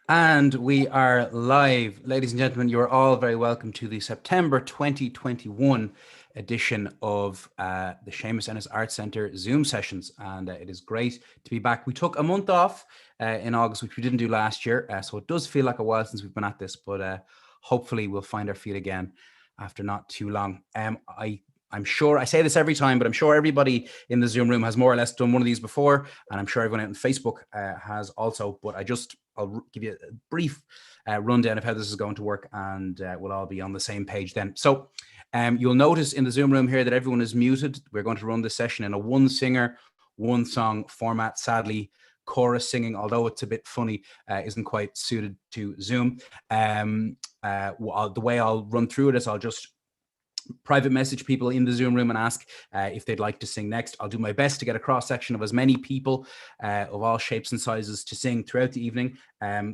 And we are live. Ladies and gentlemen, you are all very welcome to the September 2021 edition of the Seamus Ennis Arts Centre Zoom sessions. And it is great to be back. We took a month off in August, which we didn't do last year. So it does feel like a while since we've been at this, but hopefully we'll find our feet again after not too long. I'm sure I say this every time, but I'm sure everybody in the Zoom room has more or less done one of these before. And I'm sure everyone out on Facebook has also, but I'll give you a brief rundown of how this is going to work, and we'll all be on the same page then. So you'll notice in the Zoom room here that everyone is muted. We're going to run this session in a one singer, one song format. Sadly, chorus singing, although it's a bit funny, isn't quite suited to Zoom. The way I'll run through it is I'll just private message people in the Zoom room and ask if they'd like to sing next. I'll do my best to get a cross section of as many people of all shapes and sizes to sing throughout the evening.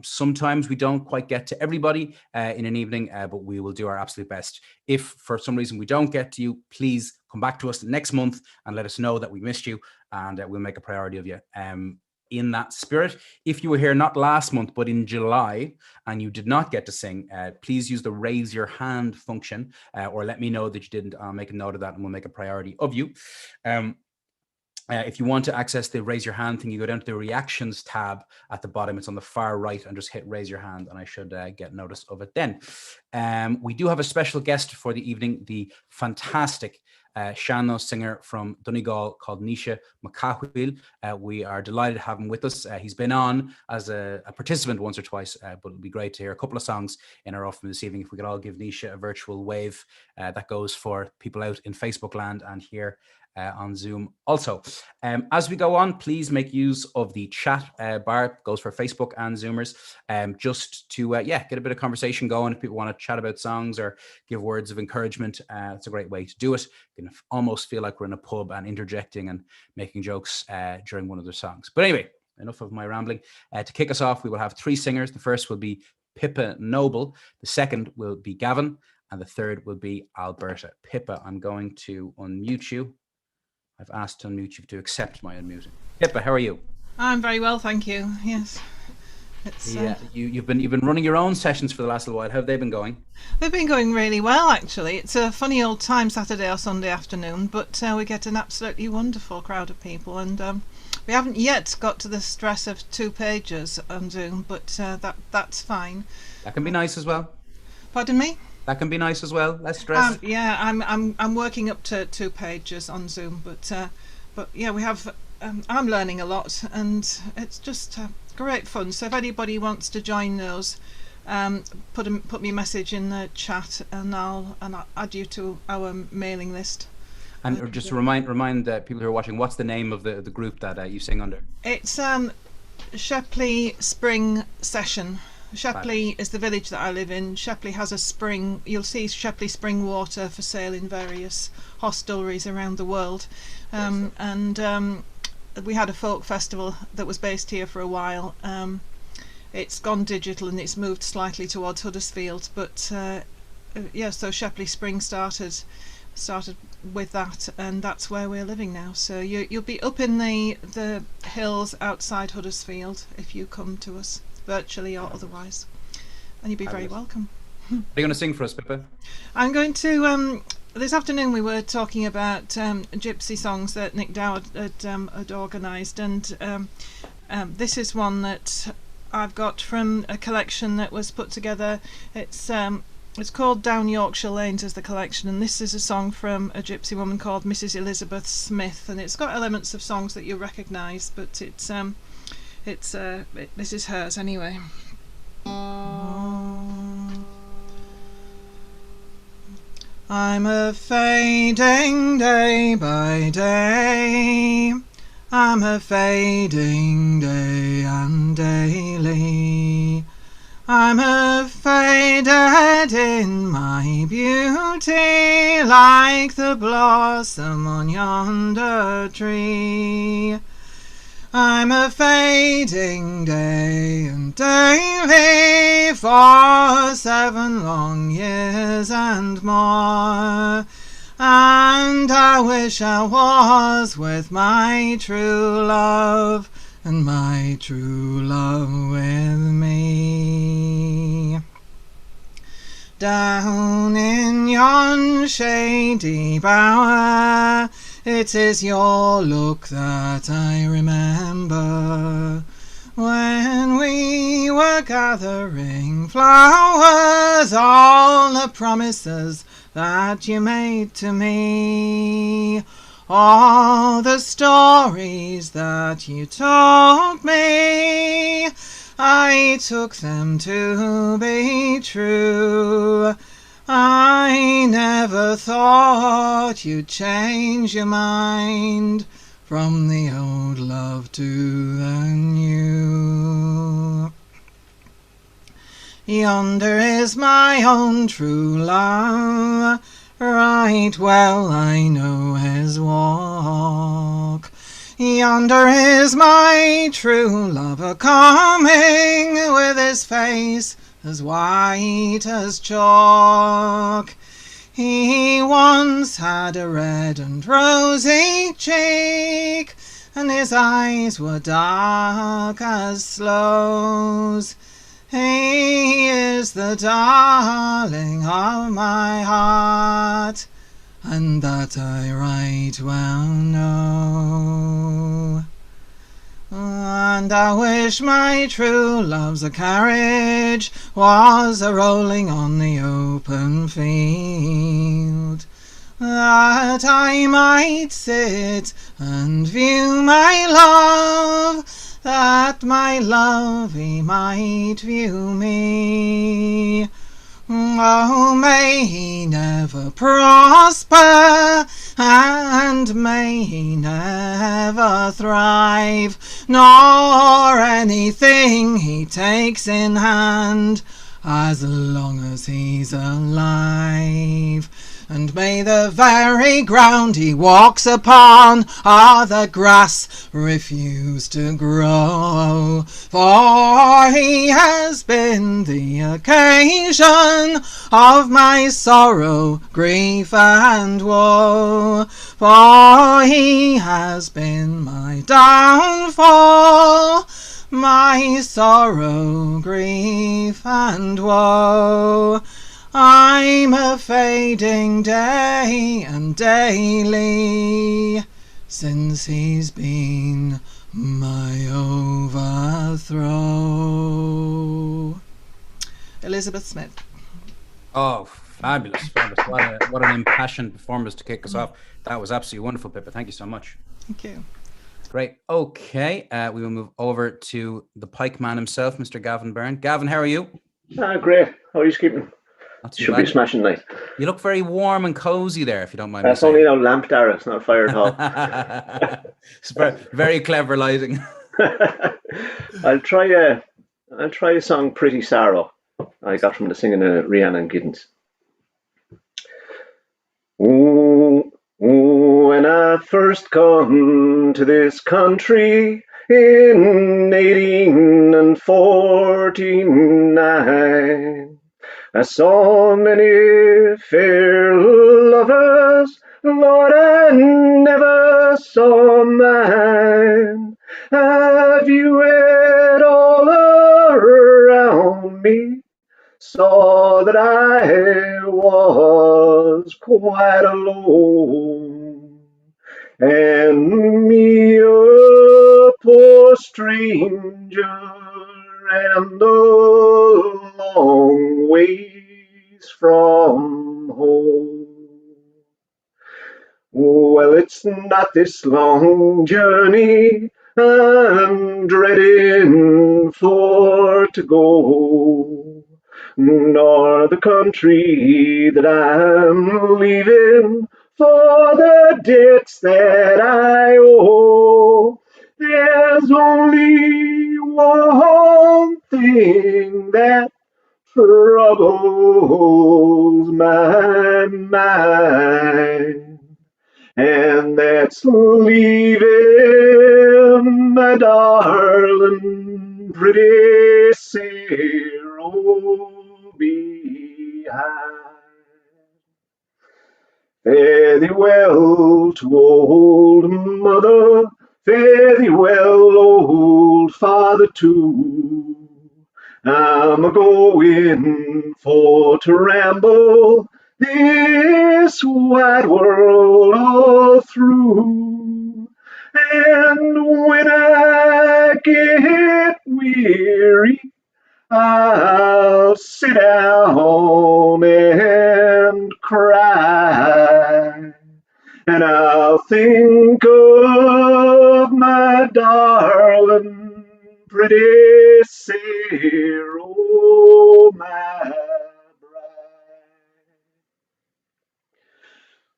Sometimes we don't quite get to everybody in an evening, but we will do our absolute best. If for some reason we don't get to you, please come back to us next month and let us know that we missed you, and we'll make a priority of you. In that spirit, if you were here not last month but in July and you did not get to sing, please use the raise your hand function or let me know that you didn't. I'll make a note of that and we'll make a priority of you. If you want to access the raise your hand thing, you go down to the reactions tab at the bottom. It's on the far right, and just hit raise your hand and I should get notice of it then. We do have a special guest for the evening, the fantastic Shan singer from Donegal called Naoise Mac Cathmhaoil. We are delighted to have him with us. He's been on as a participant once or twice, but it'll be great to hear a couple of songs in our offering this evening. If we could all give Naoise a virtual wave, that goes for people out in Facebook land and here on Zoom also. As we go on, please make use of the chat bar. Goes for Facebook and Zoomers, just to get a bit of conversation going. If people want to chat about songs or give words of encouragement, it's a great way to do it. You can almost feel like we're in a pub and interjecting and making jokes during one of the songs. But anyway, enough of my rambling. To kick us off, we will have three singers. The first will be Pippa Noble, the second will be Gavin, and the third will be Alberta. Pippa, I'm going to unmute you. I've asked to unmute you to accept my unmuting. Pippa, how are you? I'm very well, thank you. Yes. You've been running your own sessions for the last little while. How have they been going? They've been going really well, actually. It's a funny old time, Saturday or Sunday afternoon, but we get an absolutely wonderful crowd of people, and we haven't yet got to the stress of 2 pages on Zoom, but that's fine. That can be nice as well. Pardon me? That can be nice as well. Less stress. I'm working up to 2 pages on Zoom, but yeah, we have. I'm learning a lot, and it's just great fun. So if anybody wants to join those, put me a message in the chat, and I'll add you to our mailing list. And just remind people who are watching, what's the name of the group that you sing under? It's Shepley Spring Session. Shepley is the village that I live in. Shepley has a spring. You'll see Shepley spring water for sale in various hostelries around the world. We had a folk festival that was based here for a while. It's gone digital and it's moved slightly towards Huddersfield, but so Shepley Spring started with that, and that's where we're living now. So you'll be up in the hills outside Huddersfield if you come to us, virtually or otherwise, and you'd be very welcome. Are you going to sing for us, Pippa? I'm going to. This afternoon we were talking about gypsy songs that Nick Dowd had organised, and this is one that I've got from a collection that was put together. It's called Down Yorkshire Lanes as the collection, and this is a song from a gypsy woman called Mrs. Elizabeth Smith, and it's got elements of songs that you recognise, but this is hers anyway. I'm a fading day by day, I'm a fading day and daily, I'm a faded in my beauty like the blossom on yonder tree. I'm a fading day and daily for 7 long years and more, and I wish I was with my true love, and my true love with me. Down in yon shady bower, it is your look that I remember, when we were gathering flowers, all the promises that you made to me, all the stories that you told me, I took them to be true. I never thought you'd change your mind from the old love to the new. Yonder is my own true love, right well I know his walk. Yonder is my true lover coming, with his face as white as chalk. He once had a red and rosy cheek, and his eyes were dark as sloes. He is the darling of my heart, and that I right well know. And I wish my true love's a carriage was a rolling on the open field, that I might sit and view my love, that my love he might view me. Oh, may he never prosper, and may he never thrive, nor anything he takes in hand, as long as he's alive. And may the very ground he walks upon, or the grass refuse to grow, for he has been the occasion of my sorrow, grief and woe, for he has been my downfall, my sorrow, grief and woe. I'm a fading day and daily, since he's been my overthrow. Elizabeth Smith. Oh, fabulous, fabulous. What an impassioned performance to kick us off. That was absolutely wonderful, Pippa. Thank you so much. Thank you. Great. Okay, we will move over to the pike man himself, Mr. Gavin Byrne. Gavin, how are you? Great. How are you keeping? Should be smashing night. You look very warm and cozy there, if you don't mind me That's saying. only no lamp, Dara. It's not fire at all. It's very clever lighting. I'll try a song, Pretty Sorrow. I got from the singing of Rihanna and Giddens. Ooh, when I first come to this country in 1849, I saw many fair lovers, Lord, I never saw mine. Have you read all around me? Saw that I was quite alone, and me a poor stranger, and a long ways from home. Well, it's not this long journey I'm dreading for to go, nor the country that I'm leaving for the debts that I owe. There's only one thing that troubles my mind, and that's leaving my darling pretty Sarah behind. Fare thee well to old mother, fare thee well, old father too. I'm a-going for to ramble this wide world all through. And when I get weary, I'll sit down and cry. And I'll think of my darling, pretty Sarah, oh, my bride.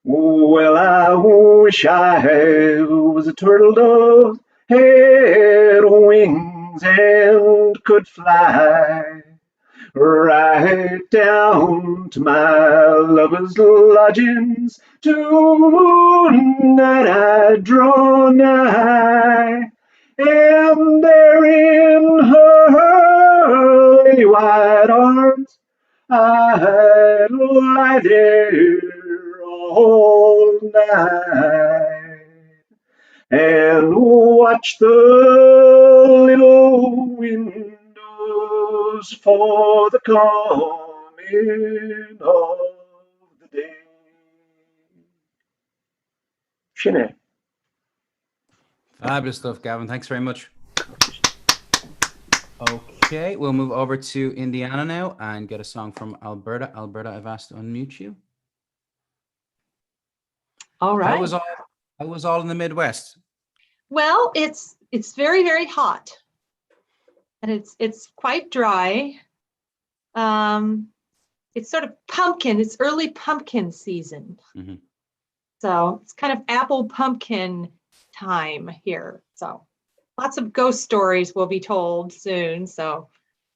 Well, I wish I was a turtle dove, had wings and could fly right down to my lover's lodgings. Tonight I draw nigh, and there in her lily white arms I'd lie there all night and watch the little windows for the coming of the day. Shinny. Fabulous stuff, Gavin. Thanks very much. Okay, we'll move over to Indiana now and get a song from Alberta. Alberta, I've asked to unmute you. All right. How was all in the Midwest? Well, it's very, very hot, and it's quite dry. It's sort of pumpkin. It's early pumpkin season, so it's kind of apple pumpkin time here. So lots of ghost stories will be told soon. So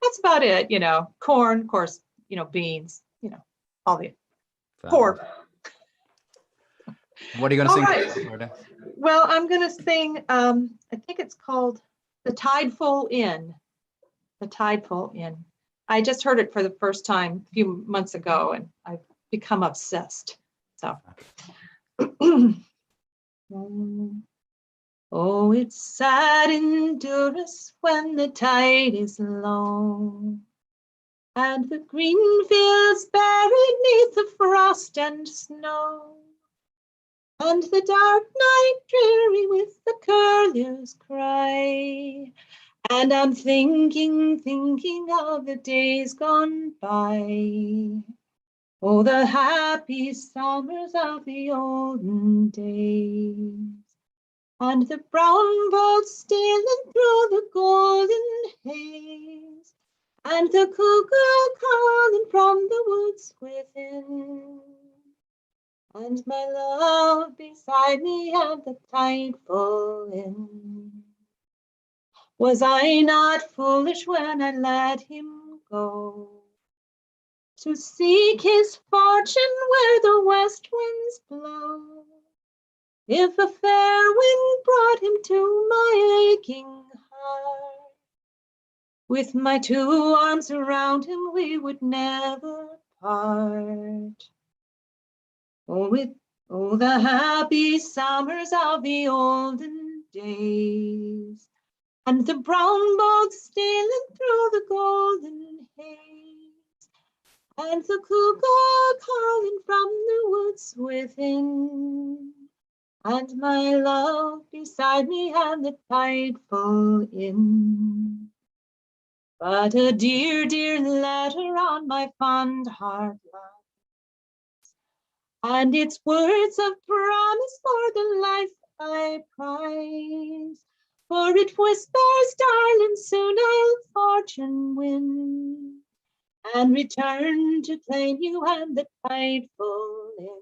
that's about it. You know, corn, of course. You know, beans. You know, all the pork. What are you going to sing? Right. Well, I'm going to sing, I think it's called The Tideful Inn. The Tideful Inn. I just heard it for the first time a few months ago, and I've become obsessed. So, oh, it's sad endurance when the tide is low, and the green fields buried neath the frost and snow, and the dark night dreary with the curlew's cry. And I'm thinking of the days gone by. Oh, the happy summers of the olden days. And the brown boat stealing through the golden haze. And the cuckoo calling from the woods within. And my love beside me at the tideful inn. Was I not foolish when I let him go to seek his fortune where the west winds blow? If a fair wind brought him to my aching heart, with my two arms around him we would never part. Oh, the happy summers of the olden days, and the brown boat stealing through the golden haze, and the cuckoo calling from the woods within, and my love beside me and the tideful inn. But a dear, dear letter on my fond heart lies, and its words of promise for the life I prize. For it whispers, darling, soon I'll fortune win, and return to claim you and the tideful inn.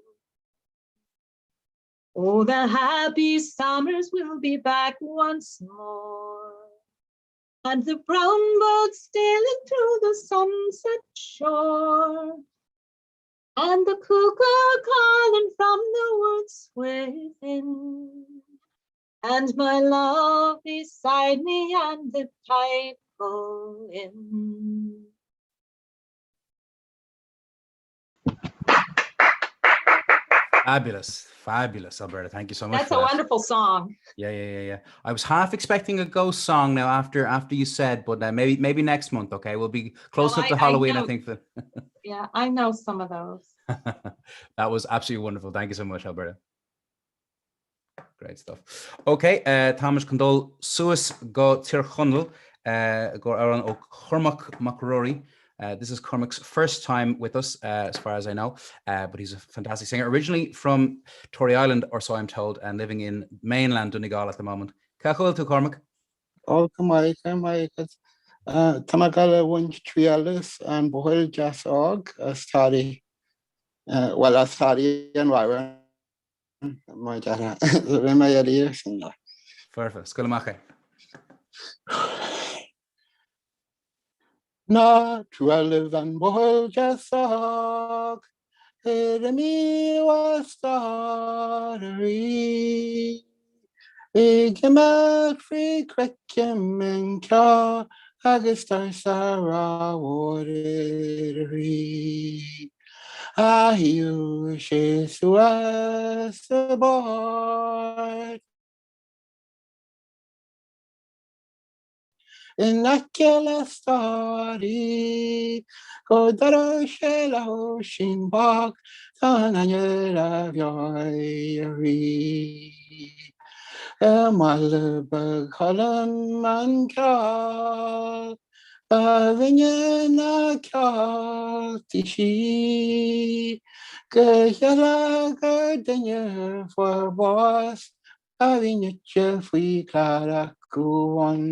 Oh, the happy summers will be back once more, and the brown boat sailing through the sunset shore, and the cuckoo calling from the woods within, and my love beside me and the tideful inn. Fabulous, Alberta. Thank you so much That's for a that. wonderful song. Yeah. I was half expecting a ghost song now after you said, but maybe next month. Okay, we'll be close up to Halloween. I think that. Yeah, I know some of those. That was absolutely wonderful. Thank you so much, Alberta. Great stuff. Okay, Thomas Condol Suis go Tirchundle go around o Cormac McRory. This is Cormac's first time with us, as far as I know, but he's a fantastic singer. Originally from Tory Island, or so I'm told, and living in mainland Donegal at the moment. Cachol to Cormac. Oh, Cymraeg, Tamagala wunsch trialus and Bohol Jas Og, a study, a study and Wyvern. My dad, my idea. Perfect. Skulamache. Na, trialus and Bohol Jas Og, me was starry. Gymal free crecum and caw, Augustar Sarah watery. You she's was a boy. In Akela story, go daro shela ocean bark, Tananya Yori. Malberg Holland man Carl, Vinyan Carl Tishi, Gayala Gardenia for boss, Avinya Jeffrey Claracuan,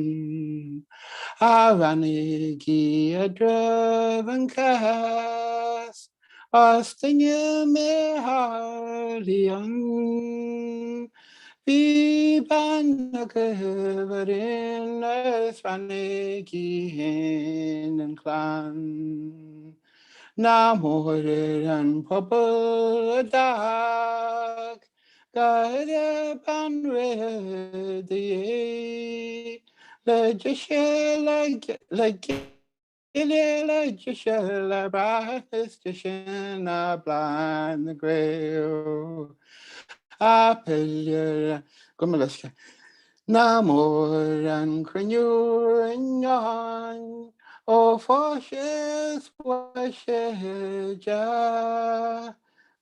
Araniki a driven cast, Astinia me Harlian. Vivan Keverin Svaneki Hen and Clan Namor and Purple Dark Guide and ready Legisha like Legisha Brahestation blind the grail. Appelia, Gomalaska, Namor and Cranion, O Foshes, Washaja,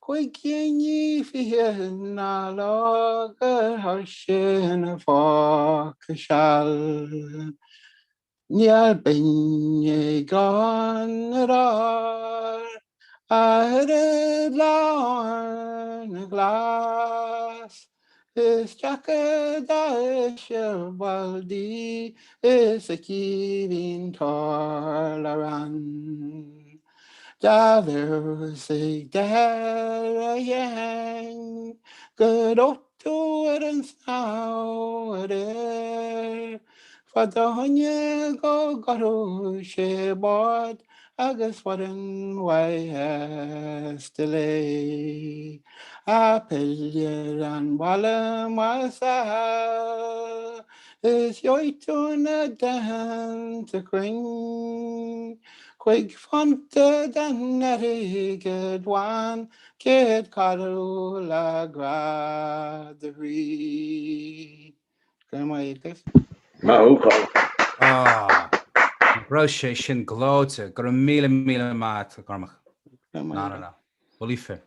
Quaking ye fear, Nalog, Hoshin, Fokashal. Near Benye gone at all. I had it on a glass. His jacket, Baldi, is a giving tolerant. There's a gang, good to it and now for the honey go she bought. I guess what in way has delay. I pay and while myself is your tuna down to cring. Quick fonted and netty good one, kid carula gradery. Come on, guys. Roche sin glóte gur míle mat Cormac. No. Fully fair.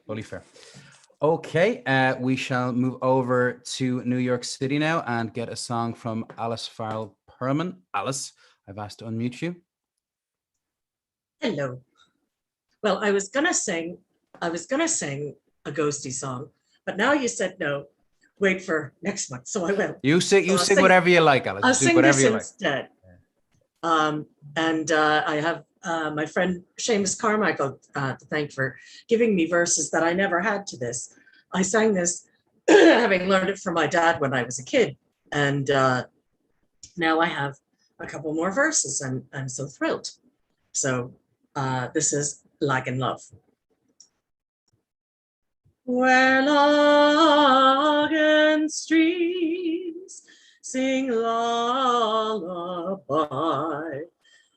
Okay, we shall move over to New York City now and get a song from Alice Farrell Perman. Alice, I've asked to unmute you. Hello. Well, I was gonna sing a ghosty song, but now you said no. Wait for next month, so I will. You sing whatever you like, Alice. I'll sing this instead. And I have my friend Seamus Carmichael to thank for giving me verses that I never had to this. I sang this having learned it from my dad when I was a kid, and now I have a couple more verses, and I'm so thrilled. So this is Lagan Love. Where Lagan streams sing lullaby,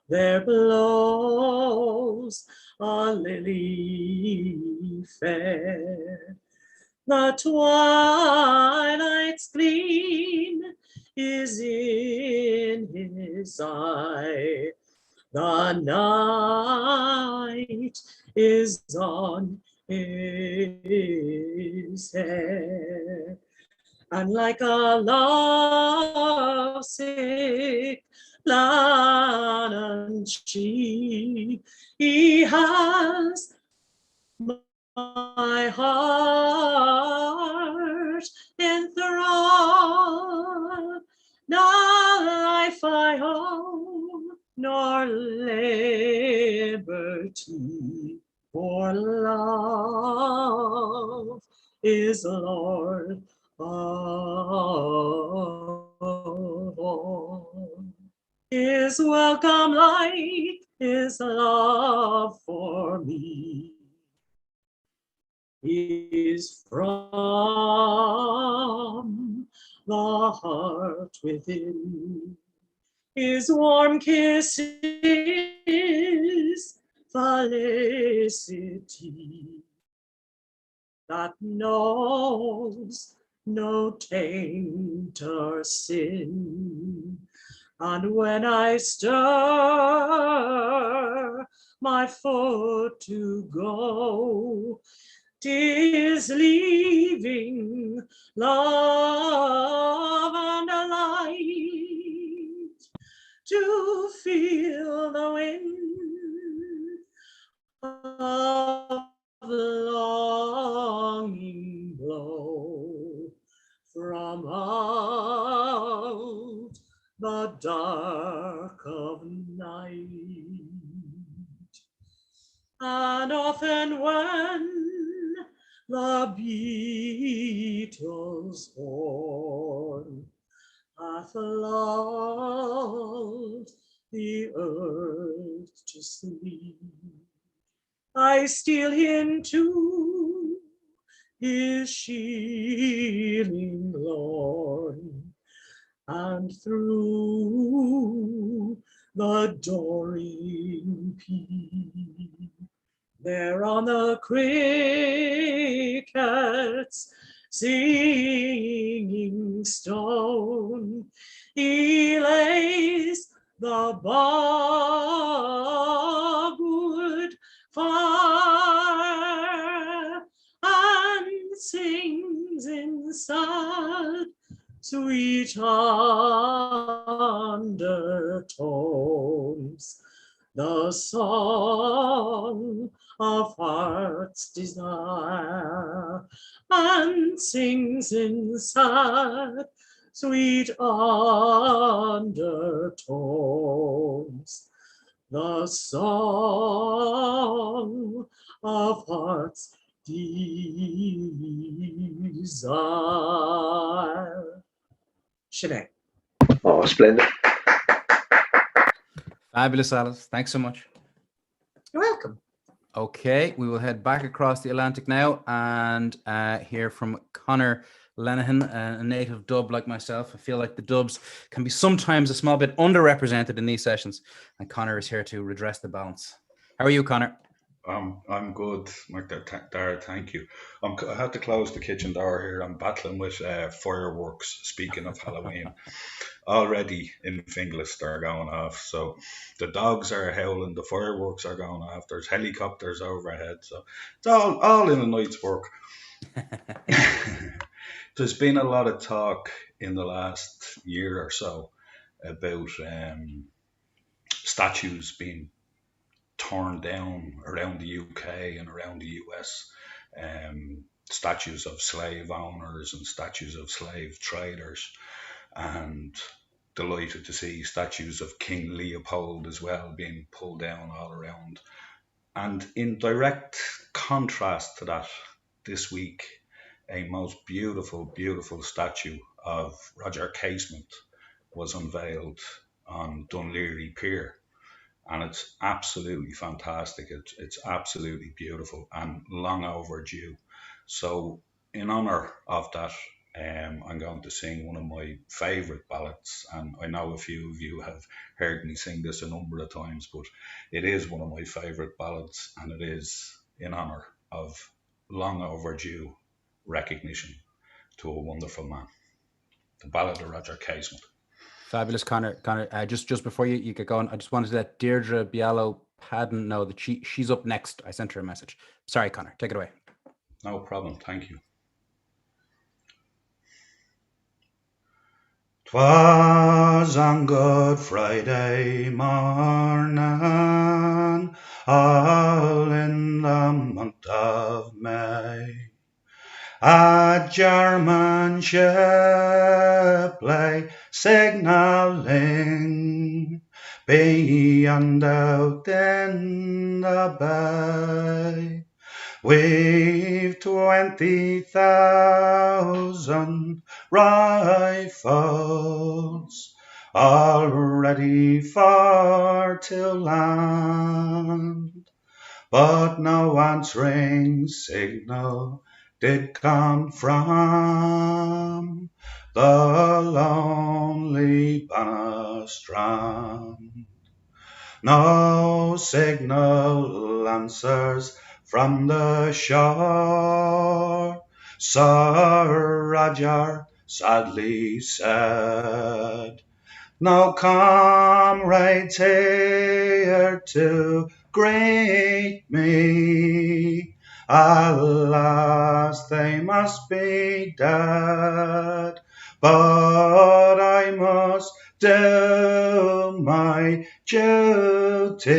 there blows a lily fair, The twilight's gleam is in his eye. The night is on his hair. And like a lovesick lion cheek, he has my heart enthralled. Nor life I own, nor liberty, for love is Lord of all. His welcome light, his love for me is from the heart within. His warm kisses, felicity that knows no taint or sin. And when I stir my foot to go, 'tis leaving love and a light to feel the wind of longing blow from out the dark of night. And often when the beetle's horn hath lulled the earth to sleep, I steal into his shieling lorn, and through the dawning peep, there on the cricket's singing stone, he lays the bogwood fire and sings in sad, sweet undertones the song of heart's desire, and sings in sad, sweet undertones the song of heart's desire. Sinead. Oh, splendid. Fabulous, Alice. Thanks so much. You're welcome. Okay, we will head back across the Atlantic now and hear from Conor Lenihan, a native dub like myself. I feel like the dubs can be sometimes a small bit underrepresented in these sessions, and Conor is here to redress the balance. How are you, Conor? I'm good, Dara, thank you. I had to close the kitchen door here. I'm battling with fireworks, speaking of Halloween. Already in Finglas, they're going off. So the dogs are howling, the fireworks are going off, there's helicopters overhead. So it's all in a night's work. There's been a lot of talk in the last year or so about statues being torn down around the UK and around the US, statues of slave owners and statues of slave traders, and delighted to see statues of King Leopold as well being pulled down all around. And in direct contrast to that, this week, a most beautiful, beautiful statue of Roger Casement was unveiled on Dunleary Pier. And it's absolutely fantastic. It's absolutely beautiful and long overdue. So in honor of that, I'm going to sing one of my favourite ballads, and I know a few of you have heard me sing this a number of times, but it is one of my favourite ballads, and it is in honor of long overdue recognition to a wonderful man. The Ballad of Roger Casement. Fabulous, Connor. Connor, just before you get going, I just wanted to let Deirdre Bialo Padden know that she's up next. I sent her a message. Sorry, Connor. Take it away. No problem. Thank you. 'Twas on Good Friday morning, all in the month of May, a German ship lay signalling beyond out in the bay. We've 20,000 rifles all ready for to land, but no answering signal did come from the lonely Bannerstrand. No signal answers from the shore, Sir Roger sadly said. No comrades here to greet me, alas, they must be dead, but I must do my duty,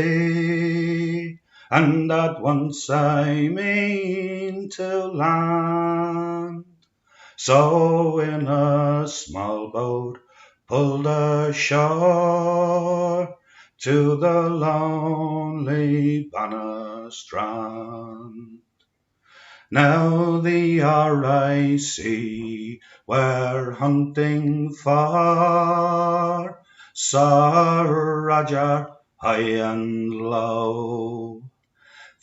and at once I mean to land. So in a small boat pulled ashore to the lonely Bannerstrand. Now the RIC were hunting for Sir Roger high and low.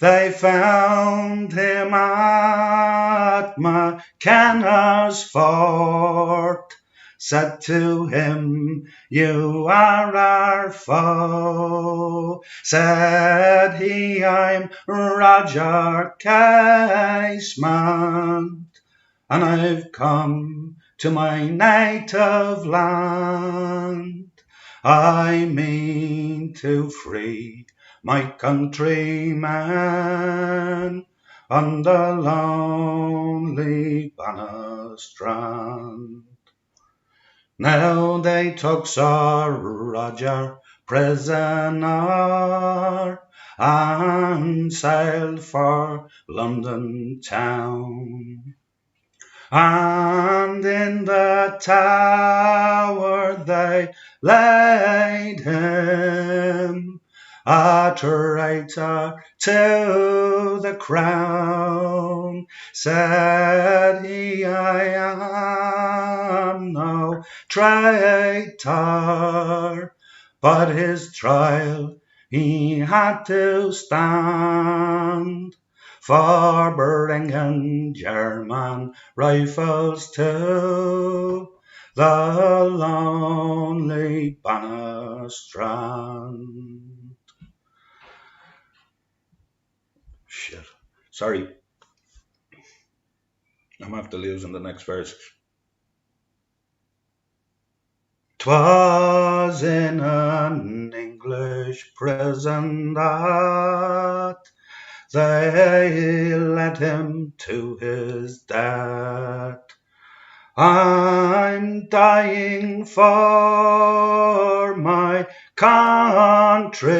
They found him at McKenna's fort, said to him, "You are our foe." Said he, "I'm Roger Casement, and I've come to my native land. I mean to free my countrymen on the lonely Bannerstrand." Now they took Sir Roger prisoner and sailed for London town. And in the Tower they laid him, a traitor to the crown. Said he, "I am no traitor," but his trial he had to stand for bringing German rifles to the lonely Bannerstrand. Shit. Sorry. I'm after losing the next verse. 'Twas in an English prison that they led him to his death. "I'm dying for my country,"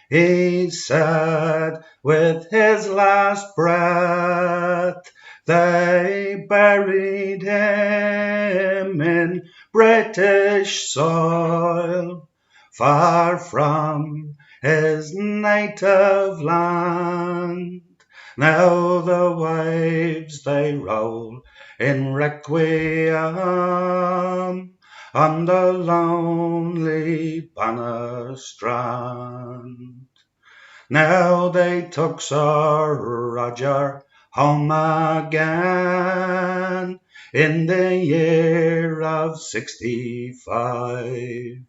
he said with his last breath. They buried him in British soil, far from his native land. Now the waves they roll in requiem on the lonely Bannerstrand. Now they took Sir Roger home again in the year of 65,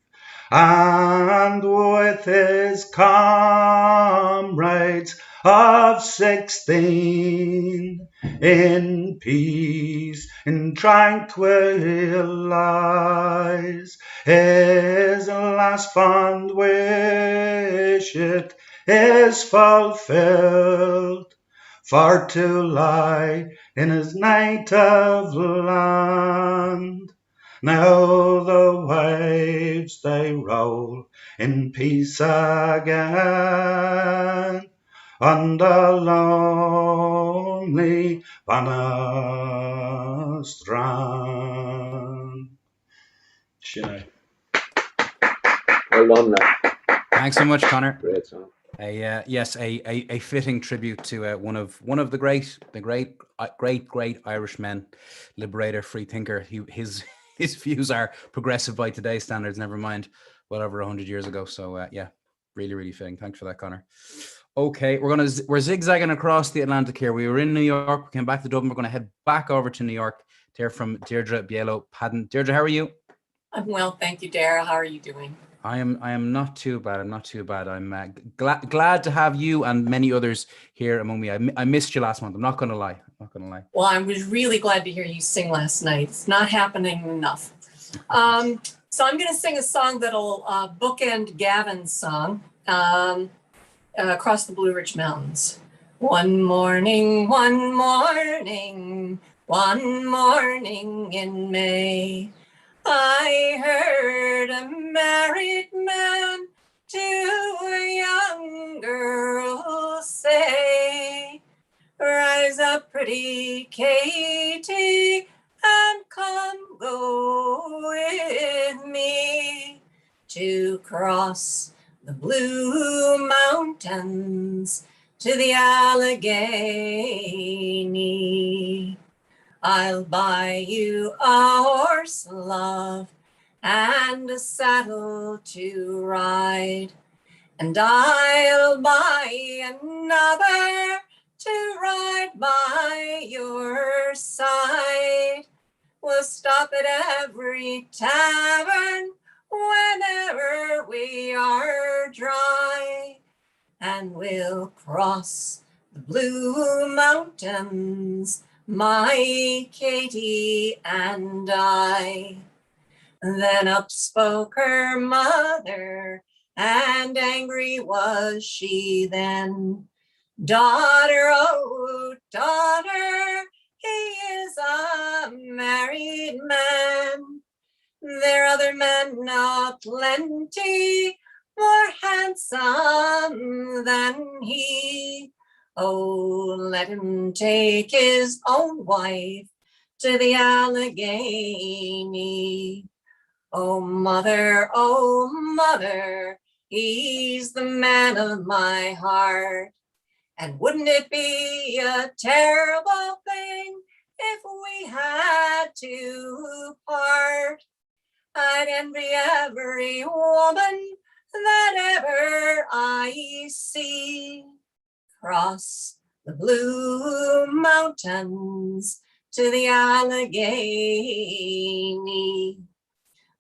and with his comrades of 16, in peace and tranquilize. His last fond wish it is fulfilled, for to lie in his native land. Now the waves they roll in peace again on the lonely Banner strand. Well done, now. Thanks so much, Connor. Great song. A fitting tribute to one of the great Irishmen, liberator, free thinker. His views are progressive by today's standards. Never mind, well over 100 years ago. So yeah, really fitting. Thanks for that, Connor. Okay, we're zigzagging across the Atlantic here. We were in New York, we came back to Dublin. We're going to head back over to New York to hear from Deirdre Bielo Padden. Deirdre, how are you? I'm well, thank you, Dara. How are you doing? I am not too bad. I'm glad to have you and many others here among me. I missed you last month. I'm not going to lie. Well, I was really glad to hear you sing last night. It's not happening enough. So I'm going to sing a song that'll bookend Gavin's song, Across the Blue Ridge Mountains. One morning in May, I heard a married man to a young girl say, rise up, pretty Katie, and come go with me to cross the Blue Mountains to the Allegheny. I'll buy you a horse, love, and a saddle to ride, and I'll buy another to ride by your side. We'll stop at every tavern whenever we are dry, and we'll cross the Blue Mountains, my Katie and I. Then up spoke her mother, and angry was she then. Daughter, oh daughter, he is a married man. There are other men aplenty, more handsome than he. Oh, let him take his own wife to the Allegheny. Oh, mother, he's the man of my heart. And wouldn't it be a terrible thing if we had to part? I'd envy every woman that ever I see cross the Blue Mountains to the Allegheny.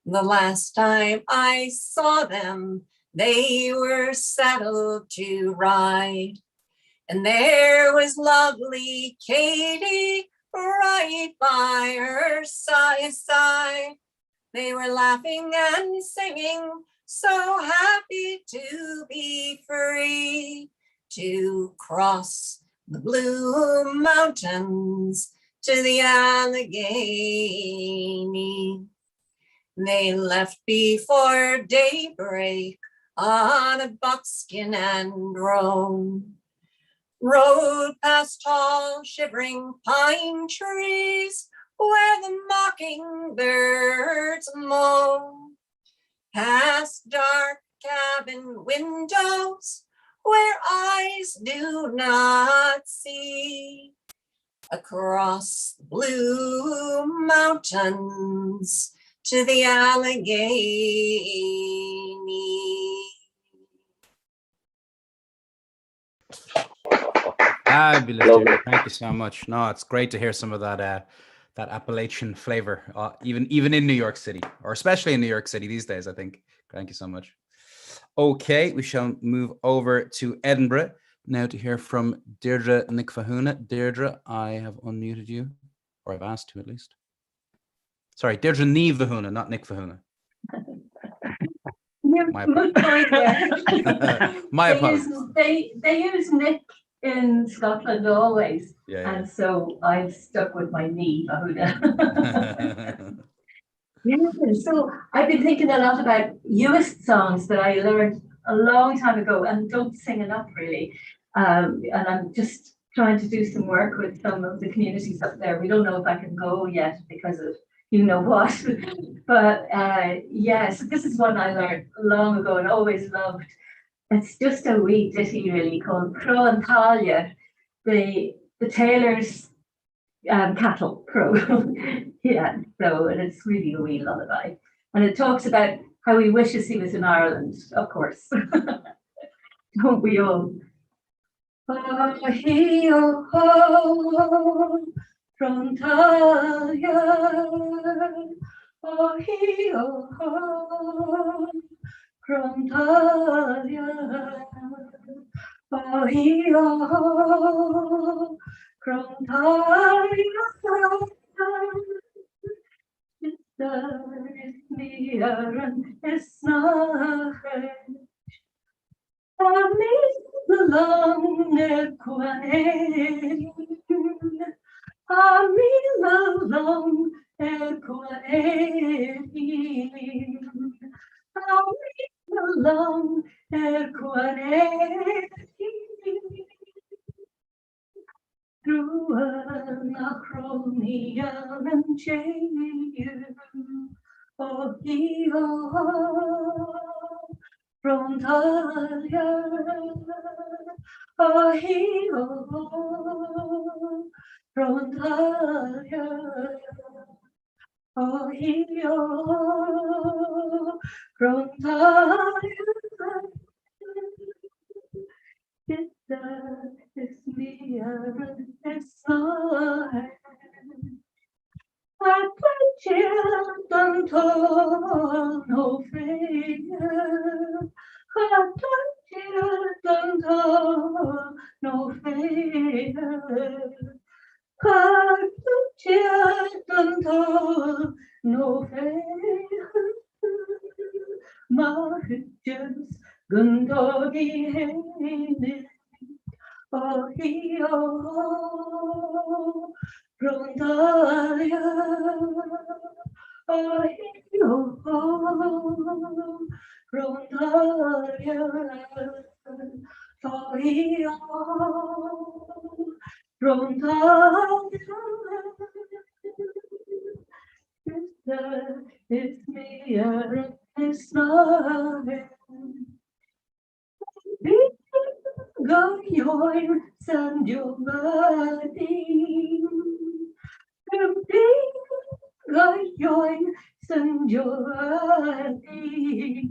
The last time I saw them, they were saddled to ride, and there was lovely Katie right by her side. They were laughing and singing, so happy to be free, to cross the Blue Mountains to the Allegheny. They left before daybreak on a buckskin and roan, rode past tall shivering pine trees where the mockingbirds moan, past dark cabin windows where eyes do not see, across the Blue Mountains to the Allegheny. Fabulous, Deirdre. Thank you so much. No, it's great to hear some of that that Appalachian flavor, even in New York City, or especially in New York City these days, I think. Thank you so much. Okay, we shall move over to Edinburgh now to hear from Deirdre Nicfahuna. Deirdre, I have unmuted you, or I've asked to at least. Sorry, Deirdre Nivahuna, not Nicfahuna. My apologies. They use Nick in Scotland always, Yeah, and so I've stuck with my knee. Yeah, so I've been thinking a lot about Uist songs that I learned a long time ago and don't sing enough really. And I'm just trying to do some work with some of the communities up there. We don't know if I can go yet because of you know what. But yeah, so this is one I learned long ago and always loved. It's just a wee ditty really called Crow and Talia, the tailor's cattle crow. Yeah, so and it's really a wee lullaby. And it talks about how he wishes he was in Ireland, of course. Don't we all? Oh, he, oh, ho, from Talia. Oh, he, oh, ho, from Talia. Oh, he, oh, ho, from Talia. Me it's not long oh, he, oh, from Talia, oh, he, oh, from Talia, oh, he, oh, from Talia. It's me, it's not. I don't no fear. I don't no fear. I don't no fear. My just gundogi hen. Oh, he, oh, from Talia. Oh, he, oh, from Talia. Oh, he, oh, from Talia. It's me, it's not. Gayoin San Giovanni, Gayoin San Giovanni,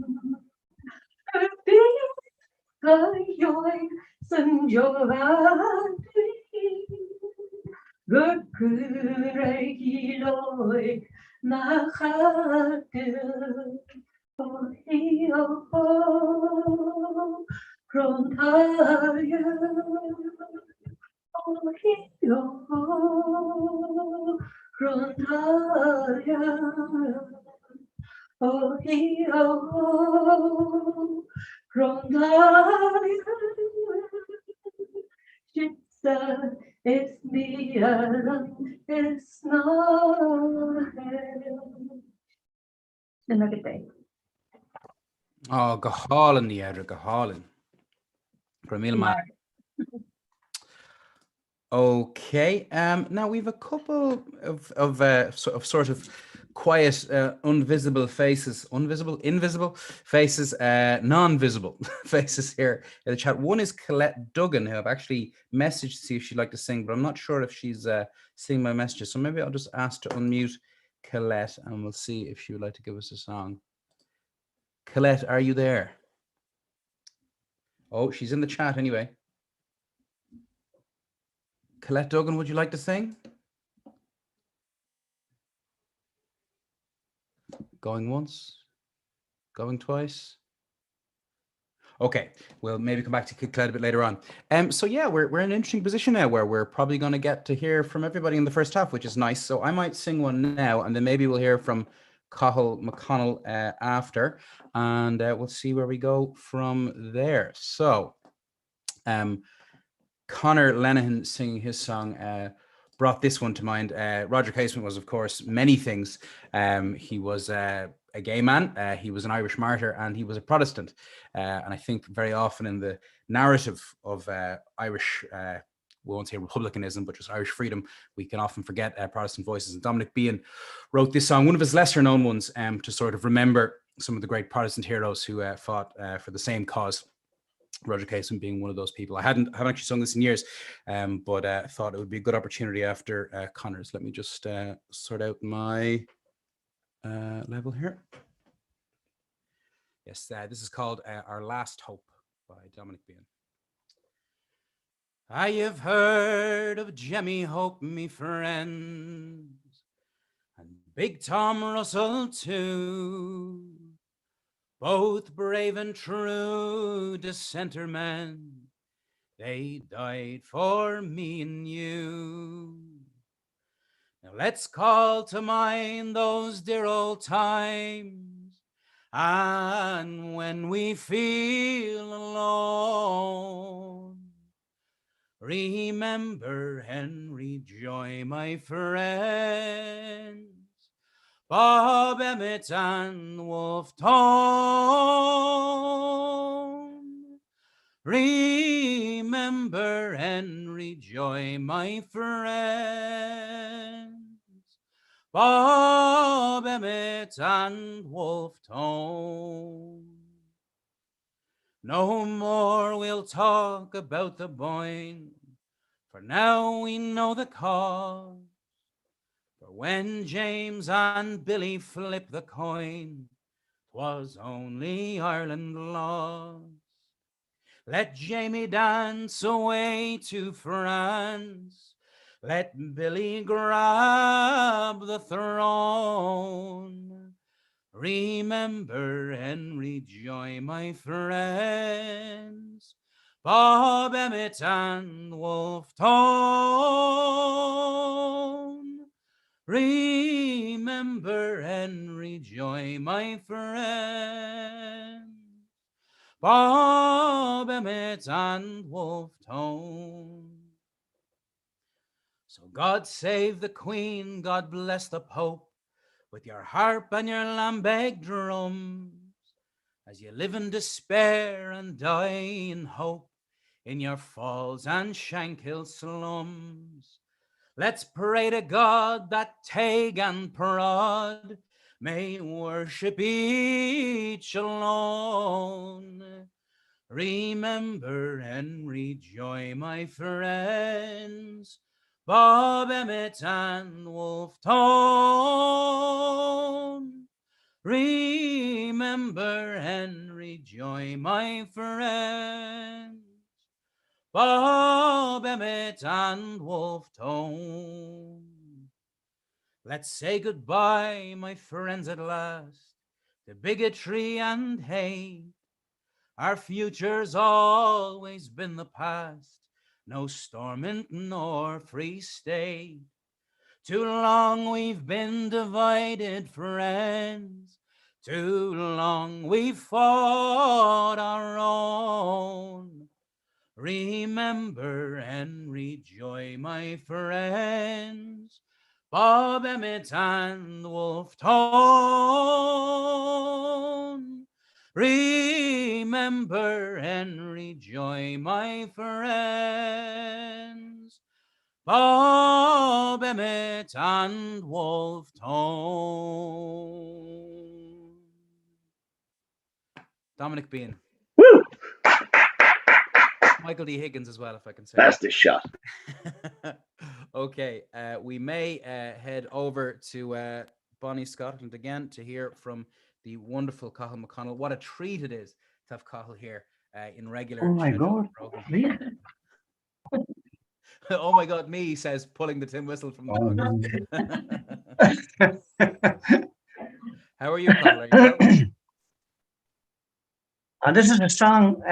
Gayoin San Giovanni, Gurkurei Nachate. Oh, he, oh, from Talia. Oh, he, oh, from Talia. Oh, he, oh, from Talia. She said, it's me, it's not him. Another day. Oh, Gahalin, the Edra, Gahalin. Okay. Now we've a couple of sort of quiet, invisible faces, non-visible faces here in the chat. One is Colette Duggan, who I've actually messaged to see if she'd like to sing, but I'm not sure if she's seeing my messages. So maybe I'll just ask to unmute Colette, and we'll see if she would like to give us a song. Colette, are you there? Oh, she's in the chat anyway. Colette Duggan, would you like to sing? Going once, going twice. Okay, we'll maybe come back to Kid Cloud a bit later on. So yeah, we're in an interesting position now where we're probably going to get to hear from everybody in the first half, which is nice. So I might sing one now, and then maybe we'll hear from Cathal McConnell after, and we'll see where we go from there. So, Conor Lenihan singing his song brought this one to mind. Roger Casement was, of course, many things. He was a gay man, he was an Irish martyr, and he was a Protestant. And I think very often in the narrative of Irish, we won't say republicanism, but just Irish freedom, we can often forget Protestant voices. And Dominic Behan wrote this song, one of his lesser known ones, to sort of remember some of the great Protestant heroes who fought for the same cause. Roger Casement being one of those people. I haven't actually sung this in years, but I thought it would be a good opportunity after Connor's. Let me just sort out my level here. Yes, this is called Our Last Hope by Dominic Behan. I have heard of Jemmy Hope, me friends, and Big Tom Russell too, both brave and true dissenter men. They died for me and you. Now let's call to mind those dear old times, and when we feel alone, remember Henry Joy, my friends, Bob Emmett and Wolfe Tone. Remember Henry Joy, my friends, Bob Emmett and Wolfe Tone. No more we'll talk about the Boyne, for now we know the cause. For when James and Billy flipped the coin, 'twas only Ireland lost. Let Jamie dance away to France, let Billy grab the throne. Remember Henry Joy, my friends, Bob Emmett and Wolfe Tone. Remember Henry Joy, my friends, Bob Emmett and Wolfe Tone. So God save the Queen, God bless the Pope, with your harp and your lambeg drums, as you live in despair and die in hope in your Falls and Shankill slums. Let's pray to God that Tague and Prod may worship each alone. Remember Henry Joy, my friends, Bob Emmett and Wolfe Tone. Remember Henry Joy, my friends, Bob Emmett and Wolfe Tone. Let's say goodbye, my friends, at last, to bigotry and hate. Our future's always been the past, no Stormont nor Free State. Too long we've been divided, friends, too long we've fought our own. Remember Henry Joy, my friends, Bob Emmett and Wolfe Tone. Remember Henry Joy, my friends, Bob Emmett and Wolfe Tone. Dominic Behan. Woo! Michael D. Higgins as well, if I can say. That's the shot. Okay, we may head over to Bonnie, Scotland again to hear from the wonderful Cathal McConnell. What a treat it is to have Cathal here in regular. Oh my God! Really? Oh my God! Me, he says, pulling the tin whistle from the Oh. How are you, Cathal? Are you well? And this is a song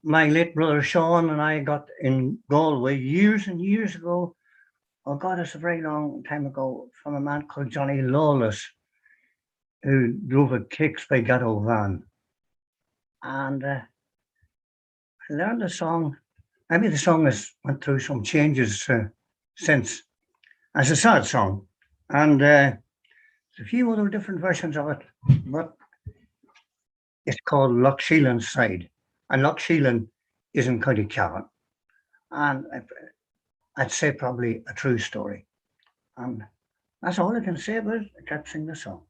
my late brother Sean and I got in Galway years and years ago. Oh God, it's a very long time ago, from a man called Johnny Lawless, who drove a Kicks by Gatto van. And I learned the song. Maybe the song has went through some changes since. It's a sad song. And there's a few other different versions of it, but it's called Loch Sheelan's Side. And Loch Sheelan is in County Cavan. And I'd say probably a true story. And that's all I can say about it. I can't sing the song.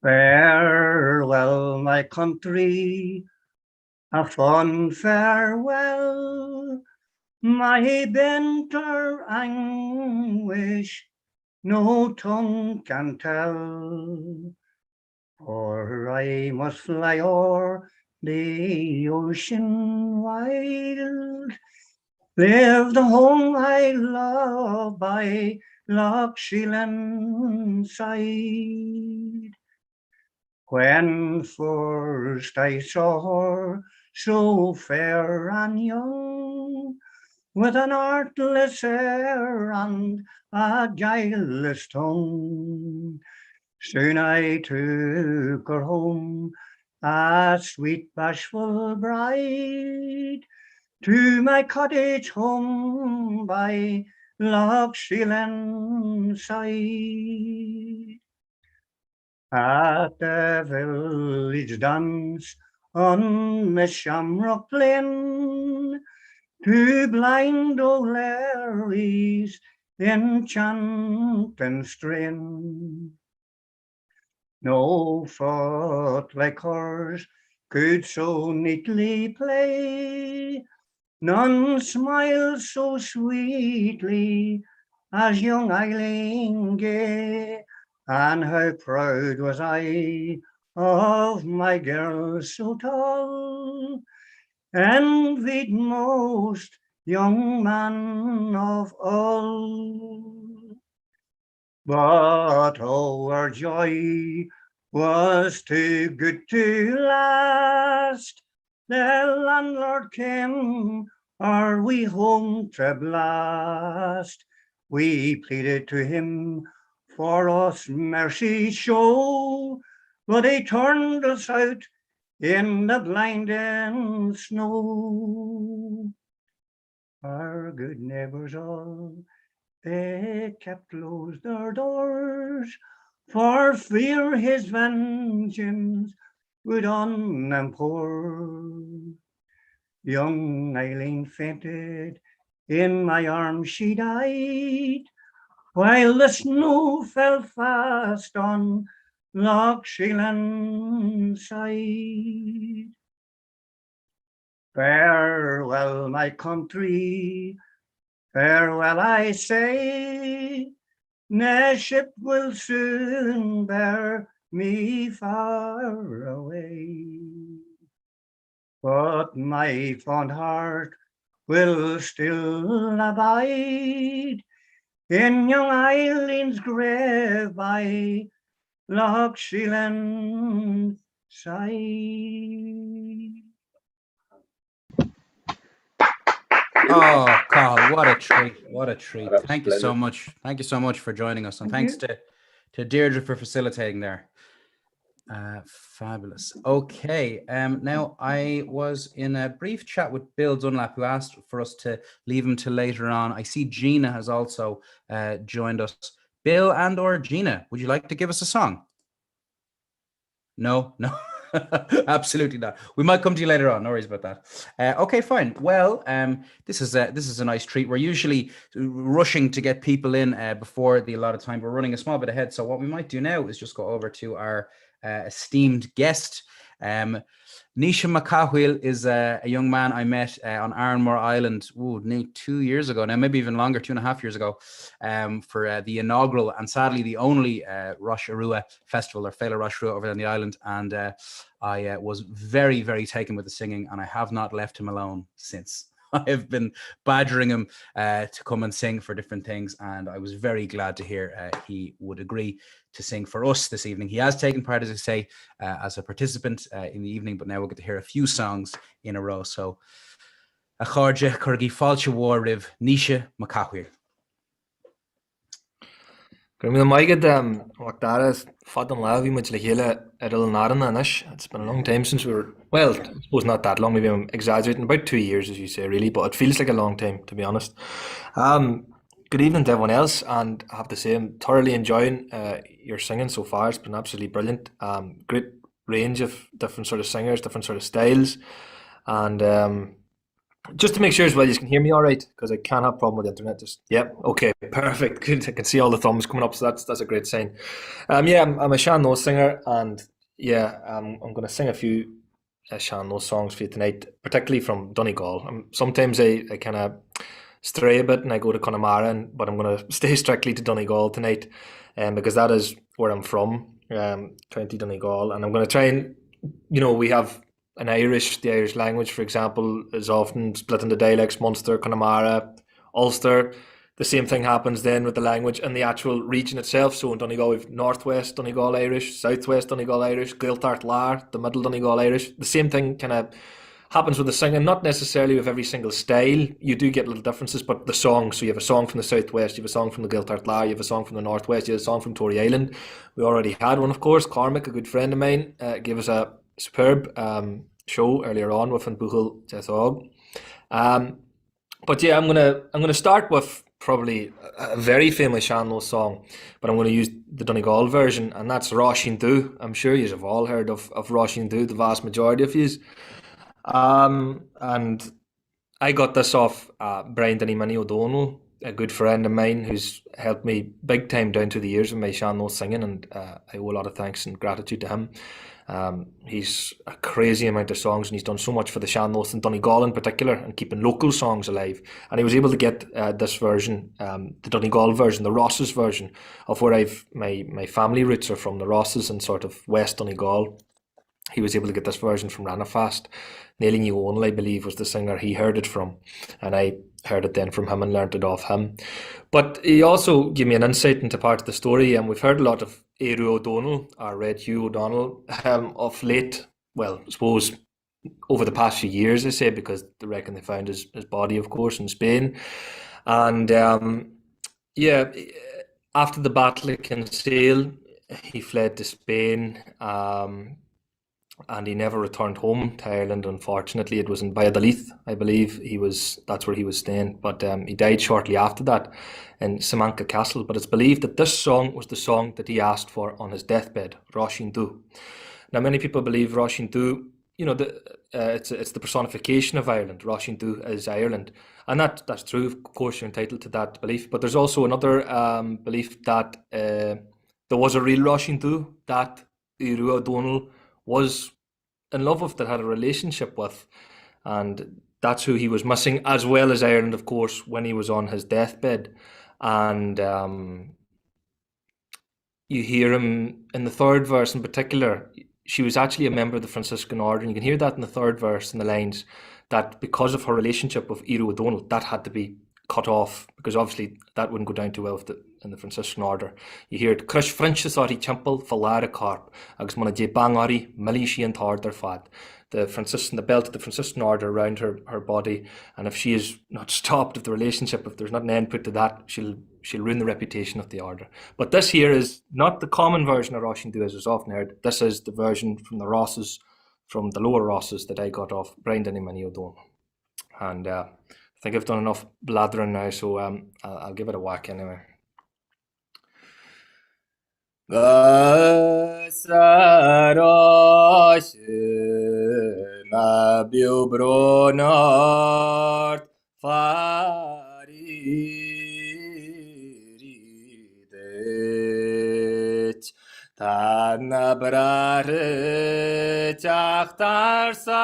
Farewell, my country, a fond farewell. My bitter anguish no tongue can tell. For I must fly o'er the ocean wild, live the home I love by Loch Sheelan's side. When first I saw her so fair and young, with an artless air and a guileless tongue, soon I took her home, a sweet bashful bride, to my cottage home by Loch Sheelan's side. At the village dance on the Shamrock Glen, to blind O'Larry's enchanting strain, no foot like hers could so neatly play, none smiled so sweetly as young Eileen Gay. And how proud was I of my girl so tall, envied most young man of all. But our joy was too good to last. The landlord came our wee home to blast. We pleaded to him for us mercy show, but he turned us out in the blinding snow. Our good neighbours all, they kept closed their doors, for fear his vengeance would on them pour. Young Eileen fainted, in my arms she died, while the snow fell fast on Loch Sheelan's side. Farewell, my country, farewell, I say. No ship will soon bear me far away, but my fond heart will still abide in young Eileen's grave by Loch Sheelan's side. Oh, Carl, what a treat. What a treat. That was Thank you so splendid. much. Thank you so much for joining us. And thanks to Deirdre for facilitating there. Fabulous. Okay. Now, I was in a brief chat with Bill Dunlap, who asked for us to leave him till later on. I see Gina has also joined us. Bill and or Gina, would you like to give us a song? No. Absolutely not. We might come to you later on. No worries about that. Okay, fine. Well, this is a nice treat. We're usually rushing to get people in before the allotted time. We're running a small bit ahead. So what we might do now is just go over to our esteemed guest. Naoise Mac Cathmhaoil is a young man I met on Arranmore Island nearly 2 years ago now, maybe even longer, 2.5 years ago, for the inaugural and sadly the only Rosh Arua festival, or Féile Rosh Arua, over on the island. And I was very, very taken with the singing, and I have not left him alone since. I have been badgering him to come and sing for different things, and I was very glad to hear he would agree to sing for us this evening. He has taken part, as I say, as a participant in the evening, but now we'll get to hear a few songs in a row. So, a charge Corgi Falcha War Riv Naoise Mac Cathmhaoil. It's been a long time since we were, well, I suppose not that long, maybe I'm exaggerating, about 2 years, as you say, really, but it feels like a long time, to be honest. Good evening to everyone else, and I have to say I'm thoroughly enjoying your singing so far. It's been absolutely brilliant. Great range of different sort of singers, different sort of styles, and just to make sure as well, you can hear me all right, because I can't have a problem with the internet. Just, yep, okay, perfect, good. I can see all the thumbs coming up, so that's a great sign. Yeah, I'm a Shan singer, and yeah, I'm going to sing a few Shan songs for you tonight, particularly from Donegal. Sometimes I kind of stray a bit and I go to Connemara, but I'm going to stay strictly to Donegal tonight, because that is where I'm from, County Donegal, and I'm going to try and, we have the Irish language, for example, is often split into dialects: Munster, Connemara, Ulster. The same thing happens then with the language and the actual region itself. So in Donegal, we've Northwest Donegal Irish, Southwest Donegal Irish, Gaeltacht Lar, the Middle Donegal Irish. The same thing kind of happens with the singing, not necessarily with every single style. You do get little differences, but the song. So you have a song from the Southwest, you have a song from the Gaeltacht Lar, you have a song from the Northwest, you have a song from Tory Island. We already had one, of course. Cormac, a good friend of mine, gave us a superb show earlier on with Untitled Chapter. But yeah, I'm gonna start with probably a very famous Shan song, but I'm going to use the Donegal version, and that's Róisín Dubh. I'm sure you have all heard of Róisín Dubh, the vast majority of you. And I got this off Brian Denny O'Donnell, a good friend of mine who's helped me big time down through the years with my Shan singing, and I owe a lot of thanks and gratitude to him. He's a crazy amount of songs, and he's done so much for the Shan and Donegal in particular, and keeping local songs alive. And he was able to get this version, the Donegal version, the Rosses version, of where my family roots are from, the Rosses in sort of West Donegal. He was able to get this version from Ranafast. Nailing You Only, I believe, was the singer he heard it from, and I heard it then from him and learnt it off him. But he also gave me an insight into part of the story, and we've heard a lot of Éireann O'Donnell, or Red Hugh O'Donnell, of late. Well, I suppose over the past few years, I say, because they reckon they found his body, of course, in Spain. And yeah, after the Battle of Kinsale, he fled to Spain, and he never returned home to Ireland. Unfortunately, it was in Valladolid, I believe. That's where he was staying. But he died shortly after that in Salamanca Castle. But it's believed that this song was the song that he asked for on his deathbed, Róisín Dubh. Now, many people believe Róisín Dubh, it's the personification of Ireland. Róisín Dubh is Ireland, and that's true. Of course, you're entitled to that belief. But there's also another belief that there was a real Róisín Dubh that Éireann O'Donnell was in love with, that had a relationship with, and that's who he was missing, as well as Ireland, of course, when he was on his deathbed. And you hear him in the third verse in particular. She was actually a member of the Franciscan order, and you can hear that in the third verse in the lines, that because of her relationship with Éireann O'Donnell, that had to be cut off, because obviously that wouldn't go down too well in the Franciscan order. You hear it, Crush Francis Ori Temple, Falara Carp, Agus Mona J Bangari, Milishi and Harder Fat. The belt of the Franciscan order around her body, and if she is not stopped, if there's not an end put to that, she'll ruin the reputation of the order. But this here is not the common version of Róisín Dubh as is often heard. This is the version from the Rosses, from the lower Rosses, that I got off Brian Denny O'Donnell. And I think I've done enough blathering now, so I'll give it a whack anyway. Tanna brare chachtar salis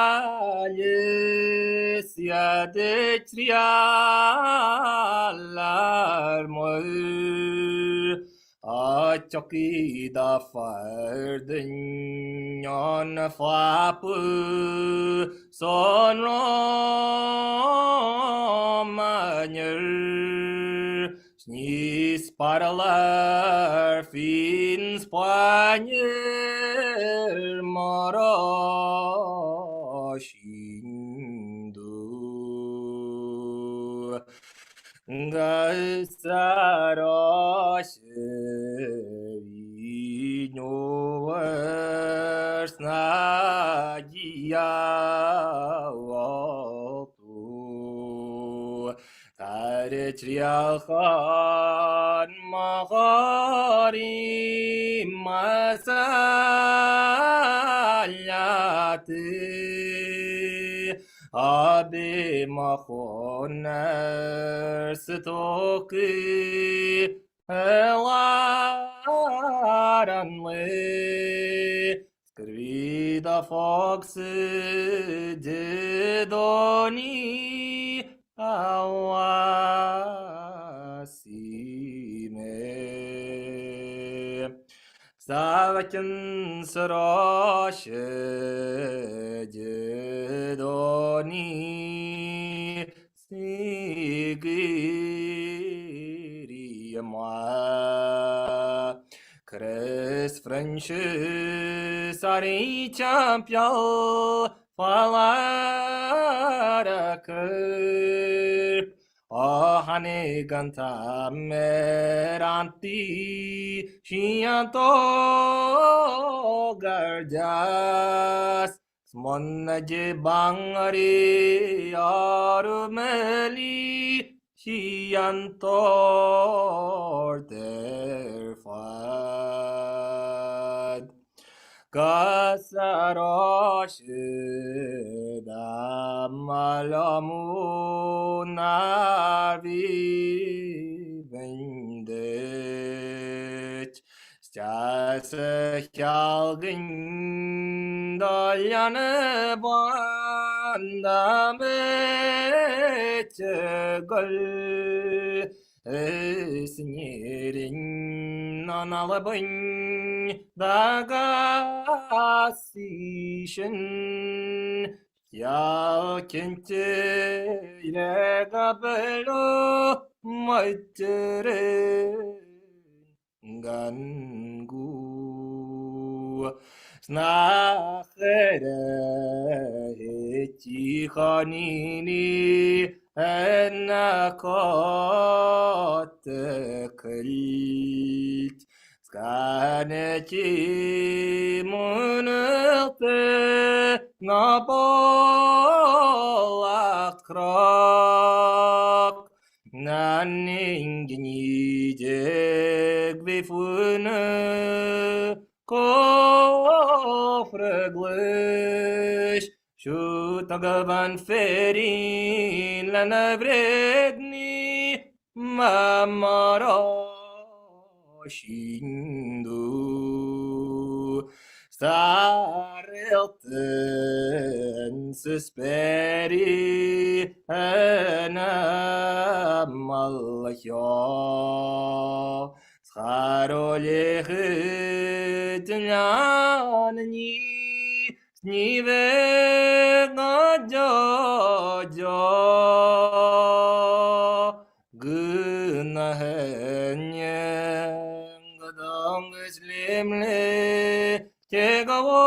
yadetrialar mol a choki da fardin nhon pha pu son rom nyer snis paralar fins panyer marashindu Gasarosh nagiatu Taritrialchan magari masalyati Abi mahoner stoki elaranle Skrida fox didoni awasime Savakin Sarosh Jedoni Sigiri Yama Chris French Sari Champion Falara Ohane ganta meranti Shianto garjas Smonnaje bangari arumeli Shiantor terfad Kasarosh da malamu navi vendet Stase kjalgin daljane banda gul Snirin analabın dagasişin Ya kente ile gabelo maitere gangu Snachere heti khanini أنا قد قلت كانت منط نبال أقرب نانينجني جيك بفونه كفر قلش شو تقبان فرين لنا بردني ما مراشيندو سارلتن سسبري أنا مالكيا سخارولي خدناني Nivega jo Gunahenye Gadong Slimle Kegaworan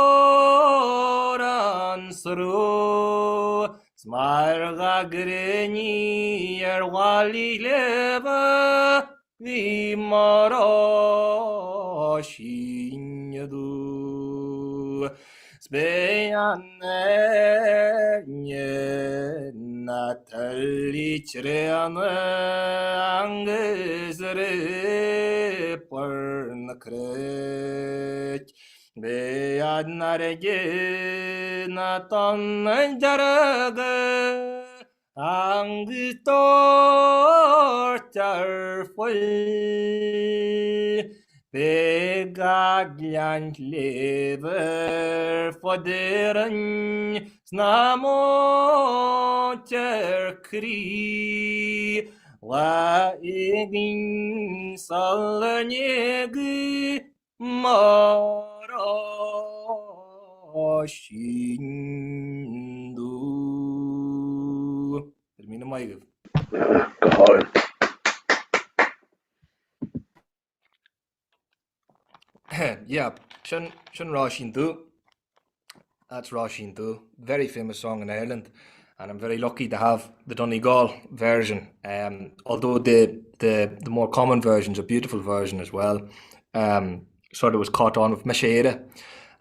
Sru Smarga Greni Erwali Leva Vimaroshinyadu Speyanne Natali Chreane Angezre Pernakret Beyanarege Natan Jaraga Angtor Tarful Begaglant lever foderen snamo terkri la egin salnegi maro Rashindu. Did mean my God. Yeah, Shan Rashindu. That's Rashindu. Very famous song in Ireland, and I'm very lucky to have the Donegal version. Although the more common version is a beautiful version as well. Sort of was caught on with Mishaira,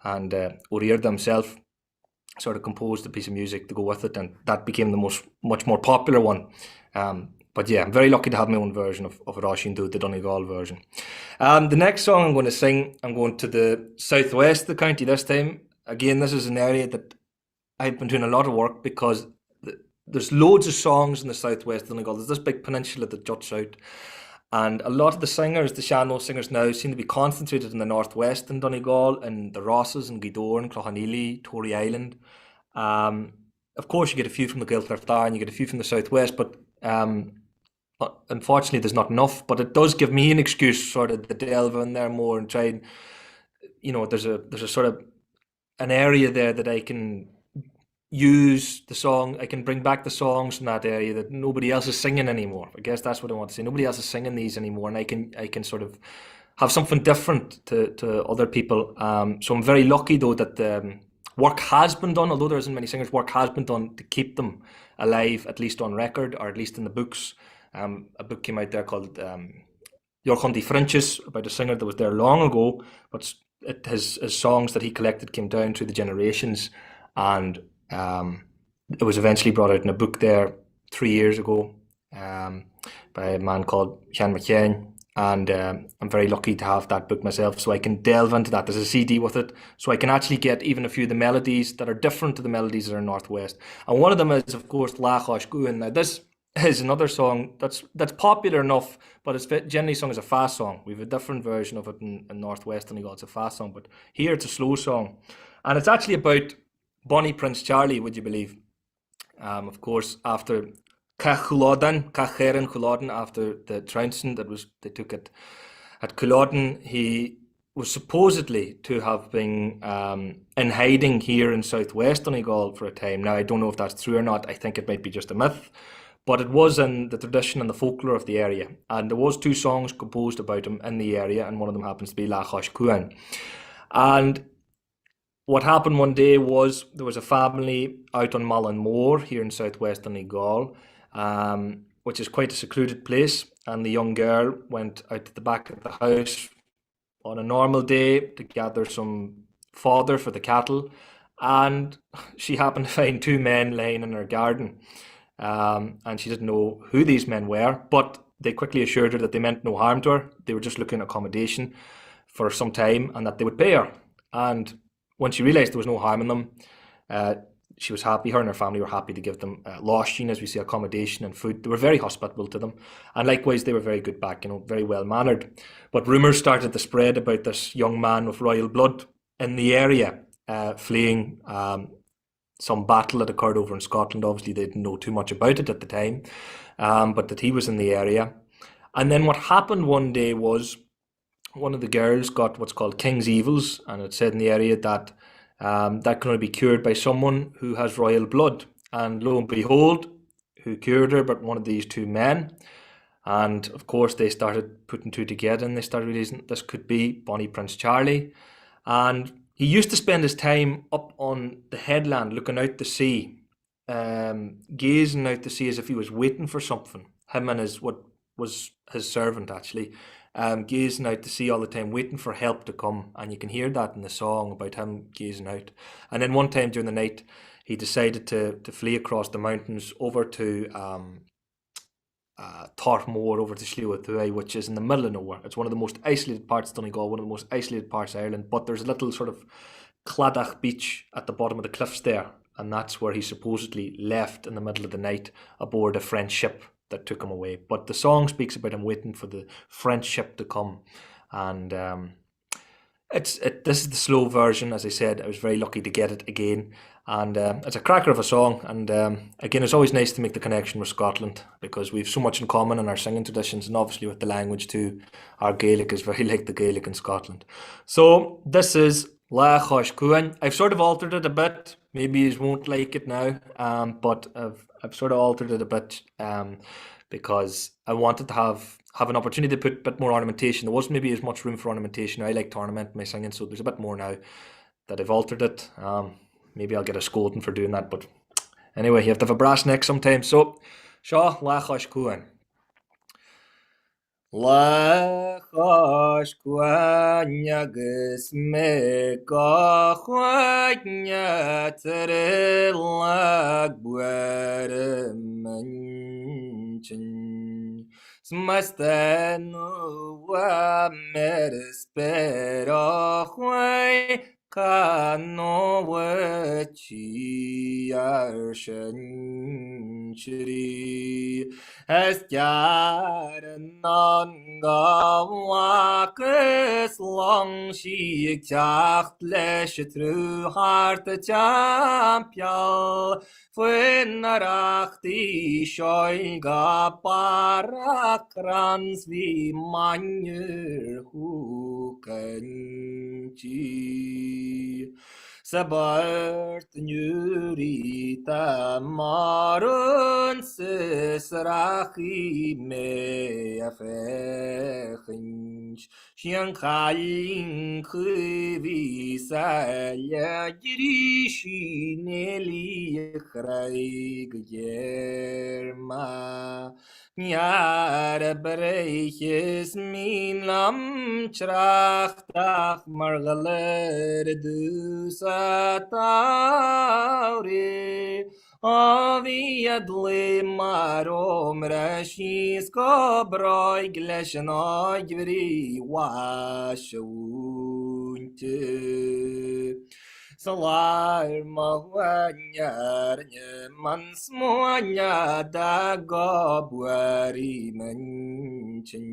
and O'Rear himself sort of composed a piece of music to go with it, and that became the much more popular one. But yeah, I'm very lucky to have my own version of Rashindu, the Donegal version. The next song I'm going to sing, I'm going to the southwest of the county this time. Again, this is an area that I've been doing a lot of work because there's loads of songs in the southwest of Donegal. There's this big peninsula that juts out. And a lot of the singers, the Shan singers now, seem to be concentrated in the northwest in Donegal, and the Rosses and Gweedore, Cloughaneely, Tory Island. Of course, you get a few from the Gaeltacht and you get a few from the southwest, but unfortunately, there's not enough. But it does give me an excuse, sort of, to delve in there more and try and, there's a sort of an area there that I can use the song. I can bring back the songs from that area that nobody else is singing anymore. I guess that's what I want to say. Nobody else is singing these anymore, and I can sort of have something different to other people. So I'm very lucky though that work has been done, although there isn't many singers. Work has been done to keep them alive, at least on record, or at least in the books. A book came out there called Yorchon Frenches, about a singer that was there long ago, but his songs that he collected came down through the generations, and it was eventually brought out in a book there 3 years ago by a man called Shan McCain, and I'm very lucky to have that book myself, so I can delve into that. There's a CD with it, so I can actually get even a few of the melodies that are different to the melodies that are Northwest. And one of them is, of course, Lachash Guin. Now this is another song that's popular enough, but it's generally sung as a fast song. We have a different version of it in Northwest Donegal. It's a fast song, but here it's a slow song, and it's actually about Bonnie Prince Charlie, would you believe? Of course, after Culloden, after the trouncing that they took at Culloden, he was supposedly to have been in hiding here in southwest Donegal for a time. Now, I don't know if that's true or not. I think it might be just a myth, but it was in the tradition and the folklore of the area. And there was 2 songs composed about him in the area, and one of them happens to be Lachash Cuan. And what happened one day was there was a family out on Malin Moor here in southwest Donegal, which is quite a secluded place, and the young girl went out to the back of the house on a normal day to gather some fodder for the cattle, and she happened to find 2 men lying in her garden, and she didn't know who these men were, but they quickly assured her that they meant no harm to her. They were just looking at accommodation for some time, and that they would pay her. And when she realised there was no harm in them, she was happy. Her and her family were happy to give them lodging, as we say, accommodation and food. They were very hospitable to them, and likewise they were very good back, very well mannered. But rumours started to spread about this young man with royal blood in the area, fleeing some battle that occurred over in Scotland. Obviously they didn't know too much about it at the time, but that he was in the area. And then what happened one day was one of the girls got what's called King's Evils, and it said in the area that that can only be cured by someone who has royal blood. And lo and behold, who cured her but one of these 2 men. And of course they started putting 2 together, and they started realizing this could be Bonnie Prince Charlie. And he used to spend his time up on the headland looking out to sea, gazing out to sea as if he was waiting for something. Him and what was his servant actually, gazing out to sea all the time, waiting for help to come. And you can hear that in the song about him gazing out. And then one time during the night, he decided to flee across the mountains over to Tormore, over to Sliewa, which is in the middle of nowhere. It's one of the most isolated parts of Donegal, one of the most isolated parts of Ireland. But there's a little sort of Claddagh beach at the bottom of the cliffs there, and that's where he supposedly left in the middle of the night aboard a French ship that took him away. But the song speaks about him waiting for the French ship to come, and this is the slow version. As I said, I was very lucky to get it again, and it's a cracker of a song. And again, it's always nice to make the connection with Scotland, because we have so much in common in our singing traditions, and obviously with the language too. Our Gaelic is very like the Gaelic in Scotland. So this is La Chosh Kuan. I've sort of altered it a bit. Maybe you won't like it now, but I've sort of altered it a bit because I wanted to have an opportunity to put a bit more ornamentation. There wasn't maybe as much room for ornamentation. I like to ornament my singing, so there's a bit more now that I've altered it. Maybe I'll get a scolding for doing that, but anyway, you have to have a brass neck sometimes. So, Shaw La Chosh Kuan. La Chosh Kuanya Gisme Kahwanya Terilag Buere Manchin Smastano wa Merespera Hway Kano Wachi Arshan Chiri Esjaran gavlakus long she jacht lesh through heart the champion Fuenarachti shoy gaparakrans vi manur hukenchi Sabart nurita marun sisrachi me afechinch Shianchayin chivi saya girishi neli chraig germa Niare bereiches min lam trachtach margaler du satauri Avi adli marom rashis kobroi gleshna gvri washunte Salar mahwanyar mans moanya da gobwari manchin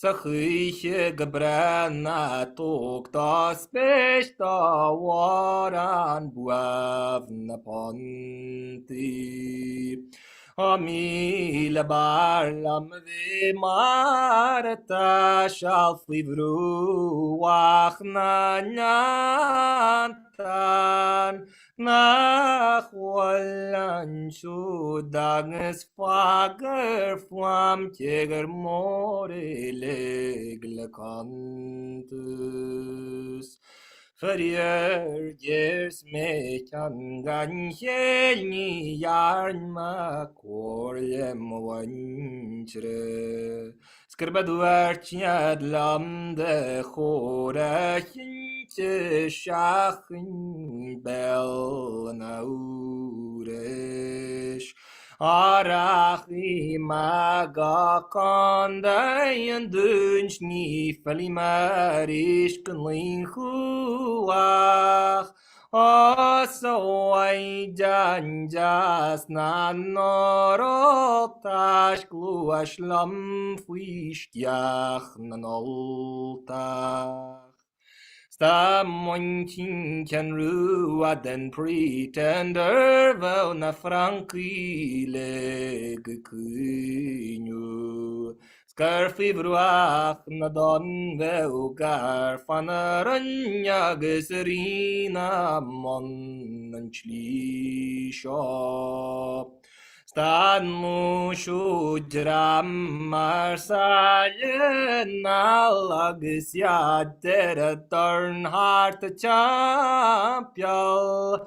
Sakhiche gebrana tok das besta waran buav naponti Amil bar lam vi marta shall flivru wachna nyantan nach wallan shudages fager flam tiger more leglekantus Verjers me kan ganjeni yarn ma korlem wanchre Skrbaduartjad lam de chora hintje shachin bel nauresh Arachi maga kondayan dunch ni falimarish kunlin chuach Also I janjas na norotash kluash lam fuishtjach na noltach Stamontin can rua den pretender vel na frankile gekunu Scarfi vruach na don vel gar fanaranya geserina mon nanchli shop Stan mushu dram marsalyen alagis yadere turn heart champion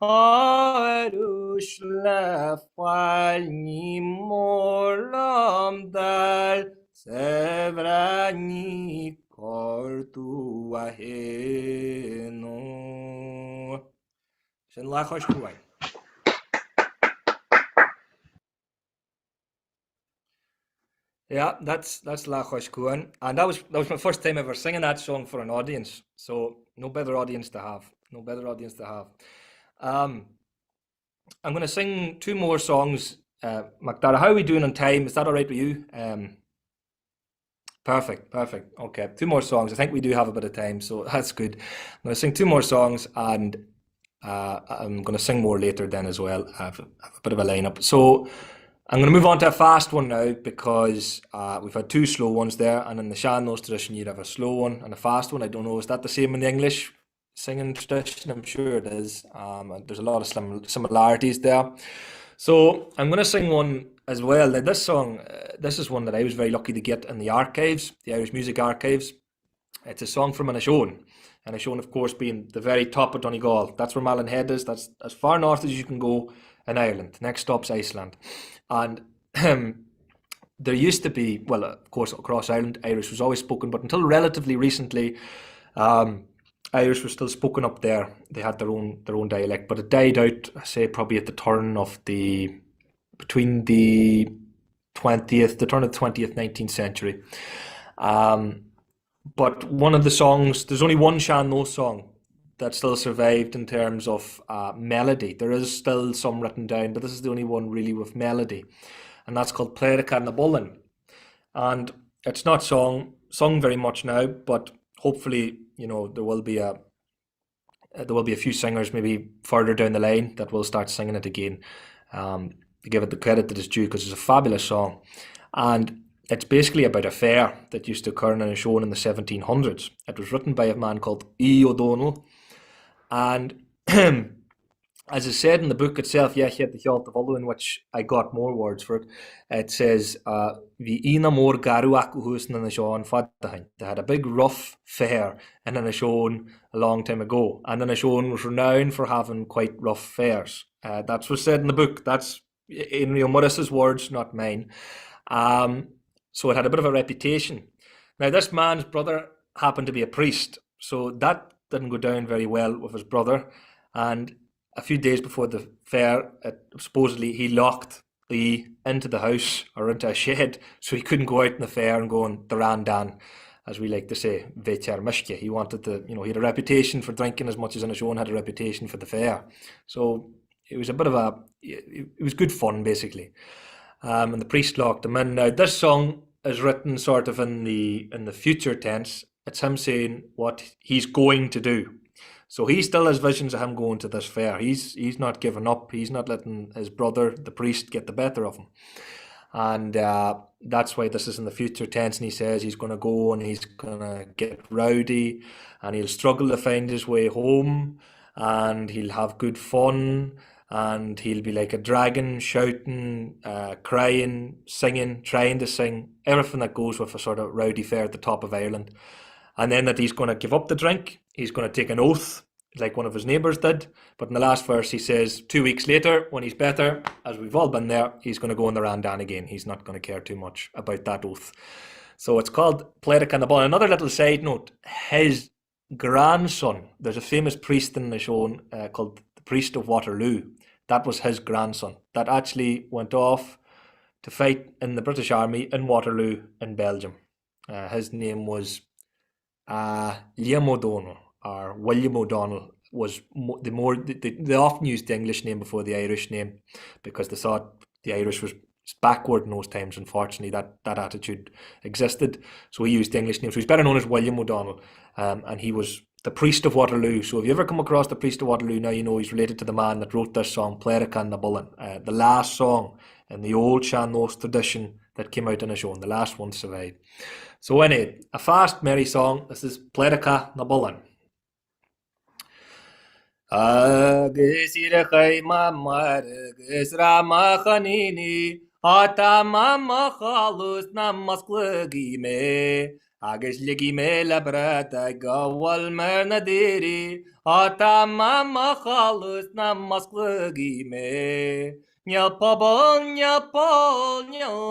Arush lefalni morlam dal sevrani kortu aheno Shan lachosh kuwai Yeah, that's La Chosh Kuan, and that was my first time ever singing that song for an audience. So no better audience to have. I'm going to sing two more songs. Macdara, how are we doing on time? Is that all right with you? Perfect. Okay, two more songs. I think we do have a bit of time, so that's good. I'm going to sing two more songs, and I'm going to sing more later then as well. I have a bit of a lineup. So I'm going to move on to a fast one now because we've had two slow ones there, and in the Shan tradition you'd have a slow one and a fast one. I don't know, is that the same in the English? singing tradition. I'm sure it is. And there's a lot of similarities there. So I'm going to sing one as well. Now, this song, this is one that I was very lucky to get in the archives, the Irish Music Archives. It's a song from Inishowen. Inishowen, of course, being the very top of Donegal. That's where Malin Head is. That's as far north as you can go in Ireland. Next stop's Iceland. And there used to be, well, of course, across Ireland, Irish was always spoken, but until relatively recently, Irish was still spoken up there. They had their own dialect, but it died out, I say, probably at the turn of the 20th 19th century. But one of the songs, there's only one Shan Nó song that still survived in terms of melody. There is still some written down, but this is the only one really with melody. And that's called Pléirica na Bullen. And it's not sung very much now, but hopefully, there will be a few singers maybe further down the line that will start singing it again. To give it the credit that is due, because it's a fabulous song. And it's basically about a fair that used to occur in Inishowen in the 1700s. It was written by a man called E. O'Donnell. And as I said in the book itself, in which I got more words for it, it says, they had a big rough fair in Inishowen a long time ago. And Inishowen was renowned for having quite rough fairs. That's what's said in the book. That's in Morris's words, not mine. So it had a bit of a reputation. Now, this man's brother happened to be a priest, so that didn't go down very well with his brother. And a few days before the fair, supposedly he locked Lee into the house or into a shed, so he couldn't go out in the fair and go on the randan, as we like to say, Vecher Mishke. He wanted to, he had a reputation for drinking as much as Inishowen had a reputation for the fair. So it was a bit of it was good fun, basically. And the priest locked him in. Now, this song is written sort of in the future tense. It's him saying what he's going to do. So he still has visions of him going to this fair. He's not giving up. He's not letting his brother, the priest, get the better of him. And that's why this is in the future tense. And he says he's going to go and he's going to get rowdy and he'll struggle to find his way home and he'll have good fun. And he'll be like a dragon, shouting, crying, singing, trying to sing, everything that goes with a sort of rowdy fair at the top of Ireland. And then that he's going to give up the drink, he's going to take an oath, like one of his neighbours did. But in the last verse he says 2 weeks later, when he's better, as we've all been there, he's going to go on the randan again. He's not going to care too much about that oath. So it's called Pléirica na Bullen. Another little side note, his grandson, there's a famous priest in Inishowen called the Priest of Waterloo. That was his grandson that actually went off to fight in the British Army in Waterloo in Belgium. His name was Liam O'Donnell, or William O'Donnell. They often used the English name before the Irish name because they thought the Irish was backward in those times. Unfortunately, that attitude existed. So he used the English name. So he's better known as William O'Donnell, and he was the Priest of Waterloo. So if you ever come across the Priest of Waterloo, now you know he's related to the man that wrote this song, Pléirica na Bullen, the last song in the old Shan Nó tradition that came out in Inishowen, the last one to survive. So anyway, a fast, merry song. This is Pléirica na Bullen. Agus irachai mamar, agus rama chanini, ata mama chalus na masklagi me. Agus ligi me labrata gawal mernadiri, ata mama chalus na masklagi me. Nya pobol, nya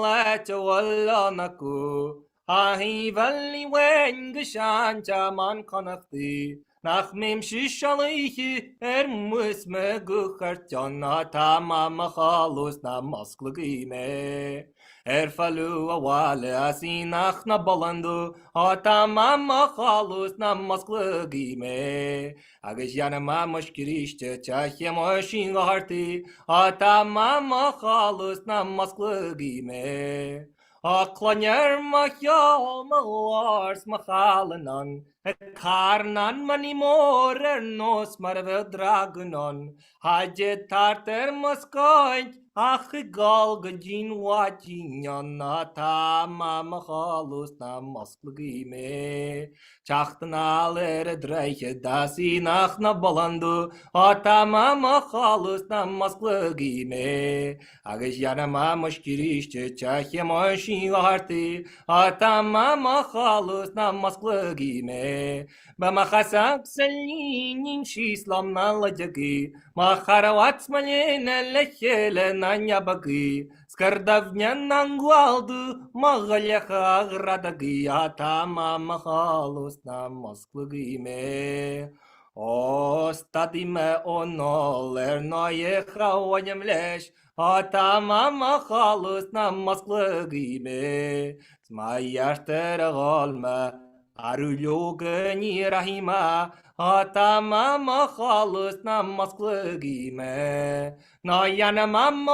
lata wala naku, ahi vali wen gishanta man kanakti. Nach mem shishalihi mus me guchartjan ata mama chalus na masklagi me. Falu awale asinach na balandu ata mama chalus na masklagi me. Agus yana mama shkirishte chachya moshin garti ata mama chalus na masklagi me. Aklanyer machal malars machalanan Karnan mani morer nos marvel dragonon. Haje tarter moskoint. Ach gal gajin wajin nata mama halus na mosklugi me. Chachten aller dreiche dasi nach na balandu. Ata mama halus na mosklugi me. Agis yana mama shkirishte chache moshi harti. Ata mama halus na mosklugi me. Bama khasak salinin shislam na lajagi. Ma kharawat malina lechele nanya bagi. Skardavnya nangwaldu magalyaha agradagi. Ata mama halus na mosklugi me. O stadime onoler noye khawanyamlesh. Ata mama halus na mosklugi me. Smayarter golma. Arulogani rahima. Ata mama halus na mosklugi me. Na yana mama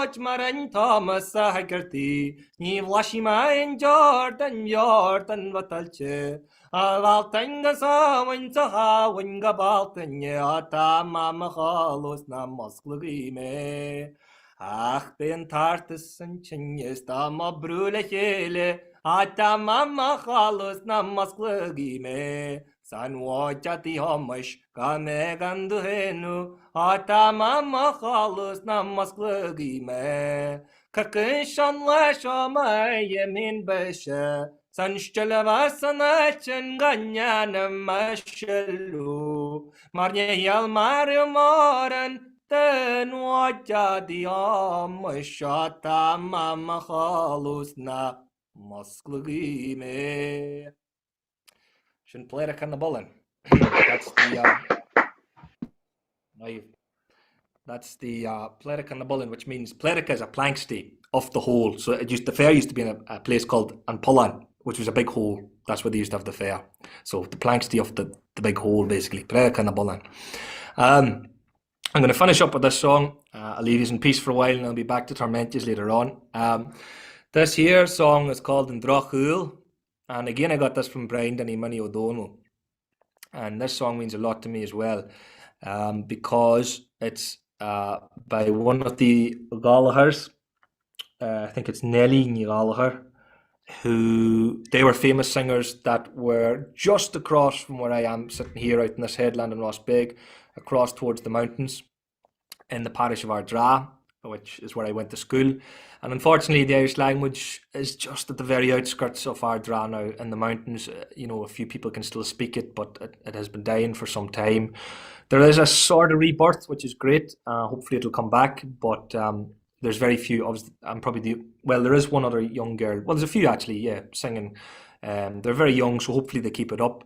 ochmaran Thomas sahagarti. Ni vlashima in Jordan vatalche. Avaltanga sawan saha winga baltanya. Ata mama halus na mosklugi me. Ach ben tartus and chinyes da ma brule hele. Ata mama halus na mosklugi me. San wajati homish kame gandu henu. Ata mama halus na mosklugi me. Kakishan lasha ma yemin beshe. San shtelava sanachin ganyana mashelu. Marye yal mario moran. Ten wajati homish. Ata mama halus na mosklugi me. Shin Plerika na Bullen. That's the Plerika na Bullen, which means Plerika is a plankstay off the hole. So the fair used to be in a place called Anpullan, which was a big hole. That's where they used to have the fair. So the plankstay off the big hole, basically. Plerika na Bullen. I'm going to finish up with this song. I'll leave you in peace for a while and I'll be back to torment you later on. This here song is called Untitled. And again, I got this from Brian Denny Money O'Donnell. And this song means a lot to me as well, because it's by one of the Gallaghers. I think it's Nelly Gallagher, who they were famous singers that were just across from where I am sitting here out in this headland in Rossbeg, across towards the mountains in the parish of Ardra, which is where I went to school. And unfortunately, the Irish language is just at the very outskirts of Ardra now in the mountains. You know, a few people can still speak it, but it has been dying for some time. There is a sort of rebirth, which is great. Hopefully it'll come back, but there's very few. I'm probably there is one other young girl. Well, there's a few actually, yeah, singing. They're very young, so hopefully they keep it up,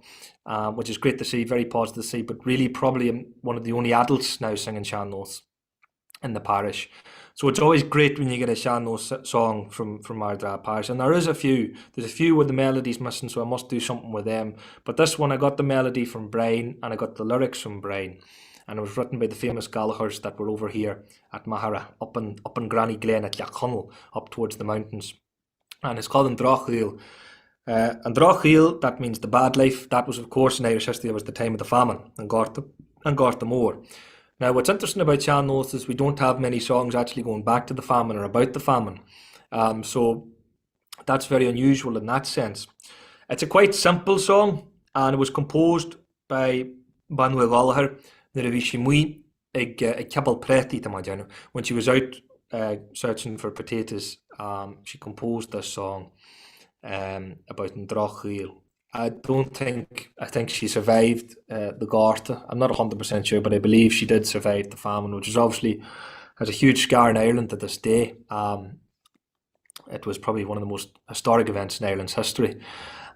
which is great to see, very positive to see, but really probably one of the only adults now singing Shannos in the parish. So it's always great when you get a Shannos song from Ardra parish. And there's a few where the melody's missing, so I must do something with them. But this one, I got the melody from Brian and I got the lyrics from Brian. And it was written by the famous Gallaghers that were over here at Mahara, up in Granny Glen at Yachunnel, up towards the mountains. And it's called Untitled. Untitled, that means the bad life. That was, of course, in Irish history, it was the time of the famine and Garth Moor. Now, what's interesting about Shannos is we don't have many songs actually going back to the famine or about the famine. So that's very unusual in that sense. It's a quite simple song, and it was composed by Benno Gallagher, the Ravishimui, Kibble Preti to my when she was out searching for potatoes. She composed this song about Untitled. I think she survived the Garta. I'm not 100% sure, but I believe she did survive the famine, which is obviously has a huge scar in Ireland to this day. It was probably one of the most historic events in Ireland's history.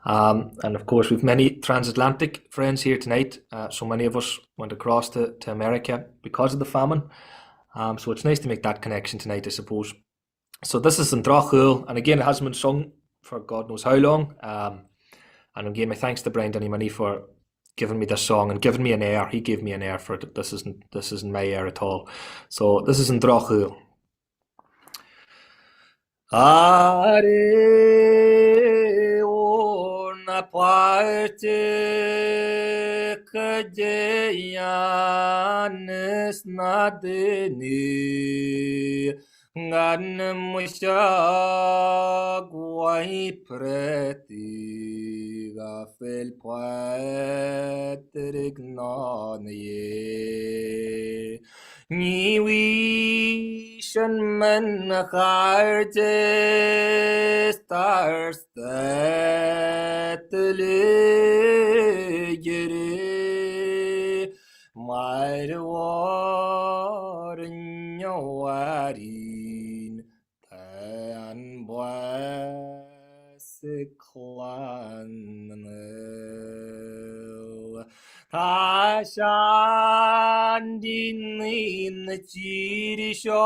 And of course, we've many transatlantic friends here tonight. So many of us went across to America because of the famine. So it's nice to make that connection tonight, I suppose. So this is Untitled, and again, it hasn't been sung for God knows how long. And again, my thanks to Brian Denny Money for giving me this song and giving me an air. He gave me an air for it. This isn't my air at all. So this is Untitled. Are ona parte kajayanis nadini ngan musyagwai preti gafel patrik nanye Niwishan man kharte stars that ligere my war nyawarin tan boas clan Tashan din chirisho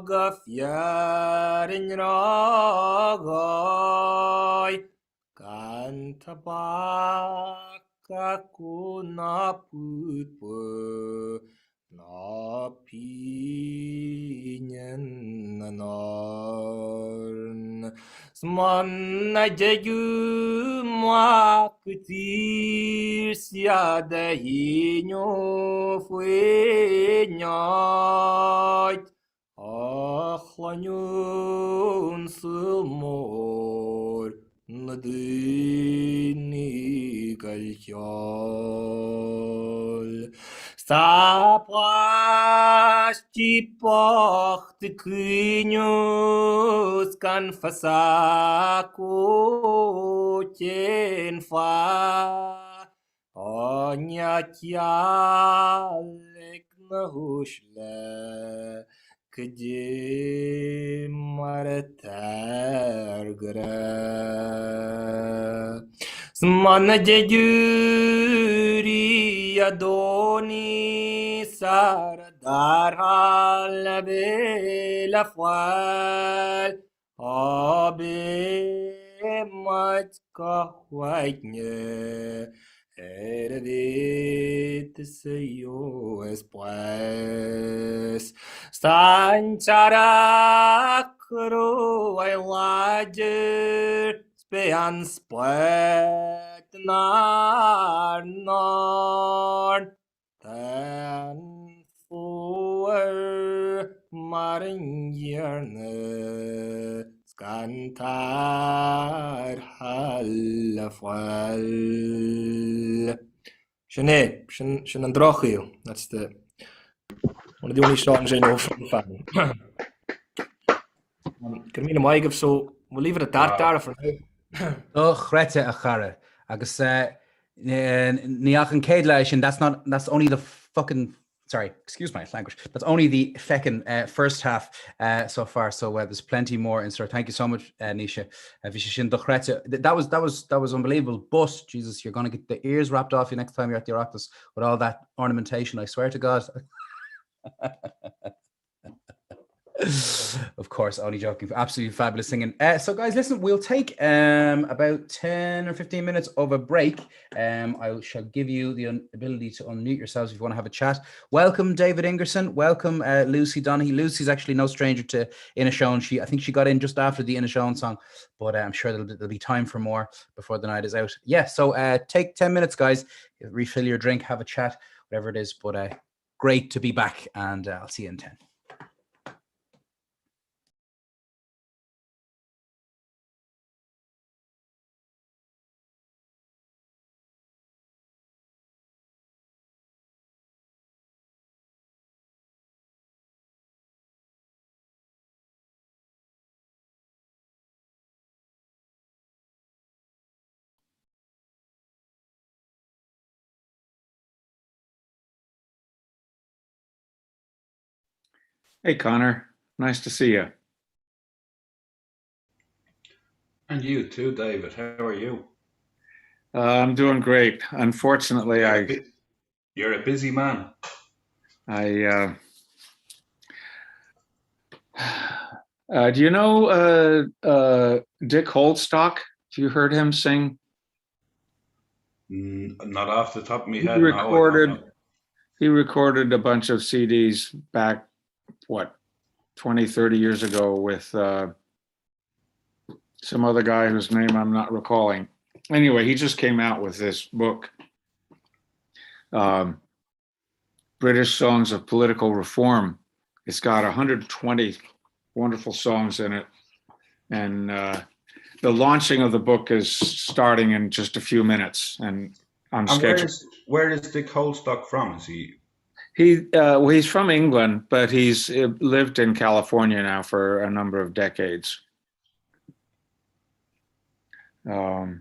gafyarin ragoy kantabaka kuna putpo na pinyen nanorn Smanna jayu maktir siada hinyo fue nyait Akhlanyun sumor nadini kalchol Stapas cipocht kynyus kan fasako chen fa Onya kyalek na hushle Kje martergra Smana jejuri adoni sardar halabe lafwal Abe matka huagne Ervit seyo espues Stancharakro ay wajer Spean spet nar Tan for maringjerne Skantar halafwal Sinead, Shan Androchio. That's the one of the only songs I know from the family. Carmina Maigov, so we'll leave it at that, Dara, for now. Chrete a chara. Agus Niachan Kedleishin, that's only the fucking sorry, excuse my language. That's only the feckin' first half so far. So there's plenty more in store. Thank you so much, Nisha. That was unbelievable. But Jesus, you're gonna get the ears wrapped off you next time you're at the Oireachtas with all that ornamentation. I swear to God. Of course, only joking. Absolutely fabulous singing. So guys, listen, we'll take about 10 or 15 minutes of a break. I shall give you the ability to unmute yourselves if you want to have a chat. Welcome, David Ingerson. Welcome, Lucy Donaghy. Lucy's actually no stranger to Inishowen. I think she got in just after the Inishowen song, but I'm sure there'll be time for more before the night is out. Yeah, so take 10 minutes, guys. Refill your drink, have a chat, whatever it is. But great to be back, and I'll see you in 10. Hey, Connor. Nice to see you. And you too, David. How are you? I'm doing great. Unfortunately, You're a busy man. Do you know Dick Holdstock? Have you heard him sing? Not off the top of my head. He recorded a bunch of CDs back, 20, 30 years ago with some other guy whose name I'm not recalling. anyway, he just came out with this book, British Songs of Political Reform. It's got 120 wonderful songs in it. And the launching of the book is starting in just a few minutes, and on schedule. Where is Dick Holstock from? Is he? Well, he's from England, but he's lived in California now for a number of decades. So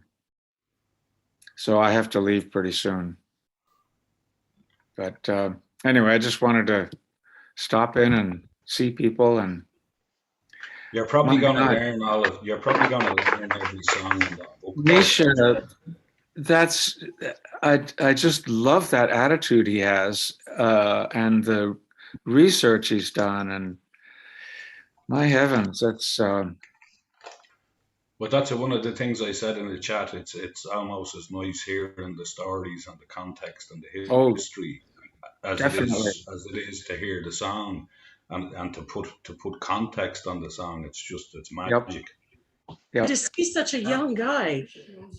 I have to leave pretty soon. But anyway, I just wanted to stop in and see people, and You're probably going to learn You're probably going to learn every song in that book. Nisha, I just love that attitude he has, and the research he's done, and my heavens, that's. But that's one of the things I said in the chat. It's almost as nice hearing the stories and the context and the history as it is to hear the song and to put context on the song. It's magic. Yep. To see such a young guy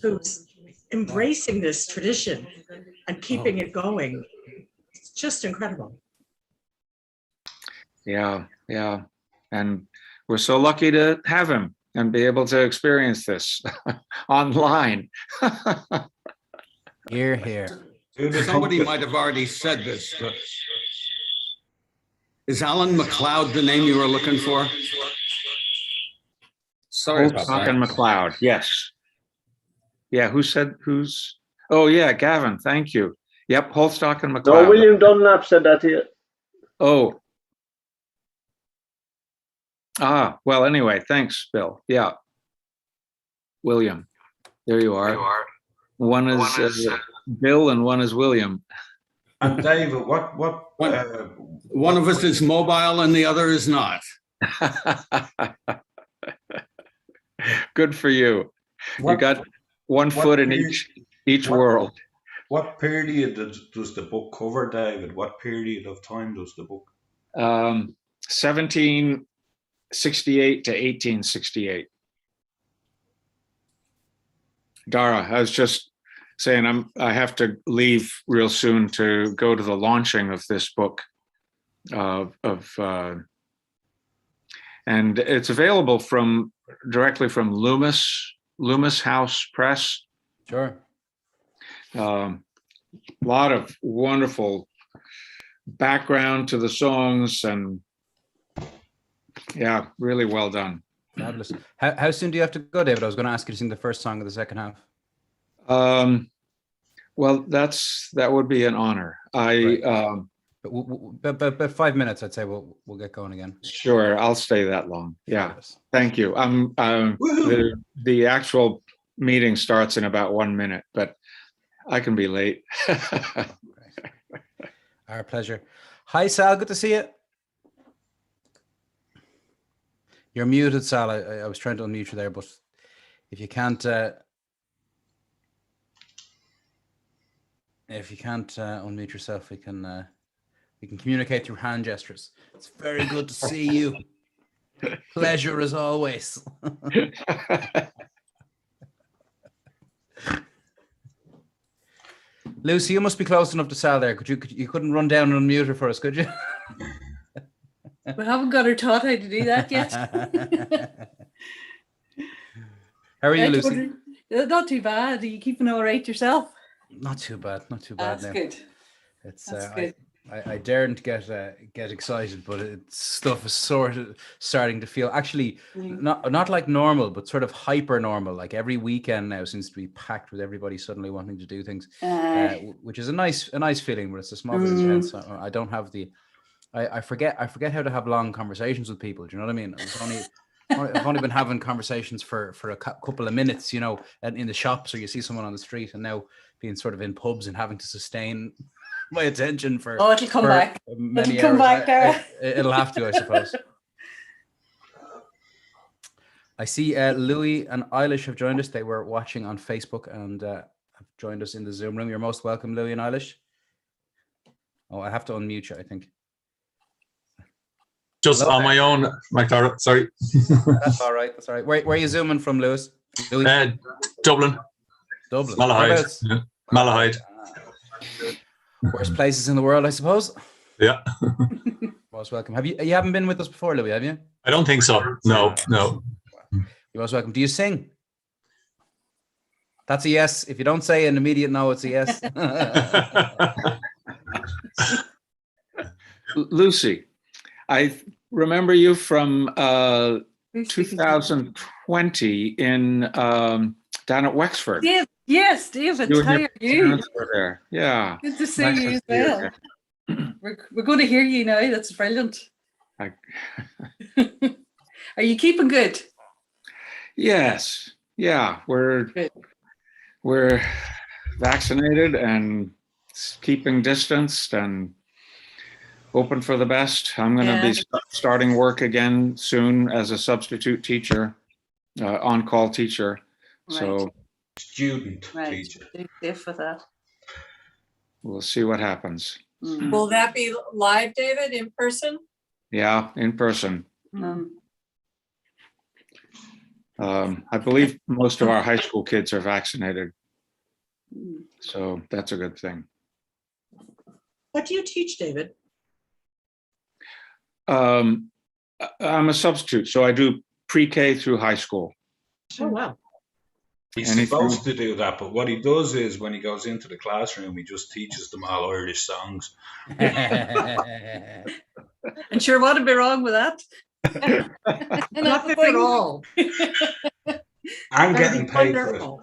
who's embracing this tradition and keeping it going, it's just incredible. Yeah, and we're so lucky to have him and be able to experience this online. Hear, hear. Somebody might have already said this, but is Alan MacLeod the name you were looking for? Sorry about that. and MacLeod, yes. Yeah, who's? Oh yeah, Gavin, thank you. Yep, Holstock and MacLeod. No, William Dunlap said that to you. Oh. Well, anyway, thanks, Bill. Yeah. William, there you are. One is Bill and one is William. And David, what one of us is mobile and the other is not. Good for you. You got one foot in each world. What period does the book cover, David? What period of time does the book? 1768 to 1868. Dara, I was just saying I have to leave real soon to go to the launching of this book, and it's available directly from Loomis House Press. Sure. Lot of wonderful background to the songs, and yeah, really well done. Fabulous. How soon do you have to go, David? I was going to ask you to sing the first song of the second half. Well, that would be an honor. But 5 minutes, I'd say we'll get going again. Sure, I'll stay that long. Yeah, thank you. The actual meeting starts in about 1 minute, but I can be late. Our pleasure. Hi, Sal. Good to see you. You're muted, Sal. I was trying to unmute you there, but if you can't unmute yourself, we can communicate through hand gestures. It's very good to see you. Pleasure as always. Lucy, you must be close enough to Sal there. You couldn't run down and unmute her for us, could you? We haven't got her taught how to do that yet. How are you, Lucy? Not too bad. Are you keeping all right yourself? Not too bad. That's now. good. That's good. I daren't get excited, but stuff is sort of starting to feel actually not like normal, but sort of hyper normal. Like every weekend now seems to be packed with everybody suddenly wanting to do things, which is a nice feeling. But it's a small bit intense. I don't have the. I forget how to have long conversations with people. Do you know what I mean? I've only been having conversations for a couple of minutes, in the shops, or you see someone on the street, and now being sort of in pubs and having to sustain my attention for it'll come back. Many it'll come hours. back there. It'll have to, I suppose. I see Louis and Eilish have joined us. They were watching on Facebook and have joined us in the Zoom room. You're most welcome, Louis and Eilish. Oh, I have to unmute you, I think. Just on my own, McLaren. Sorry. That's all right. Where are you zooming from, Louis? Dublin. Dublin. Malahide. Whereabouts? Yeah. Malahide. Worst places in the world, I suppose. Yeah. Most welcome. You haven't been with us before, Louis, have you? I don't think so. No, no. You're most welcome. Do you sing? That's a yes. If you don't say an immediate no, it's a yes. Lucy, I remember you from 2020 in down at Wexford. Yes, David, You and how your are you? parents were there. Yeah. Good to see Nice you to as see you well. again. We're going to hear you now. That's brilliant. I- Are you keeping good? Yes. Yeah, we're vaccinated and keeping distanced and hoping for the best. I'm going to be starting work again soon as a substitute teacher, on-call teacher. So Student teacher. Be safe for that. We'll see what happens. Will that be live, David, in person? Yeah, in person. I believe most of our high school kids are vaccinated. So that's a good thing. What do you teach, David? I'm a substitute, so I do pre-K through high school. Oh, wow. He's supposed to do that, but what he does is when he goes into the classroom, he just teaches them all Irish songs. And sure, what'd be wrong with that? Nothing at all. I'm getting paid for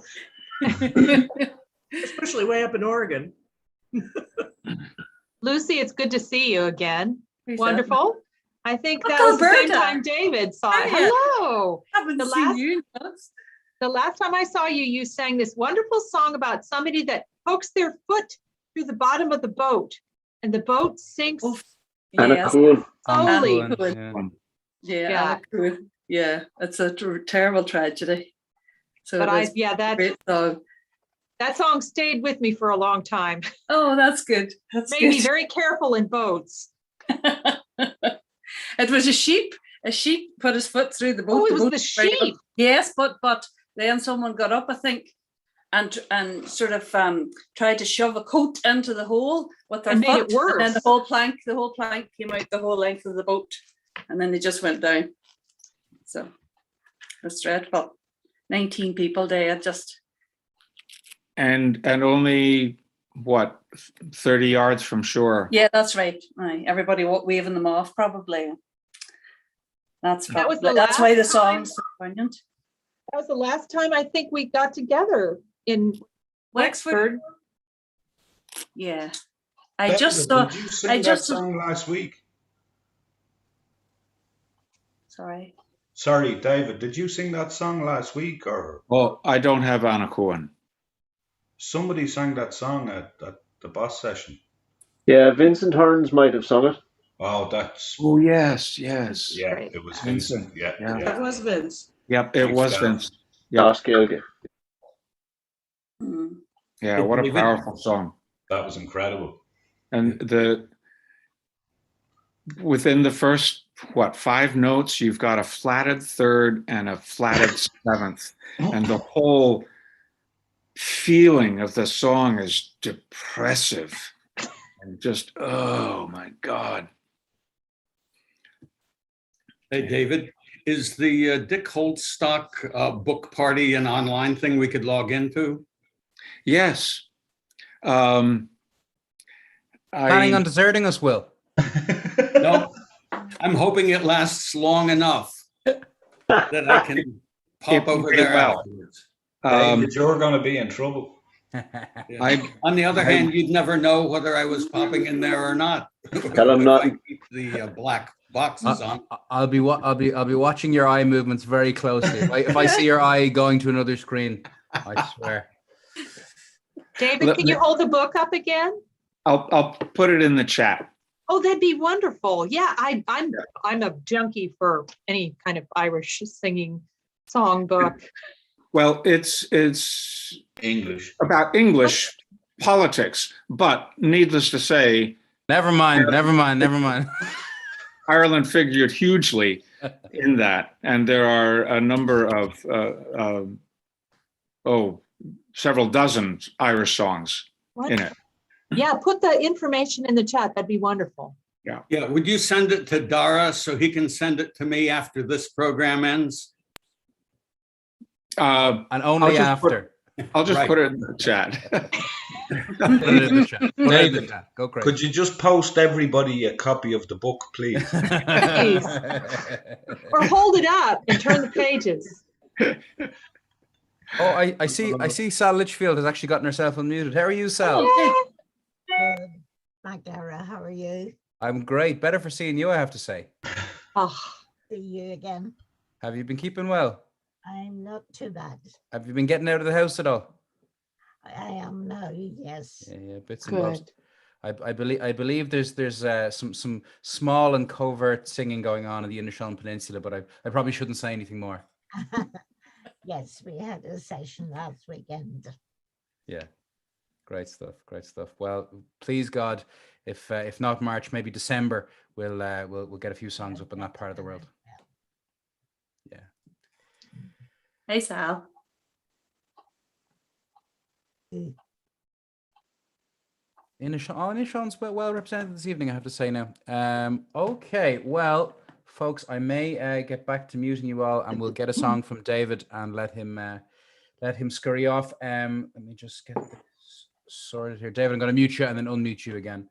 it. Especially way up in Oregon. Lucy, it's good to see you again. Who's Wonderful. I think that Uncle was the same Berta. time David saw it. Hiya. Hello. Haven't seen you in months. The last time I saw you, you sang this wonderful song about somebody that pokes their foot through the bottom of the boat and the boat sinks. Anna Cool. Slowly. Yeah. Yeah, it's a terrible tragedy. So But it is that great song. That song stayed with me for a long time. Oh, that's good. That's Made good. me very careful in boats. It was a sheep. A sheep put his foot through the boat. Oh, it was boat the very sheep. good. Yes, but then someone got up, I think, and sort of tried to shove a coat into the hole with their And made foot, it worse. and then the whole plank came out the whole length of the boat, and then they just went down. So it was dreadful. 19 people died just. And only what, 30 yards from shore. Yeah, that's right. Aye, everybody waving them off, probably. That's That was why the song's so poignant. That was the last time I think we got together in Wexford. Yeah. Did you sing that song last week? Sorry, David, did you sing that song last week or? Well, I don't have Anna Cohen. Somebody sang that song at the boss session. Yeah, Vincent Hearns might have sung it. Oh, that's. Oh, yes. Yeah, it was Vincent. Yeah. That was Vince. Yep, it was Vince. Yep. Yeah, what a powerful song. That was incredible. And within the first, 5 notes, you've got a flatted third and a flatted seventh. And the whole feeling of the song is depressive. And just, oh my God. Hey, David, is the Dick Holtstock book party an online thing we could log into? Yes. Planning on deserting us, Will? No, I'm hoping it lasts long enough that I can pop over there afterwards. David, you're going to be in trouble. On the other hand, you'd never know whether I was popping in there or not. Tell him not. Keep the black boxes on. I'll be watching your eye movements very closely. If I see your eye going to another screen, I swear. David, can you hold the book up again? I'll put it in the chat. Oh, that'd be wonderful. Yeah, I'm a junkie for any kind of Irish singing song book. Well, it's English, about English politics, but needless to say, never mind. Ireland figured hugely in that, and there are a number of several dozen Irish songs What? in it. Yeah, put the information in the chat. That'd be wonderful. Yeah. Yeah, would you send it to Dara so he can send it to me after this program ends? And only after. I'll just Right. put it in the chat. Put it in the chat. Put it in the David, chat. Go crazy. could you just post everybody a copy of the book, please? Please. Or hold it up and turn the pages. Oh, I see Sal Litchfield has actually gotten herself unmuted. How are you, Sal? Good. Hi, Dara. How are you? I'm great. Better for seeing you, I have to say. Oh, See you again. Have you been keeping well? I'm not too bad. Have you been getting out of the house at all? I am now, yes. Yeah, bits and bobs. I believe there's some small and covert singing going on in the Inishowen Peninsula, but I probably shouldn't say anything more. Yes, we had a session last weekend. Yeah, great stuff. Great stuff. Well, please God, if not March, maybe December, we'll get a few songs up in that part of the world. Yeah. Hey, Sal. Inishowen's well represented this evening, I have to say now. Okay, well, folks, I may get back to muting you all, and we'll get a song from David and let him scurry off. Let me just get this sorted here. David, I'm going to mute you and then unmute you again.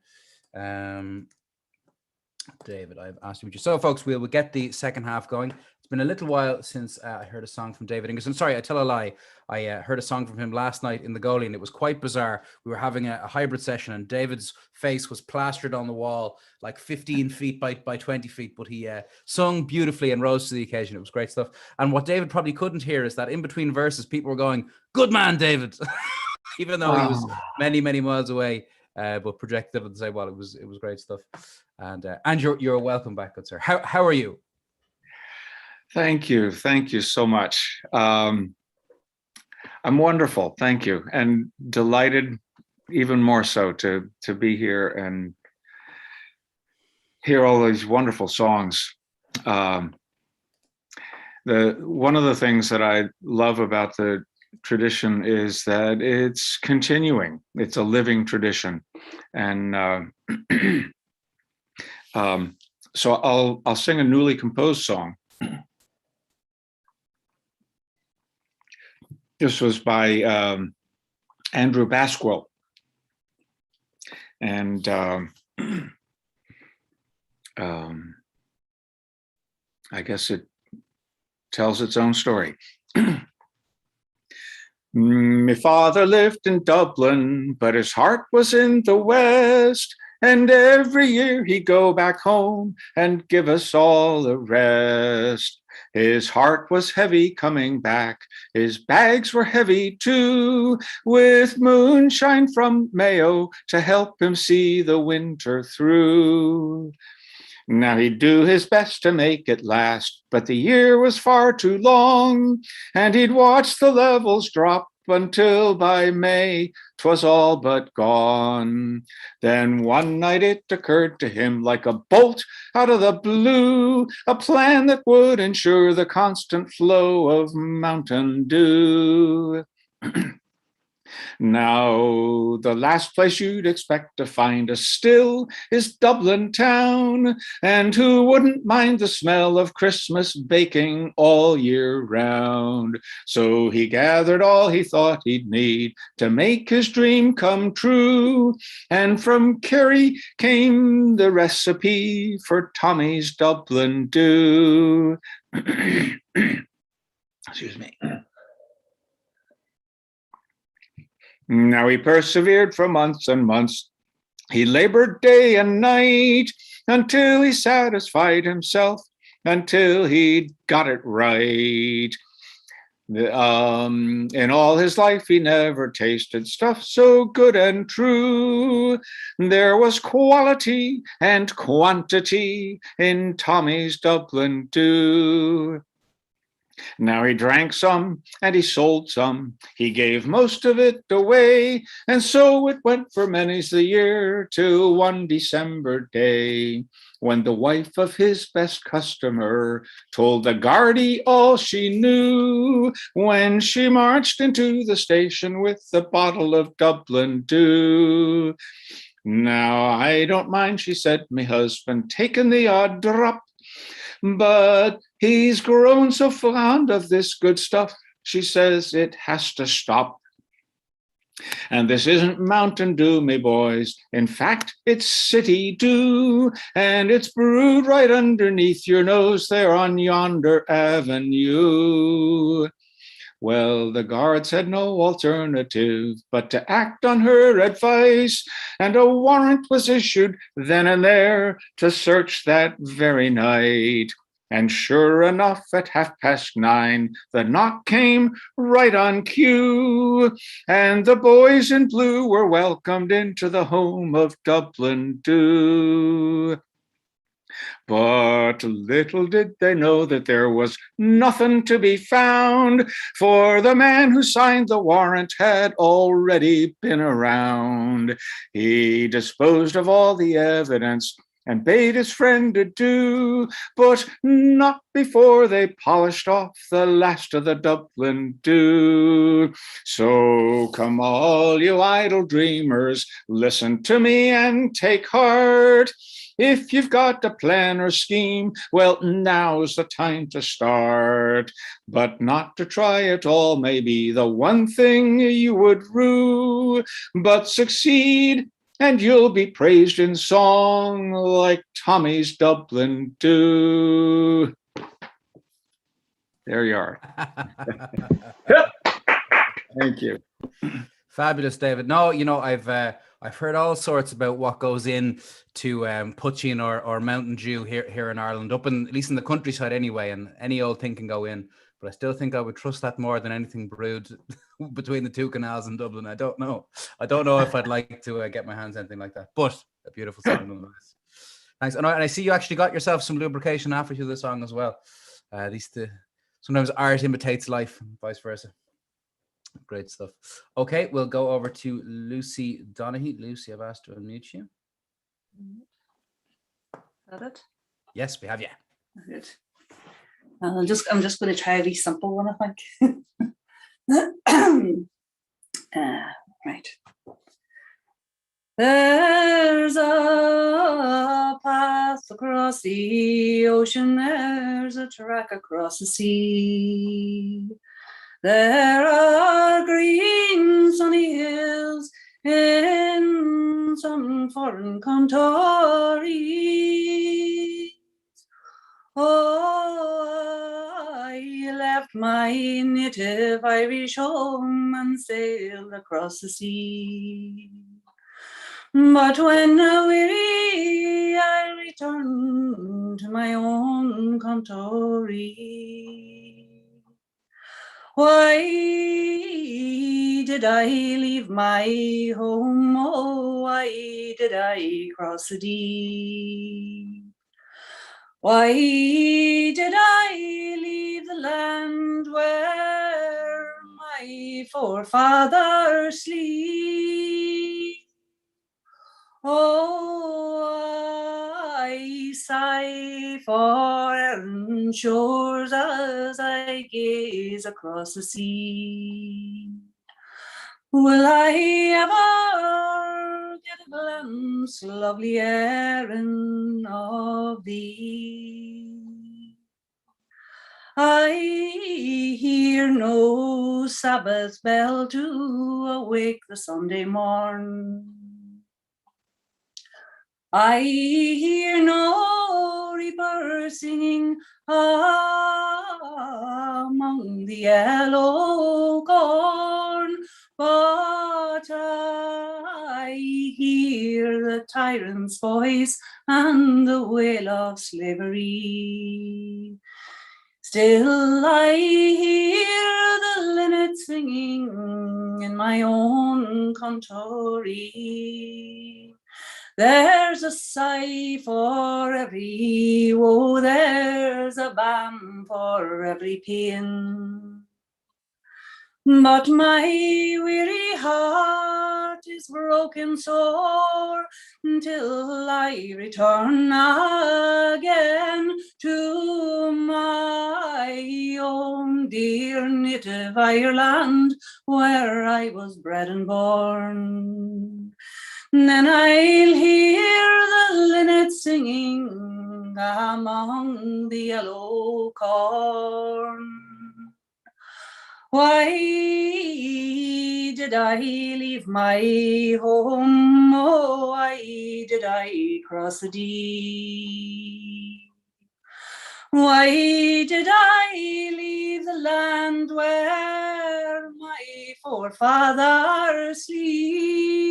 David, I've asked you. So, folks, we'll get the second half going. It's been a little while since I heard a song from David Ingerson. Sorry, I tell a lie. I heard a song from him last night in the goalie, and it was quite bizarre. We were having a hybrid session, and David's face was plastered on the wall, like 15 feet by 20 feet, but he sung beautifully and rose to the occasion. It was great stuff. And what David probably couldn't hear is that in between verses, people were going, "Good man, David," even though he was many, many miles away, but projected it and say, well, it was great stuff. And you're welcome back, good sir. How are you? Thank you so much. I'm wonderful, thank you, and delighted even more so to be here and hear all these wonderful songs. One of the things that I love about the tradition is that it's continuing. It's a living tradition, and so I'll sing a newly composed song. This was by Andrew Basquill, and I guess it tells its own story. My father lived in Dublin, but his heart was in the West. And every year he'd go back home and give us all a rest. His heart was heavy coming back. His bags were heavy too, with moonshine from Mayo to help him see the winter through. Now he'd do his best to make it last, but the year was far too long, and he'd watch the levels drop until by May 'twas all but gone. Then one night it occurred to him like a bolt out of the blue, a plan that would ensure the constant flow of mountain dew. Now, the last place you'd expect to find us still is Dublin town, and who wouldn't mind the smell of Christmas baking all year round? So he gathered all he thought he'd need to make his dream come true, and from Kerry came the recipe for Tommy's Dublin Dew. Excuse me. Now he persevered for months and months. He labored day and night until he satisfied himself, until he got it right. In all his life, he never tasted stuff so good and true. There was quality and quantity in Tommy's Dublin Dew. Now he drank some and he sold some. He gave most of it away. And so it went for many's the year, till one December day, when the wife of his best customer told the guardie all she knew, when she marched into the station with a bottle of Dublin Dew. Now I don't mind, she said, me husband taking the odd drop, but he's grown so fond of this good stuff, she says it has to stop. And this isn't Mountain Dew, me boys. In fact, it's City Dew, and it's brewed right underneath your nose there on yonder avenue. Well, the guards had no alternative but to act on her advice, and a warrant was issued then and there to search that very night. And sure enough, at 9:30, the knock came right on cue, and the boys in blue were welcomed into the home of Dublin Dew. But little did they know that there was nothing to be found, for the man who signed the warrant had already been around. He disposed of all the evidence and bade his friend adieu, but not before they polished off the last of the Dublin Dew. So come all you idle dreamers, listen to me and take heart. If you've got a plan or scheme, well, now's the time to start. But not to try it all may be the one thing you would rue, but succeed and you'll be praised in song like Tommy's Dublin Dew. There you are. Thank you. Fabulous, David. No, you know, I've heard all sorts about what goes in to poaching or Mountain Dew here in Ireland, up in, at least in the countryside anyway, and any old thing can go in. But I still think I would trust that more than anything brewed between the two canals in Dublin. I don't know if I'd like to get my hands on anything like that. But a beautiful song nonetheless. Thanks. And I see you actually got yourself some lubrication after you the song as well. Sometimes art imitates life, and vice versa. Great stuff. Okay, we'll go over to Lucy Donaghy. Lucy, I've asked to unmute you. Is that it? Yes, we have you. Good. I'm just going to try a really simple one, I think. Right. There's a path across the ocean, there's a track across the sea. There are green sunny hills in some foreign country. Oh, I left my native Irish home and sailed across the sea. But when weary, I returned to my own country. Why did I leave my home? Oh, why did I cross the deep? Why did I leave the land where my forefathers sleep? Oh, I sigh for Erin shores as I gaze across the sea. Will I ever get a glimpse, lovely Erin, of thee? I hear no Sabbath bell to awake the Sunday morn. I hear no reaper singing among the yellow corn, but I hear the tyrant's voice and the wail of slavery. Still I hear the linnet singing in my own country. There's a sigh for every woe, there's a balm for every pain. But my weary heart is broken sore till I return again to my own dear native Ireland, where I was bred and born. Then I'll hear the linnet singing among the yellow corn. Why did I leave my home? Oh, why did I cross the deep? Why did I leave the land where my forefathers sleep?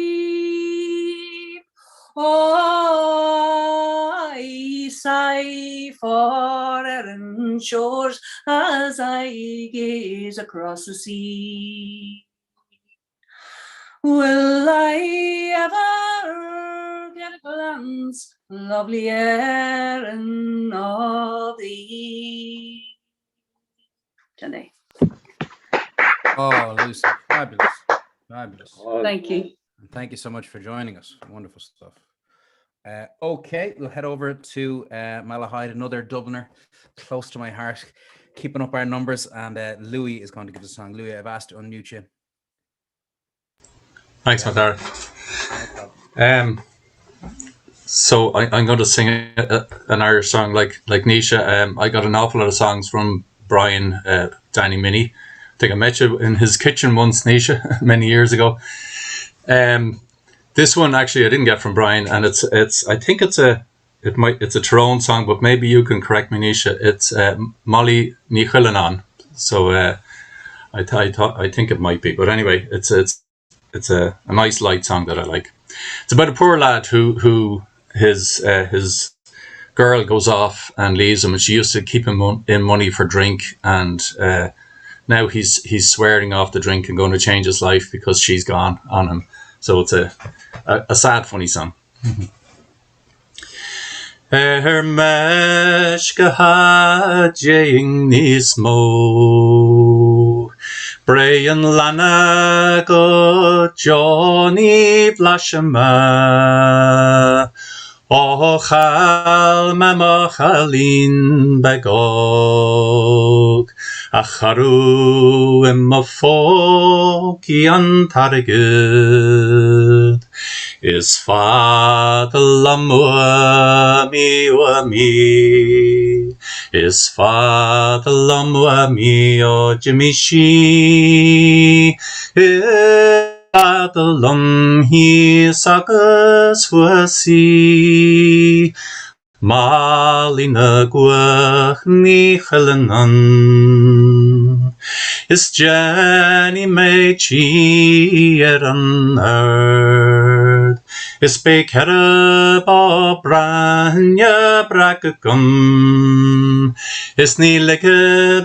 Oh, I sigh for Erin shores as I gaze across the sea. Will I ever get a glance, lovely Erin of thee? Jenny. Oh, Lucy, fabulous, fabulous. Thank you. And thank you so much for joining us. Wonderful stuff. Okay, we'll head over to Malahide, another Dubliner, close to my heart, keeping up our numbers. And Louis is going to give us a song. Louis, I've asked to unmute you. Thanks, Matara. So I'm going to sing an Irish song like Naoise. I got an awful lot of songs from Brian Danny Minnie. I think I met you in his kitchen once, Naoise, many years ago. This one actually I didn't get from Brian, and it's I think it's a Tyrone song, but maybe you can correct me, Naoise. It's Molly Nichulanan. So I think it might be, but anyway, it's a nice light song that I like. It's about a poor lad who his girl goes off and leaves him, and she used to keep him in money for drink, and now he's swearing off the drink and going to change his life because she's gone on him. So it's a sad, funny song. Mesh-ga-ha-jing nismo Brian Lana go Johnny Vlashama Ochal Mamachalin Begog Acharu Emafoki Antarigud Is Father Lamua mi Is Father Lamua mi o Jimishi Father Lum he sagas wasi Malina guach ni chalanan Is Jenny me cheeran Is bekere ba branja brakagum Is ni like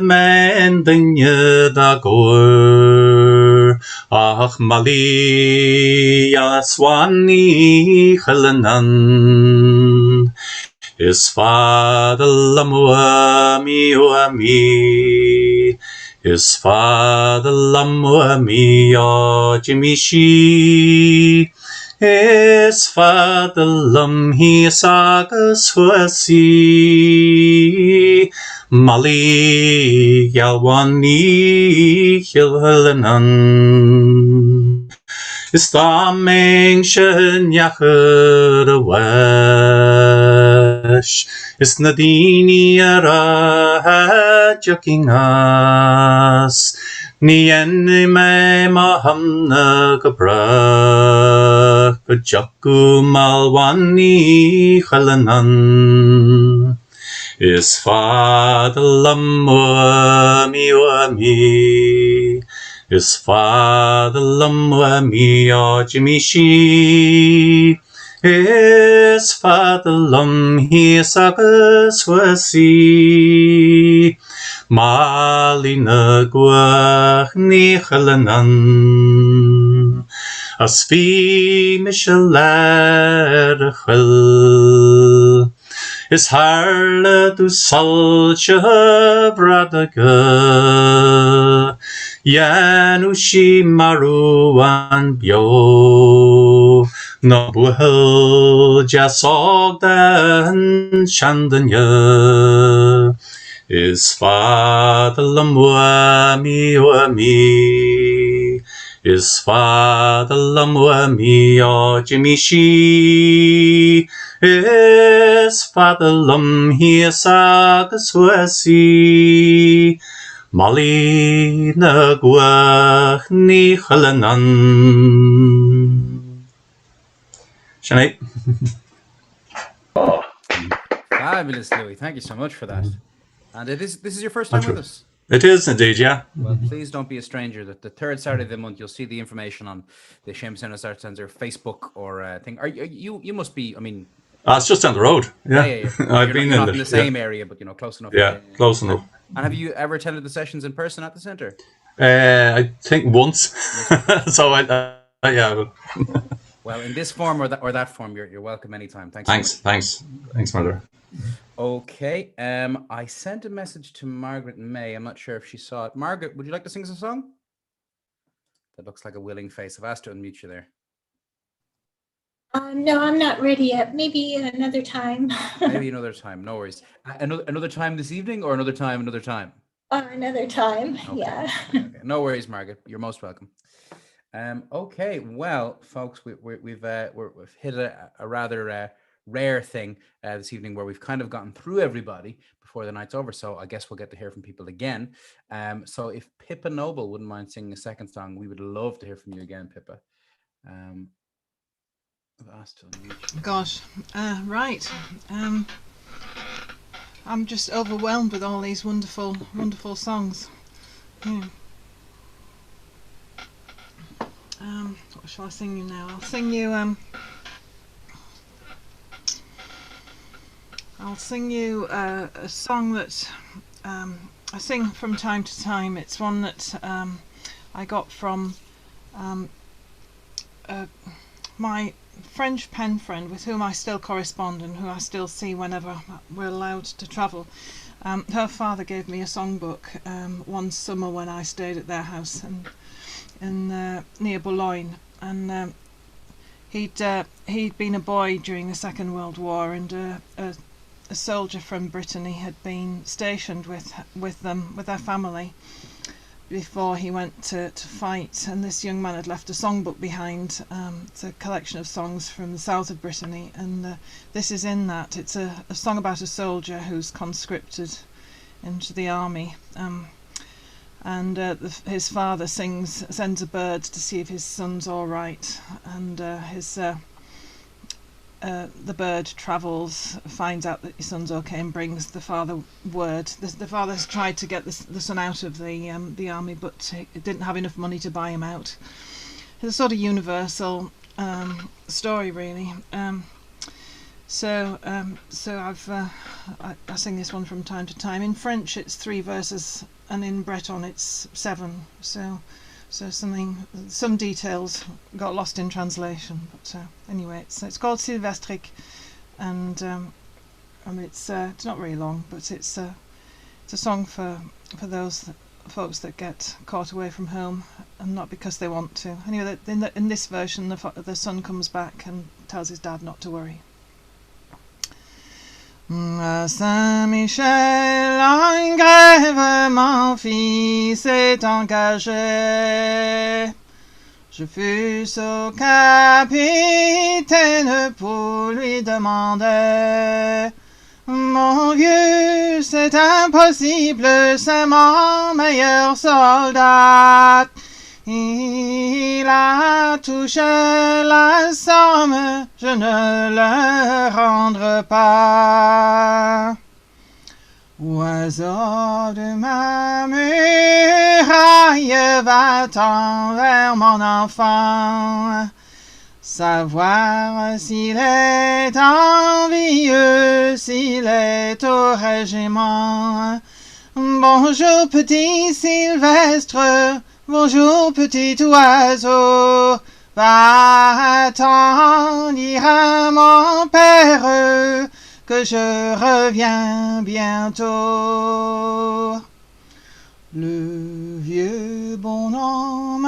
men dinje da goor Ach Malia swani chalanan Is Father Lamua mi Is Father Lamua mi o Jimishi Is Father Lum he sagas wasi Mali yalwani hilhalanan Is the mention yacher wesh Is nadini ara joking us Ni enne me mahamna gabra Kajaku malwani khalanan Is Father Lamua mi Is Father Lamua mi o Jimishi Is Father Lum he sagas wasi Malina guach ni chalanan As fi mishaler chil is harle du salche bradaga. Yanushi maruan bio. No buhel jasog dan shandanya. Is fatherlam wami. Is fatherlam wami o jimishi. Is fatherlam hiasagas wasi. Mali na gwach ni chalanan. Sinead. Fabulous, Louis. Thank you so much for that. And this is your first time with us? It is indeed, yeah. Well, please don't be a stranger. That the third Saturday of the month, you'll see the information on the Seamus Ennis Arts Centre Facebook or thing. Are you must be? I mean, it's just down the road. Yeah, I've been not in the same area, but close enough. Yeah, close enough. And have you ever attended the sessions in person at the centre? I think once. So yeah. Well, in this form or that form, you're welcome anytime. Thanks. Thanks, Mother. Okay. I sent a message to Margaret May. I'm not sure if she saw it. Margaret, would you like to sing us a song? That looks like a willing face. I've asked to unmute you there. No, I'm not ready yet. Maybe another time. Maybe another time. No worries. Another time this evening or another time? Another time. Okay. Yeah. Okay. No worries, Margaret. You're most welcome. Okay. Well, folks, we've hit a rather rare thing this evening where we've kind of gotten through everybody before the night's over. So I guess we'll get to hear from people again. So if Pippa Noble wouldn't mind singing a second song, we would love to hear from you again, Pippa. I've asked to unmute you. Gosh, right. I'm just overwhelmed with all these wonderful, wonderful songs. Yeah. What shall I sing you now? I'll sing you a song that I sing from time to time. It's one that I got from my French pen friend with whom I still correspond and who I still see whenever we're allowed to travel. Her father gave me a songbook one summer when I stayed at their house in near Boulogne, and he'd been a boy during the Second World War, and a soldier from Brittany had been stationed with their family before he went to fight, and this young man had left a songbook behind. It's a collection of songs from the south of Brittany, and this is in that. It's a song about a soldier who's conscripted into the army, and his father sends a bird to see if his son's all right, and the bird travels, finds out that his son's okay, and brings the father word. The father's tried to get the son out of the army, but it didn't have enough money to buy him out. It's a sort of universal story, really. So I sing this one from time to time. In French, it's 3 verses, and in Breton, it's 7. So some details got lost in translation, but anyway, it's called Sylvestric, and it's not very long, but it's a song for those folks that get caught away from home, and not because they want to. Anyway, in this version, the son comes back and tells his dad not to worry. À Saint-Michel, en grève, mon fils est engagé. Je fus au capitaine pour lui demander. Mon vieux, c'est impossible, c'est mon meilleur soldat. Il a touché la somme, je ne le rendrai pas. Oiseau de ma muraille, va-t'en vers mon enfant, savoir s'il est envieux, s'il est au régiment. Bonjour petit Sylvestre, bonjour petit oiseau, va-t'en dire à mon père que je reviens bientôt. Le vieux bonhomme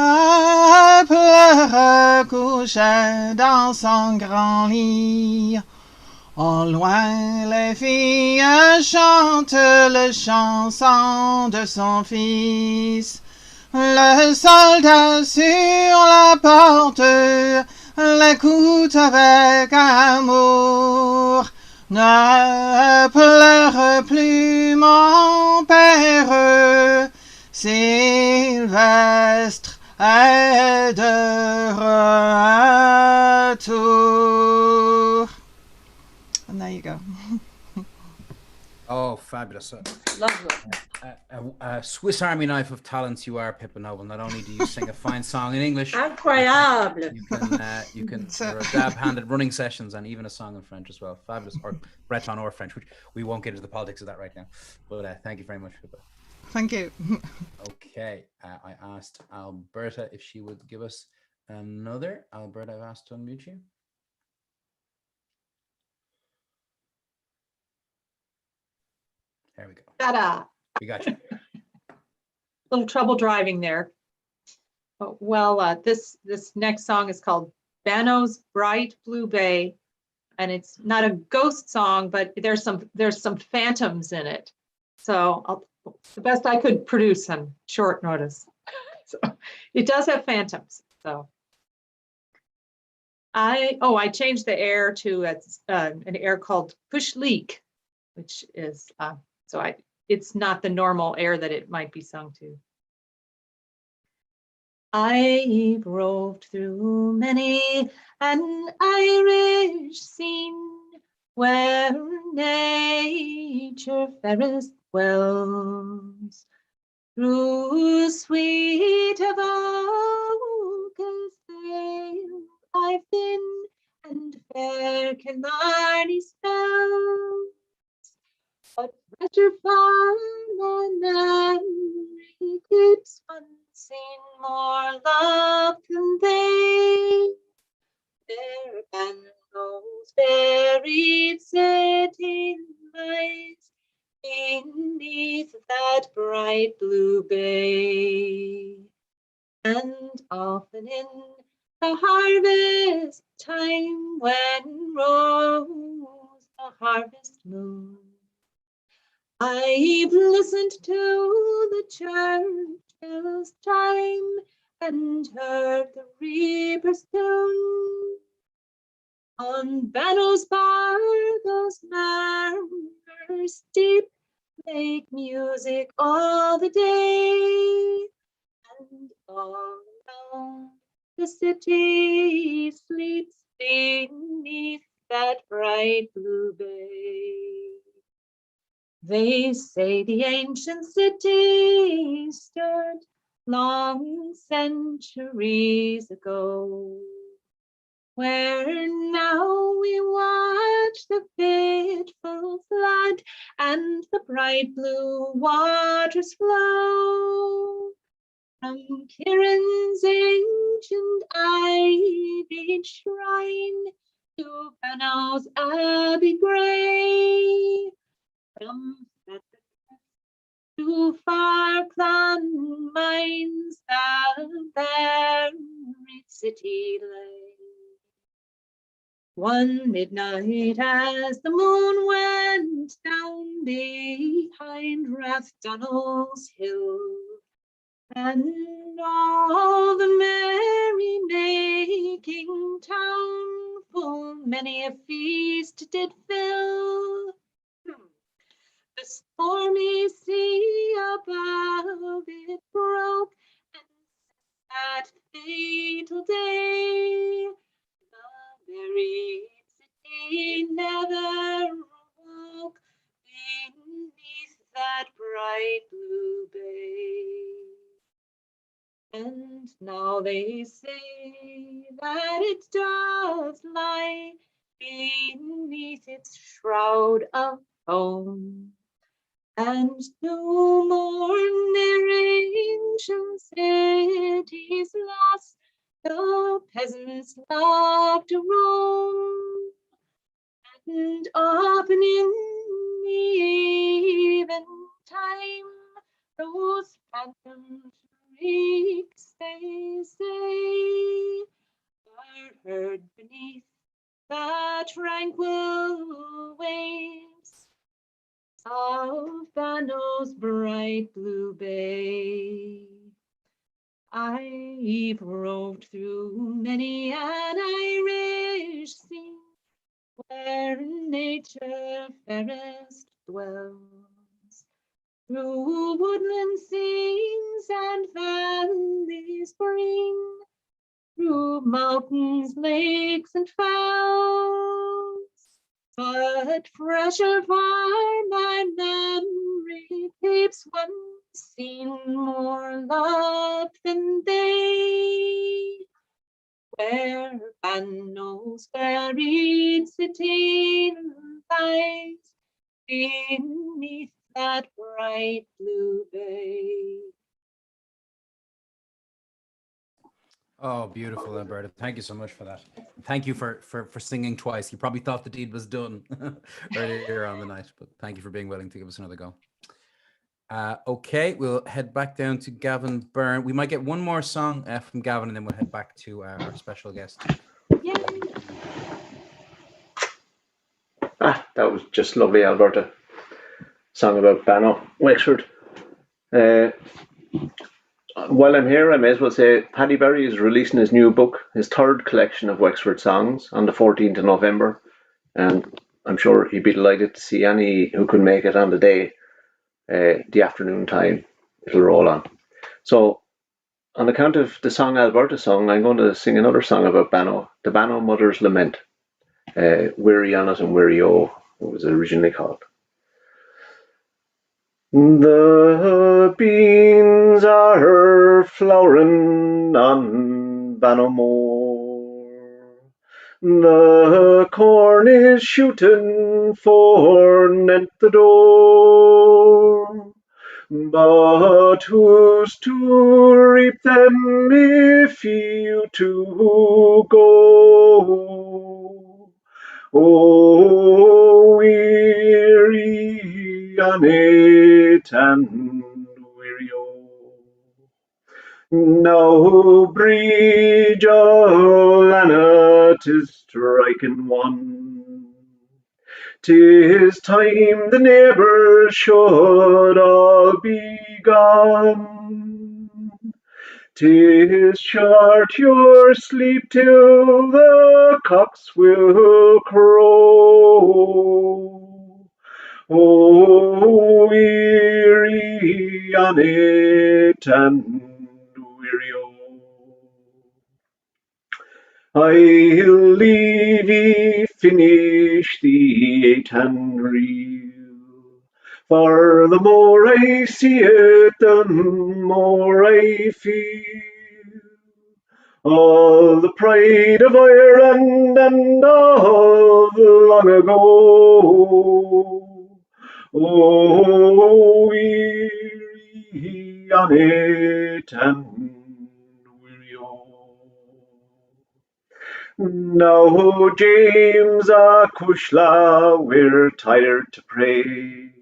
pleure couché dans son grand lit. Au loin, les filles chantent les chansons de son fils. Le soldat sur la porte l'écoute avec amour. Ne pleure plus, mon père, Sylvestre est de retour. And there you go. Oh, fabulous. Lovely. A Swiss Army knife of talents you are, Pippa Noble. Not only do you sing a fine song in English, Incroyable. there are dab-handed running sessions and even a song in French as well. Fabulous. Or Breton or French, which we won't get into the politics of that right now. But thank you very much, Pippa. Thank you. Okay. I asked Alberta if she would give us another. Alberta, I've asked to unmute you. There we go. Ta-da. We got you. Little trouble driving there. Well, this next song is called Benno's Bright Blue Bay, and it's not a ghost song, but there's some phantoms in it. So the best I could produce on short notice. So it does have phantoms. So I changed the air to an air called Push Leak, which is it's not the normal air that it might be sung to. I've roved through many an Irish scene where nature fairest dwells. Through sweet Avoca's vale I've been, and fair Killarney's spells. But better far my memory keeps unseen more love than they. There Benno's buried city lies beneath that bright blue bay. And often in the harvest time, when rose the harvest moon, I've listened to the church bells chime and heard the reaper's tune. On Benno's bar those mariners deep make music all the day, and all alone the city sleeps beneath that bright blue bay. They say the ancient city stood long centuries ago, where now we watch the fitful flood and the bright blue waters flow. From Kieran's ancient ivied shrine to Benno's abbey grey, from to far clan mines the buried city lay. One midnight as the moon went down behind Rathdonnell's hill, and all the merry-making town full many a feast did fill. The stormy sea above it broke, and that fatal day, the buried city never woke beneath that bright blue bay. And now they say that it does lie beneath its shroud of foam, and no more near ancient cities lost, the peasants love to roam, and often in the eventime, those phantom shrieks, they say, are heard beneath the tranquil waves of Benno's bright blue bay. I've roved through many an Irish scene where nature fairest dwells, through woodland scenes and valleys green, through mountains, lakes, and fells. But fresher far my memory keeps one scene more loved than they, where Benno's buried city lies beneath that bright blue bay. Oh, beautiful, Alberta. Thank you so much for that. Thank you for singing twice. You probably thought the deed was done earlier on the night, but thank you for being willing to give us another go. Okay, we'll head back down to Gavin Byrne. We might get one more song from Gavin, and then we'll head back to our special guest. That was just lovely, Alberta. Song about Benno, Wexford. While I'm here, I may as well say Paddy Berry is releasing his new book, his third collection of Wexford songs, on the 14th of November. And I'm sure he'd be delighted to see any who can make it on the day, the afternoon time. It'll roll on. So, on account of the song Alberta song, I'm going to sing another song about Benno, the Benno Mother's Lament. Weary on it and Weary O, it was originally called. The beans are flowering on Benno Moor. The corn is shooting forn at the door. But who's to reap them if you two go? Oh, weary on it and weary o. Now bridge Lana 'tis striking one. 'Tis time the neighbours should all be gone. 'Tis short your sleep till the cocks will crow. Oh, weary on it and weary o. I'll leave ye finish the 800 reel, for the more I see it, the more I feel all the pride of Ireland and of long ago. Oh, weary on it and weary o. Now, James Acushla, we're tired to pray,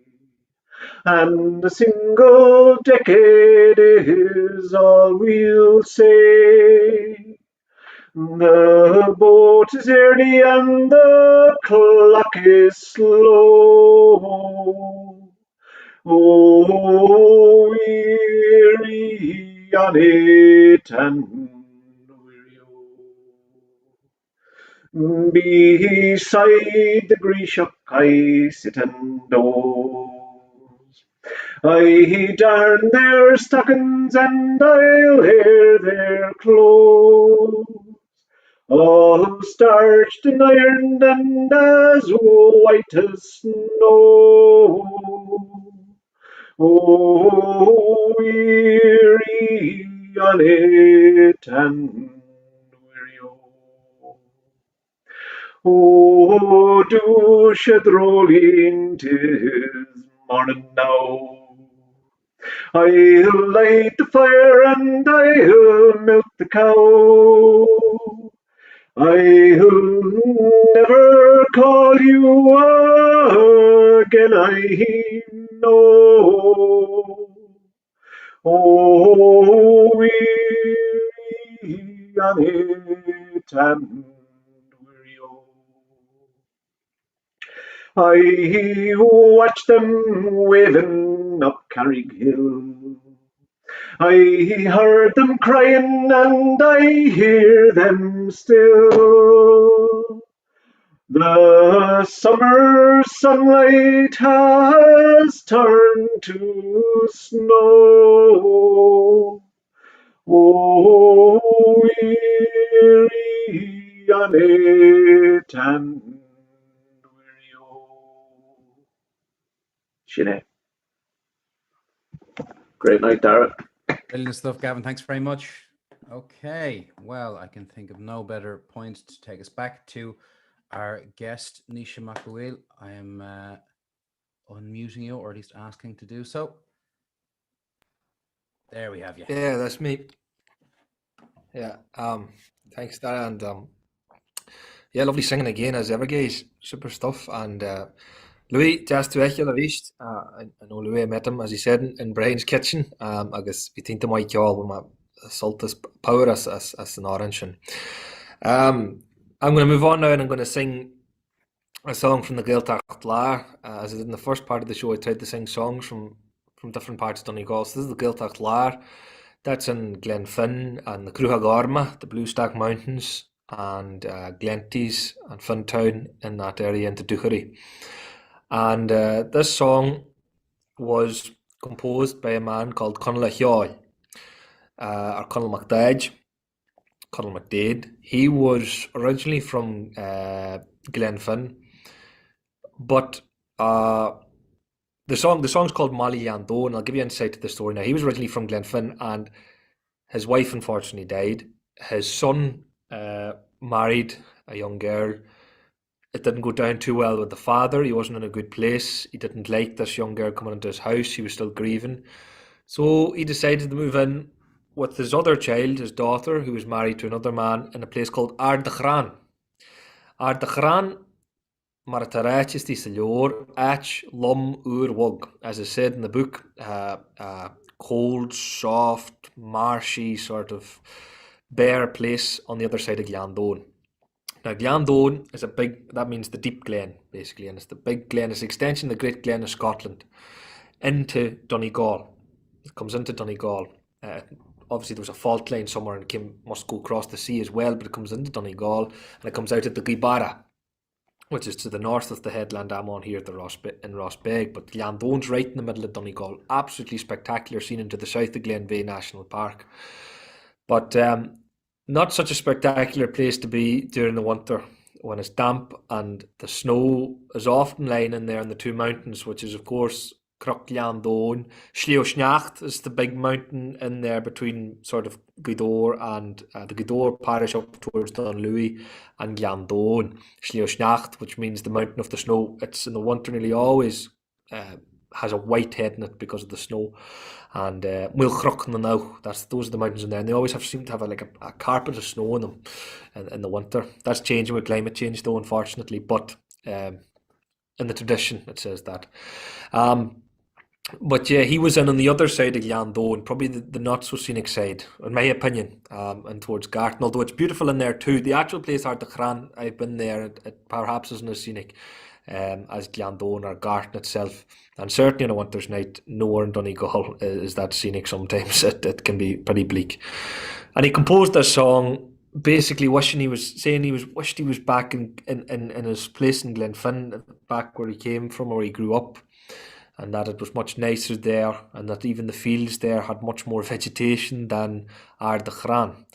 and a single decade is all we'll say. The boat is early and the clock is slow. Oh, weary on it and beside the Grishuk I sit and doze. I darn their stockings and I'll wear their clothes, all starched and ironed and as white as snow. Oh, weary on it and oh, do shed rolling 'tis morning now. I'll light the fire and I'll milk the cow. I'll never call you again, I know. Oh, weary on it and weary, oh. I watch them waving up Carrick Hill. I heard them crying and I hear them still. The summer sunlight has turned to snow. Oh, weary on it and weary, oh. Sinead. Great night, Dara. Brilliant stuff, Gavin. Thanks very much. Okay, well, I can think of no better point to take us back to our guest, Naoise Mac Cathmhaoil. I am unmuting you, or at least asking to do so. There we have you. Yeah, that's me. Yeah, thanks, Dara, and yeah, lovely singing again as ever, guys. Super stuff. And Louis, just to echo the least, I know Louis, I met him, as he said, in Brian's kitchen. I guess we think to my call with my salt as power as an orange. And I'm going to move on now, and I'm going to sing a song from the Gaeltacht Lair. As I did in the first part of the show, I tried to sing songs from different parts of Donegal. So this is the Gaeltacht Lair. That's in Glenfin and the Cruchagorma, the Blue Stack Mountains, and Glenties and Fintown in that area into Duchery. And this song was composed by a man called Conall Hioy, or Conall MacDade. He was originally from Glenfin, but the song's called Molly Yando, and I'll give you insight to the story now. He was originally from Glenfin, and his wife unfortunately died. His son married a young girl. It didn't go down too well with the father. He wasn't in a good place. He didn't like this young girl coming into his house. He was still grieving. So he decided to move in with his other child, his daughter, who was married to another man in a place called Ardachran. Ardachran, Maratarachis di Salor, Ach Lum Ur Wug, as I said in the book, cold, soft, marshy, sort of bare place on the other side of Glandone. Now, Glandone is that means the deep glen, basically, and it's the big glen, it's the extension of the Great Glen of Scotland into Donegal. It comes into Donegal. Obviously, there was a fault line somewhere and must go across the sea as well, but it comes into Donegal and it comes out at the Gibara, which is to the north of the headland I'm on here in Rossbeg. But Glandone's right in the middle of Donegal. Absolutely spectacular, seen into the south of Glenveigh National Park. But not such a spectacular place to be during the winter when it's damp and the snow is often lying in there in the two mountains, which is, of course, Cruchagorma. Sliochnacht is the big mountain in there between sort of Gweedore and the Gweedore parish up towards Dunlewy, and Glandone. Sliochnacht, which means the mountain of the snow. It's in the winter nearly always has a white head in it because of the snow. And Muilchruch, those are the mountains in there, and they always seem to have a carpet of snow in them in the winter. That's changing with climate change, though, unfortunately. But in the tradition, it says that. But yeah, he was in on the other side of Yando, probably the not so scenic side, in my opinion, and towards Gartan. Although it's beautiful in there too. The actual place, Ardachran, I've been there. It perhaps isn't as scenic as Glandone or Gartan itself, and certainly on a winter's night, nowhere in Donegal is that scenic. Sometimes it can be pretty bleak. And he composed this song basically wished he was back in his place in Glenfin, back where he came from, where he grew up, and that it was much nicer there, and that even the fields there had much more vegetation than Ardachran.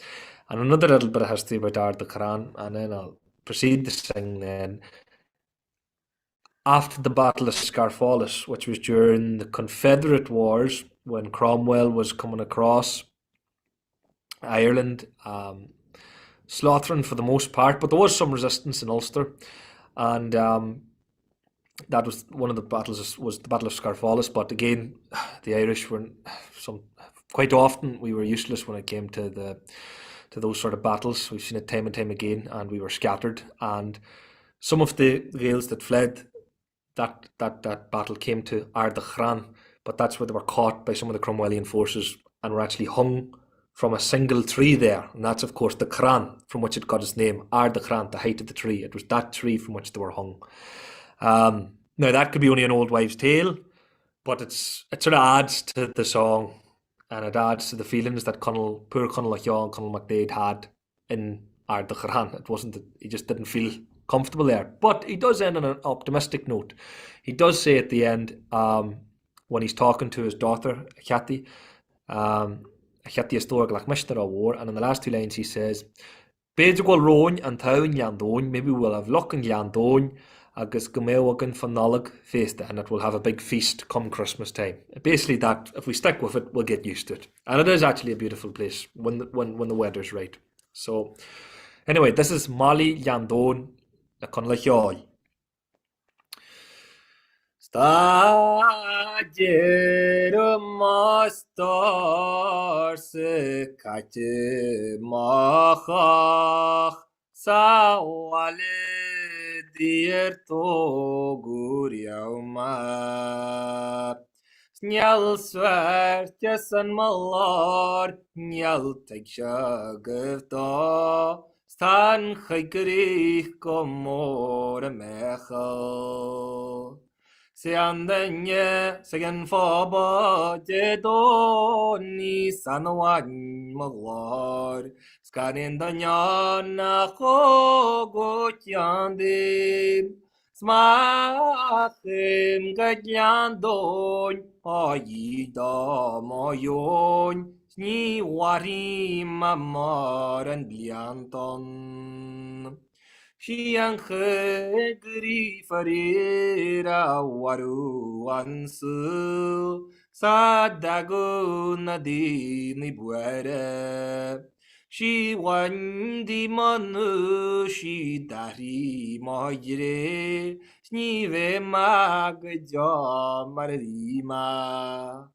And another little bit of history about Ardachran, and then I'll proceed to sing then. After the Battle of Scarfallis, which was during the Confederate Wars, when Cromwell was coming across Ireland, slaughtering for the most part, but there was some resistance in Ulster, and that was one of the battles, was the Battle of Scarfallis. But again, the Irish were quite often we were useless when it came to to those sort of battles. We've seen it time and time again, and we were scattered. And some of the Gaels that fled that battle came to Ard Chran, but that's where they were caught by some of the Cromwellian forces and were actually hung from a single tree there. And that's, of course, the Cran from which it got its name, Ard Chran, the height of the tree. It was that tree from which they were hung. Now, that could be only an old wives' tale, but it sort of adds to the song, and it adds to the feelings that poor Conall Achá and Conall MacDade had in Ard Chran. It wasn't that he just didn't feel comfortable there. But he does end on an optimistic note. He does say at the end, when he's talking to his daughter, Achati, Achati is Thor Glach Mishter of War, and in the last two lines he says, Beidir Gwal Roin and Town Yandon, maybe we'll have luck in Yandon, agus Gamewagan Fanalig Festa, and it will have a big feast come Christmas time. Basically that, if we stick with it, we'll get used to it. And it is actually a beautiful place when the weather's right. So, anyway, this is Molly Yandon, na Conall Achá. Stadir mastar se kate machach sawale dir to guriauma Njal swertjes en malar njal tegsha gevda stan chygrych gomor mechel Siandanye Sagan Faba Jedoni Sanwan Malar Skanin Danyana Kogo Yandim Smachim Gadyandon Ayida Mayon Sni Warim Amar and Lianton Shiang Grifarira Waru Ansu Sadago Nadini Buere She Wandi Manu She Dari Magre Snive Magja Marima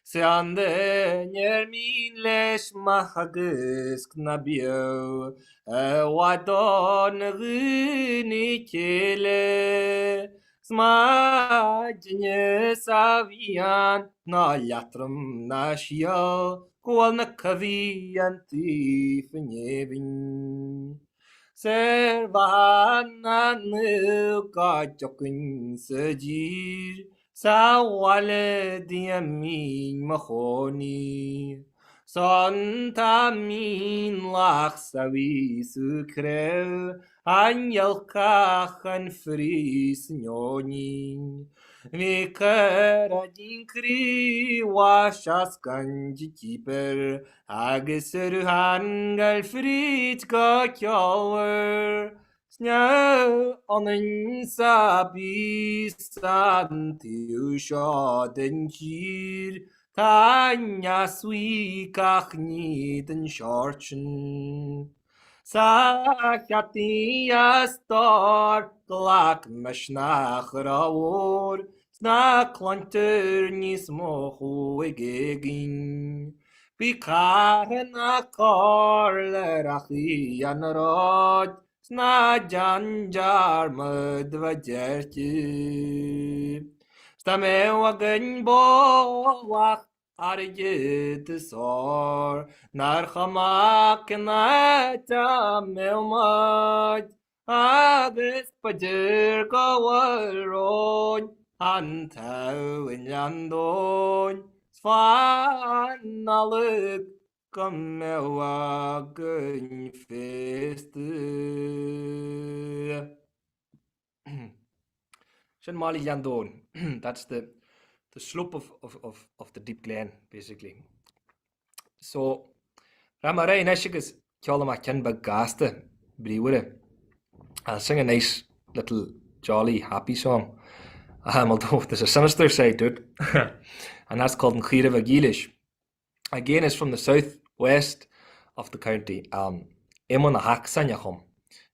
Seande Nermin Lesh Mahagisk Nabio Wadon Rini Kele Smajne Savian Na Yatrum Nashia Kual Nakavi Anti Finyevin Servana Nuka Jokin Sajir Sawale Diamin Mahoni Santa min lach savi sukrev Anjelkach en fris njonin Vikera din kri washas ganji keeper Ageser hangal frit gakjawer Snö onen sabi santiusha den kir Tanya sweet kachni den shorchen Sakati star glak meshnach rawor Sna klanter nis mochu egegin Bikarna karlerachi anrod Sna janjar mudvajerti Stamewagen boach Arget sor Narchamak nata melmad Agis padir gawaron Antau in Yandon Svan nalik Kamewagen feste Shan Molly Yandon. That's the slope of the deep glen, basically. So, Ramaray Neshikas Kyola Kenba Gasta Briwere. I'll sing a nice little jolly happy song. Although there's a sinister side to it. And that's called Nchira Vagilish. Again, it's from the southwest of the county. Emona Haksan Yachom.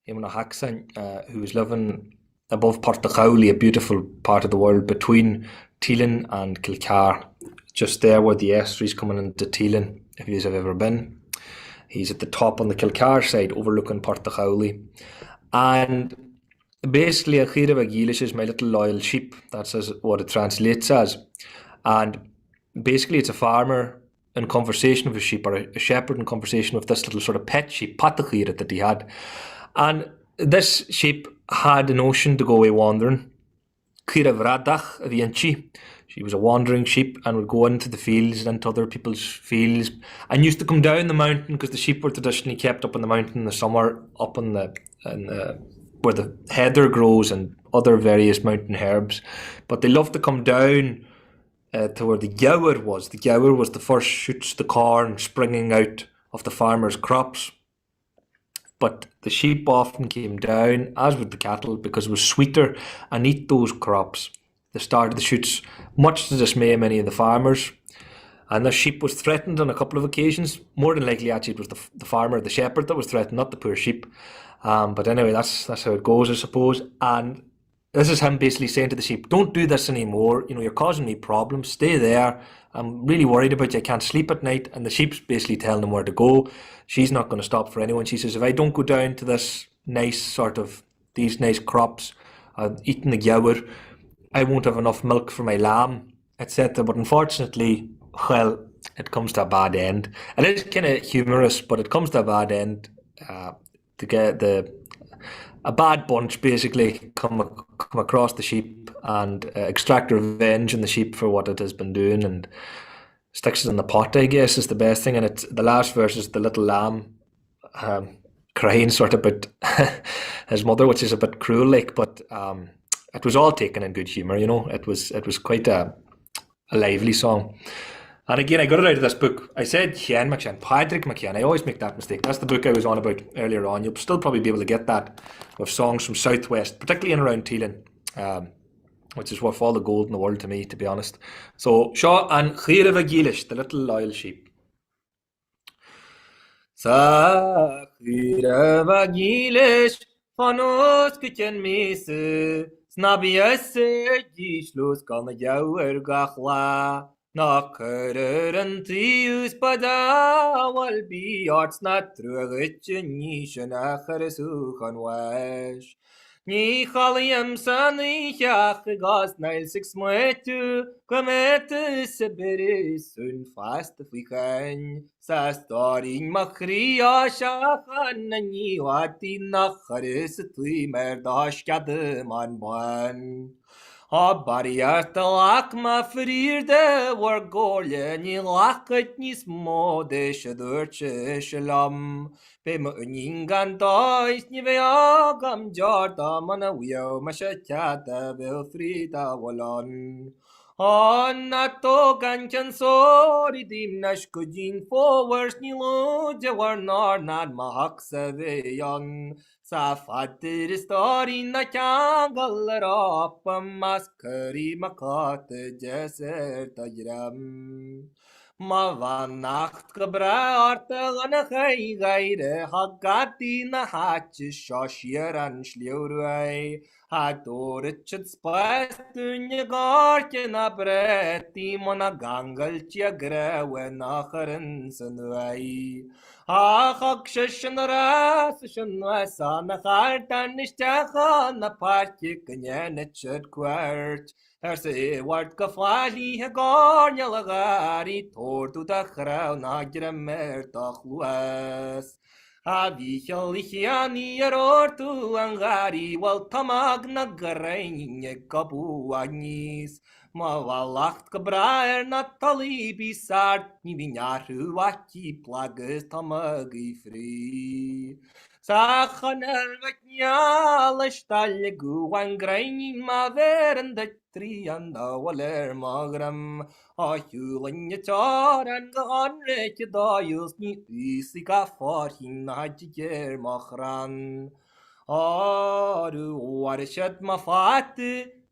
Emona Haksan, who is living above Portachowley, a beautiful part of the world between Teelan and Kilcar, just there where the estuary's coming into Teelan, if you have ever been. He's at the top on the Kilcar side, overlooking Portachowley. And basically, a Chir Agilish is my little loyal sheep. That's what it translates as. And basically, it's a farmer in conversation with a sheep, or a shepherd in conversation with this little sort of pet sheep, Patachir, that he had. And this sheep had a notion to go away wandering. Chir Vradach of Yanchi. She was a wandering sheep and would go into the fields and into other people's fields and used to come down the mountain, because the sheep were traditionally kept up on the mountain in the summer, up in where the heather grows and other various mountain herbs. But they loved to come down to where the gower was. The gower was the first shoots the corn springing out of the farmer's crops. But the sheep often came down, as would the cattle, because it was sweeter, and eat those crops, the start of the shoots, much to the dismay of many of the farmers. And the sheep was threatened on a couple of occasions. More than likely, actually, it was the farmer, the shepherd, that was threatened, not the poor sheep. But anyway, that's how it goes, I suppose. And this is him basically saying to the sheep, don't do this anymore. You know, you're causing me problems. Stay there. I'm really worried about you. I can't sleep at night. And the sheep's basically telling him where to go. She's not going to stop for anyone. She says, if I don't go down to this nice these nice crops, eating the gower, I won't have enough milk for my lamb, etc. But unfortunately, well, it comes to a bad end. It is kind of humorous, but it comes to a bad end. To get a bad bunch basically come across the sheep and extract revenge on the sheep for what it has been doing, and sticks it in the pot, I guess, is the best thing. And it's the last verse is the little lamb crying sort of about his mother, which is a bit cruel, like, but it was all taken in good humour, you know. It was quite a lively song. And again, I got it out of this book. I said Shan McCann, Patrick McCann. I always make that mistake. That's the book I was on about earlier on. You'll still probably be able to get that with songs from Southwest, particularly in around Teelan, which is worth all the gold in the world to me, to be honest. So, Shaw and Chir Agilish, the little loyal sheep. Sa Chir Agilish, Fanos Kitchen Mese, Snabias, Gishlos, Kalnajower Gachla. Nakker en tius pada wal bi arts not truget ni shnacher suchan wash ni khaliam sani khach gas nail 6 metu komet seberis un fast fikan sa staring makhriya shakhan ni wati nakhres tui merdash kadman ban Barrière lach ma frierde war gorle ni lachet ni smode shadurche shalam be ma uningan dais ni veagam jarda mana wio mashachata vel frida walan Annato ganchen sori dimnash kujin forwards ni lo war nad mahaksa veyan Safatir story na kyangal maskari makat jaser tajram Mavanacht gebracht an khay gaire hagati na hach shoshiran shliurway Hadorit spast dunya garke na breti mona gangal chiagre when acharin sanway Ach shishin ras shin wasana hartan nishtachan na party kanyanet should quart Herse wart kafali hagornya lagari tortu da crown agramer tachluas Avichalichiani erortu angari wal tamagna garain kabu agnis Mavalacht gebraer natali bisart ni vinyaru waki plages tamagi free Sachaner vatnyal stalgu wangrain ma veren de trianda waler magram Ahulanya charan ganre kidayus ni isika farhin hajiger machran Aru warshat mafat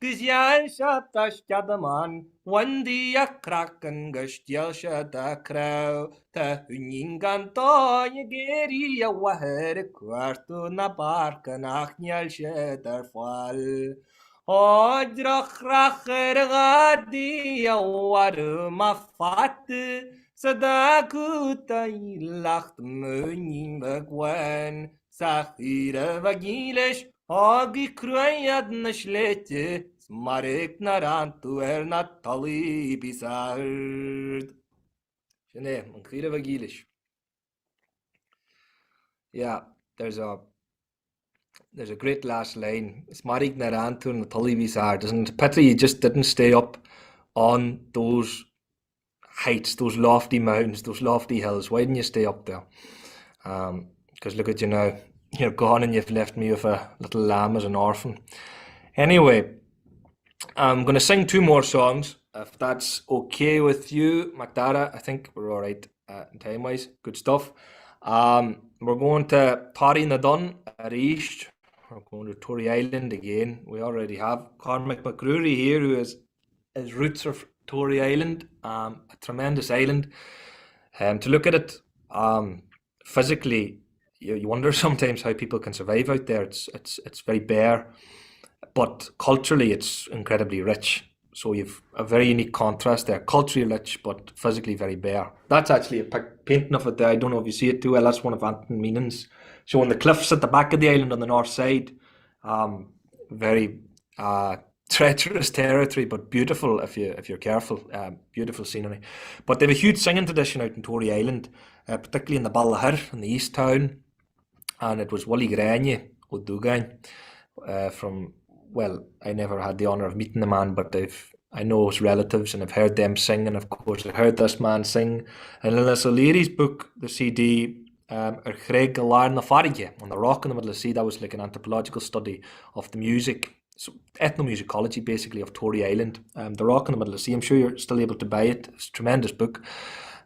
Gizyan shatash kadaman Wandi akraken gashtiel shatakraw Ta huningan to yageri ya waher kwartu na barkan achnyal shatarfal Odrach racher gadi ya waru mafat Sadakutai lacht mönin bagwan Sachira vagilish Agi kruyad nashlete Smarek narantu natali bizard. Shane, Mankira vagilish. Yeah, there's a great last line. Smarek narantu natali bizard. Isn't pity you just didn't stay up on those heights, those lofty mountains, those lofty hills. Why didn't you stay up there? Because look at you now. You're gone and you've left me with a little lamb as an orphan. Anyway, I'm going to sing 2 more songs, if that's okay with you, Macdara. I think we're all right time-wise. Good stuff. We're going to Tari na Dun at East. We're going to Tory Island again. We already have Cormac McGregor here, who is his roots are Tory Island, a tremendous island. To look at it physically, you wonder sometimes how people can survive out there. It's very bare, but culturally it's incredibly rich. So you've a very unique contrast there. Culturally rich, but physically very bare. That's actually a painting of it there. I don't know if you see it too well. That's one of Anton Meenan's, showing the cliffs at the back of the island on the north side. Very treacherous territory, but beautiful if you're careful. Beautiful scenery. But they have a huge singing tradition out in Tory Island, particularly in the Ballahir, in the East Town. And it was Wally Granye O'Dugan from, well, I never had the honour of meeting the man, but I know his relatives and I've heard them sing, and of course I heard this man sing in Lillis O'Leary's book, the CD, Craig Galar na Farige, on the rock in the middle of the sea. That was like an anthropological study of the music, so ethnomusicology basically, of Tory Island. The Rock in the Middle of the Sea. I'm sure you're still able to buy it. It's a tremendous book.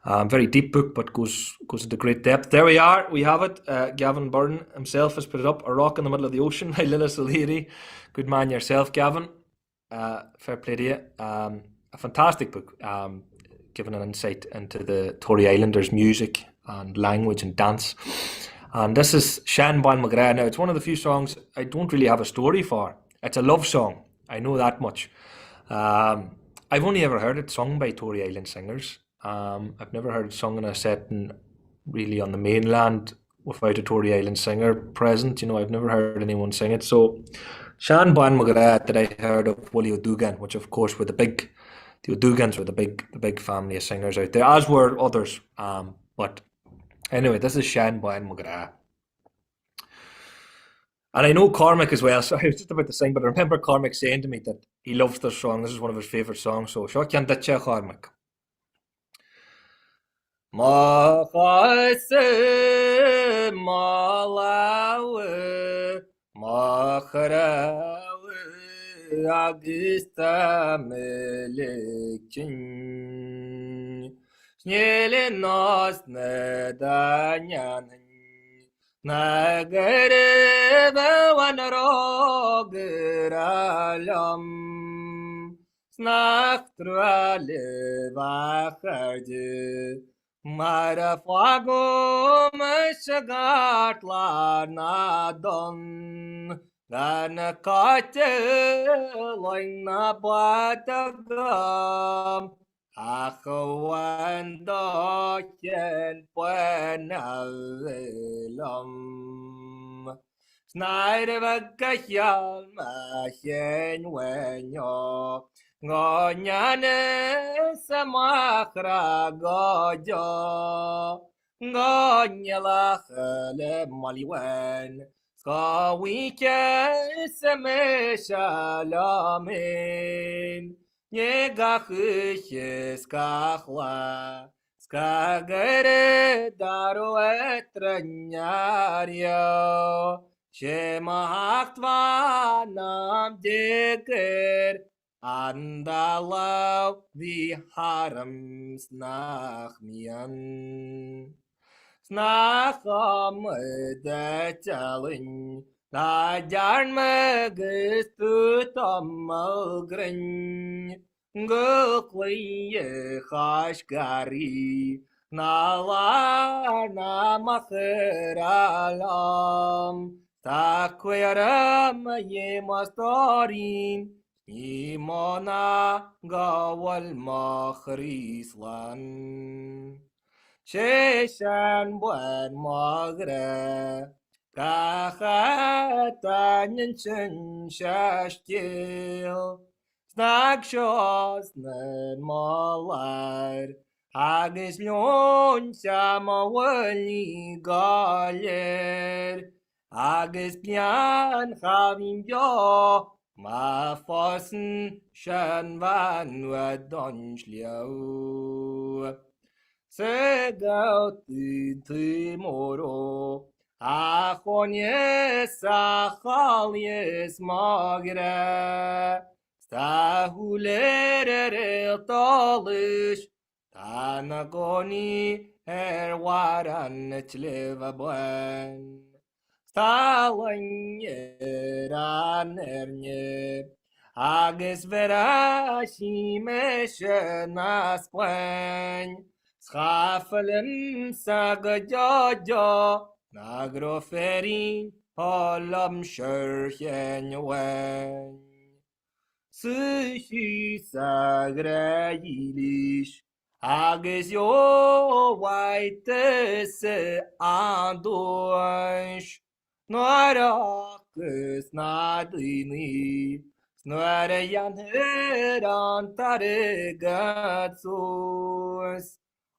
Very deep book, but goes into great depth. There we are. We have it. Gavin Byrne himself has put it up. A Rock in the Middle of the Ocean by Lillis O'Leary. Good man yourself, Gavin. Fair play to you. A fantastic book, giving an insight into the Tory Islanders' music and language and dance. And this is Shan Von Mcgregor. Now, it's one of the few songs I don't really have a story for. It's a love song. I know that much. I've only ever heard it sung by Tory Island singers. I've never heard it sung in a setting really on the mainland without a Tory Island singer present. You know, I've never heard anyone sing it. So Shan Von Mcgregor that I heard of Willie O'Dugan, which of course were the O'Dugans were the big family of singers out there, as were others. But anyway, this is Shan Von Mcgregor. And I know Cormac as well, so I was just about to sing, but I remember Cormac saying to me that he loves this song. This is one of his favourite songs. So, sure can ditcha, Cormac. Ma khase malawe ma kharawe agista melekin snele nas nedanyan nagare bewan rogiralam snaktrale vakharde Mara fago meshagatla nadon Gana kate loina batagam Akhawanda ken puenavelam Snyder vagayal mahen wenyo Ngonyane samakra gojo Ngonyala khale maliwan Skawike semeshalamin Nyegakhishe skahla Skagere daro etranyario Shemachtva nam deker Andalav viharam snachmian Snacham detalin Najarn megistutam malgrin Gukliye khashgari Nalar namakhiralam Takweram ye mastorin Imona gawal makhrislan. Shan Von Mcgregor Kahatan chen shashtil Snagshos nen malad Agis lyon samawali galer Agis pian chavim yo Ma fossen Shan Von Mcgregor Segauti timoro, achonies achalies magre, stahuler tolish, tanagoni waran tleva buen, stalanyeran ernye, agis verashi meshenas buen. Schafelen sagajaja nagroferin holam sherchen wen. Sushi sagrayilish agis yo white se andosh. Noarakis nadini. Snare yan heran taregatsus.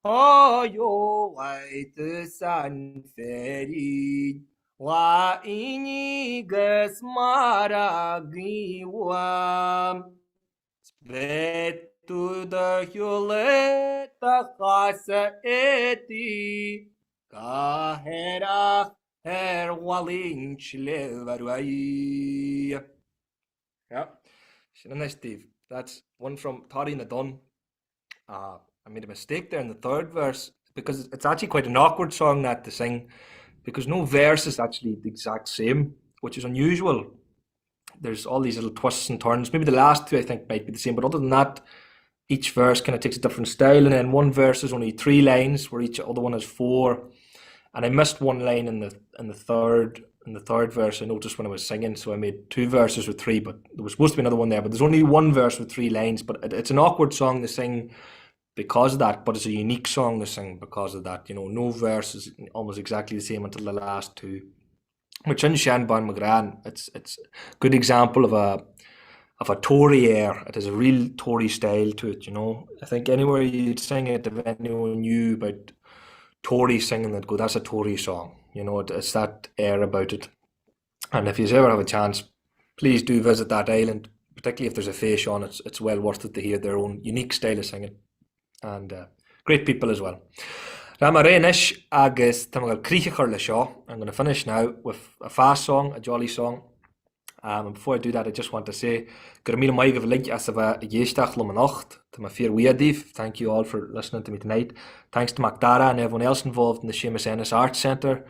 Oh, yo white sun fairy, wa inigas maragiwam, sped to the huleta casa eti, kahera her walinch levarwai. Yeah, nice, Steve. That's one from Toddy and the Dun. I made a mistake there in the third verse because it's actually quite an awkward song that to sing because no verse is actually the exact same, which is unusual. There's all these little twists and turns. Maybe the last two I think might be the same, but other than that, each verse kind of takes a different style. And then one verse is only 3 lines, where each other one has 4. And I missed one line in the third verse. I noticed when I was singing, so I made 2 verses with 3, but there was supposed to be another one there. But there's only one verse with 3 lines. But it's an awkward song to sing because of that, but it's a unique song to sing because of that. You know, no verse is almost exactly the same until the last 2. Which in Shan Von Mcgregor, it's a good example of a Tory air. It has a real Tory style to it. You know, I think anywhere you'd sing it, if anyone knew about Tory singing, they'd go, "That's a Tory song." You know, it's that air about it. And if you ever have a chance, please do visit that island, particularly if there's a fish on it. It's well worth it to hear their own unique style of singing. And great people as well. Ramarianish agus Tamagal Krichachar le Shaw. I'm going to finish now with a fast song, a jolly song. And before I do that, I just want to say, Gurmila Maigav Link Asava Yestach Lumanacht to my fear Weadiv. Thank you all for listening to me tonight. Thanks to Macdara and everyone else involved in the Seamus Ennis Arts Centre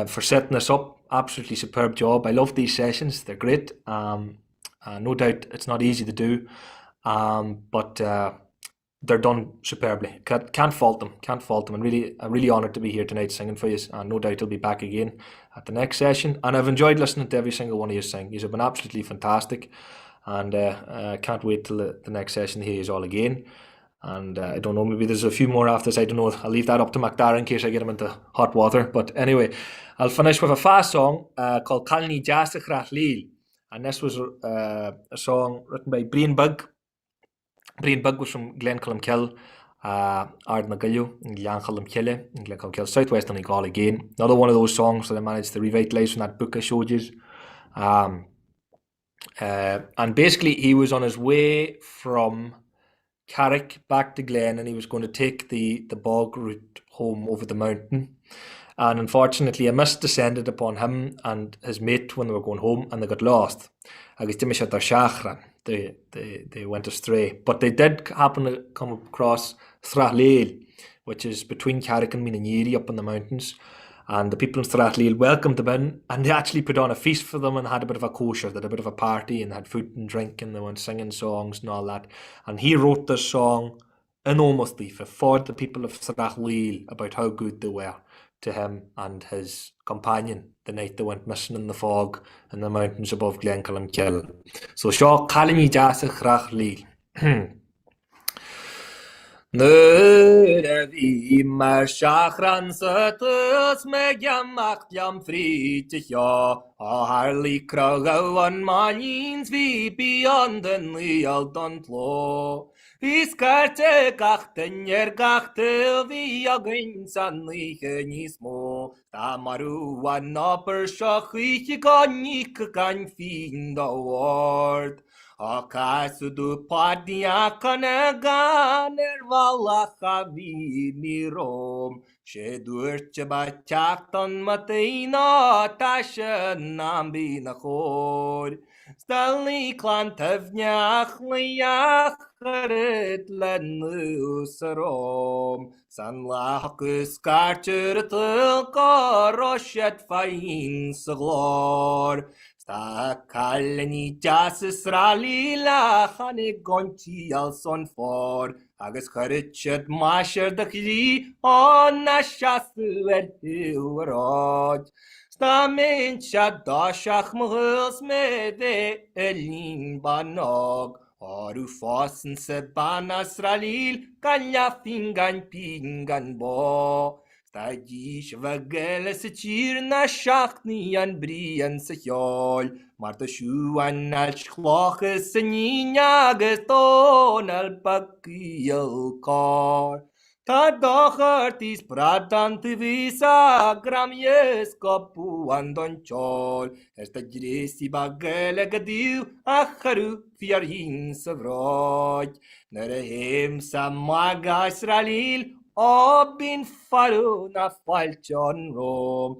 for setting this up. Absolutely superb job. I love these sessions. They're great. No doubt it's not easy to do. But they're done superbly. Can't fault them. And really, I'm really honoured to be here tonight singing for you. And no doubt I'll be back again at the next session. And I've enjoyed listening to every single one of you sing. You've been absolutely fantastic. And can't wait till the next session to hear you all again. And I don't know, maybe there's a few more after this. I don't know. I'll leave that up to Macdara in case I get him into hot water. But anyway, I'll finish with a fast song called Calni Jasachrach Lil. And this was a song written by Brian Bug. Brian Bug was from Glenculmkill, Ardnagillo, in Glenculmkille, in Glenculmkill, southwest Donegal again. Another one of those songs that I managed to revitalise from that book I showed you. And basically he was on his way from Carrick back to Glen, and he was going to take the bog route home over the mountain. And unfortunately a mist descended upon him and his mate when they were going home, and they got lost. They went astray. But they did happen to come across Strathlail, which is between Carrick and Minaniri up in the mountains. And the people in Strathlail welcomed them in, and they actually put on a feast for them and had a bit of a kosher. They had a bit of a party and had food and drink, and they went singing songs and all that. And he wrote this song enormously for the people of Strathlail about how good they were. to him and his companion the night they went missing in the fog in the mountains above Glencullen. So seo Calimi Jasa Chrach Lee. Nuair a bhí mar seachran sa tus me geamach deam fríte seo á Harlí Croghavan Malins bhí beyond an líal don tló. Bhí scarte gachtain gachta bhí againn san líche níos mó. Tá marú an nápar seo chuiche gáníc gan fin do ward. Akasudu padia kanagan erwalacha vini rom. Shedurche bachakton matina tasha nambi nachor. Stalni klantevnyach liach red lenusarom. San lachus karcher tilka roshet fain saglor. Sta Calini Jas Israelila Hane Gonti al son for Agus Richard Masher the Key on Nashasu and Hilrod. Sta Mincha Dashach Muhils Mede Elin Banog Oru Fossen Sebana Israel Kanya Fingan Pingan Bo. Sta gish vagel se cheer na shachni an brian se jol, maar de shu an al schloche se nina geston al pakiel kar. Ta dochert is pradant visa gram yes kopu an don chol, esta gresi bagel gadiu acharu fiar hin se vroj, nere hem sa maga Israel. Bin faru na falchon rom.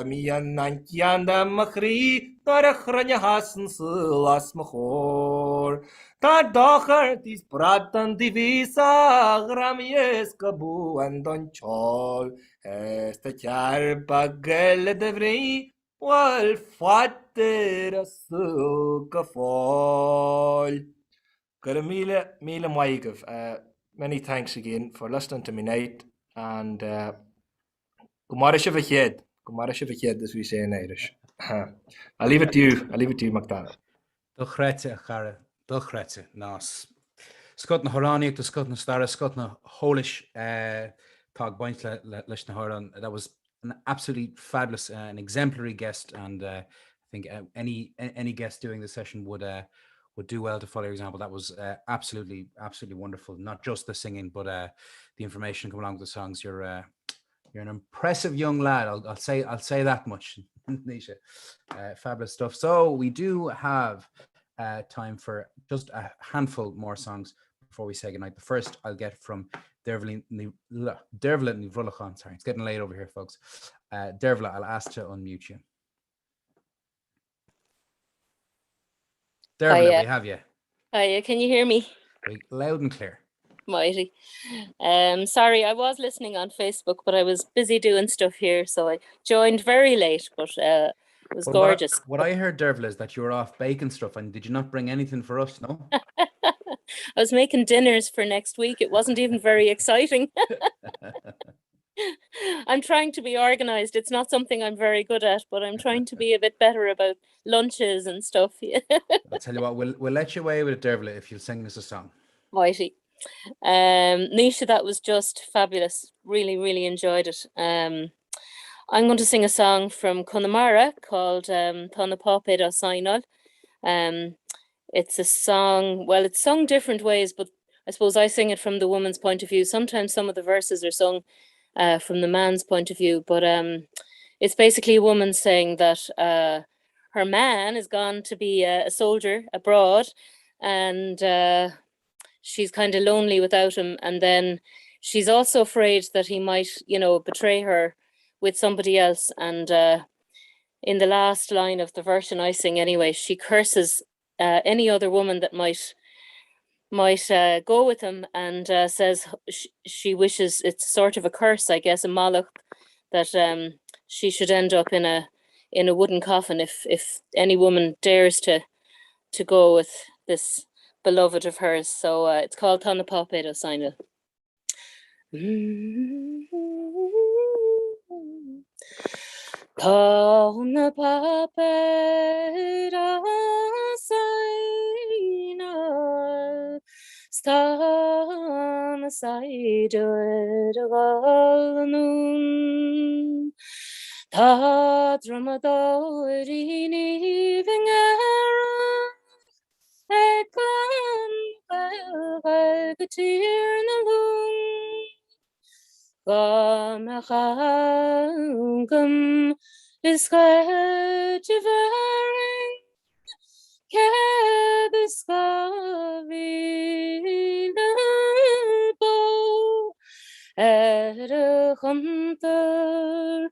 Mi an nankianda machri, dar chranya hasen silas machor. Ta docher tis pratan divisa, gramies kabu and don chol. Esta char bagel de vri, wal fatter a suka fall. Mile Maigov. Many thanks again for listening to me night, and Gumarish of a head, as we say in Irish. I'll leave it to you. McDonald. Dochrete, Cara, Dochrete, Nas. Scott na Horani, to Scott na Stara, Scott na Holish, Tag Bointle, Lishna Horan. That was an absolutely fabulous, an exemplary guest, and I think any guest doing this session would do well to follow your example. That was absolutely wonderful. Not just the singing, but the information come along with the songs. You're an impressive young lad. I'll say that much. Naoise, fabulous stuff. So we do have time for just a handful more songs before we say goodnight. The first I'll get from Dervla Nivrulachan. Sorry, it's getting late over here, folks. Dervla, I'll ask to unmute you. Dervla, we have you. Hiya, can you hear me? Loud and clear. Mighty. Sorry, I was listening on Facebook, but I was busy doing stuff here, so I joined very late, but it was gorgeous. What I heard, Dervla, is that you were off baking stuff, and did you not bring anything for us, no? I was making dinners for next week. It wasn't even very exciting. I'm trying to be organized. It's not something I'm very good at, but I'm trying to be a bit better about lunches and stuff. I'll tell you what, we'll let you away with it, Dervla, if you'll sing us a song. Mighty. Naoise, that was just fabulous. Really, really enjoyed it. I'm going to sing a song from Connemara called Tána Páipéad Ó Sáinneáil. It's a song, well, it's sung different ways, but I suppose I sing it from the woman's point of view. Sometimes some of the verses are sung from the man's point of view, but it's basically a woman saying that her man is gone to be a soldier abroad, and she's kind of lonely without him, and then she's also afraid that he might, betray her with somebody else. And in the last line of the version I sing anyway, she curses any other woman that might go with him, and says she wishes, it's sort of a curse, I guess, a malach, that she should end up in a wooden coffin if any woman dares to go with this beloved of hers. So it's called Tána Páipéad Ó Sáinneáil. Tona papera saina stan saider galnun ta dramadorini vingera eklan galgatir nalun Gamachangam is Gajivering Kebiskavina Bo Hunter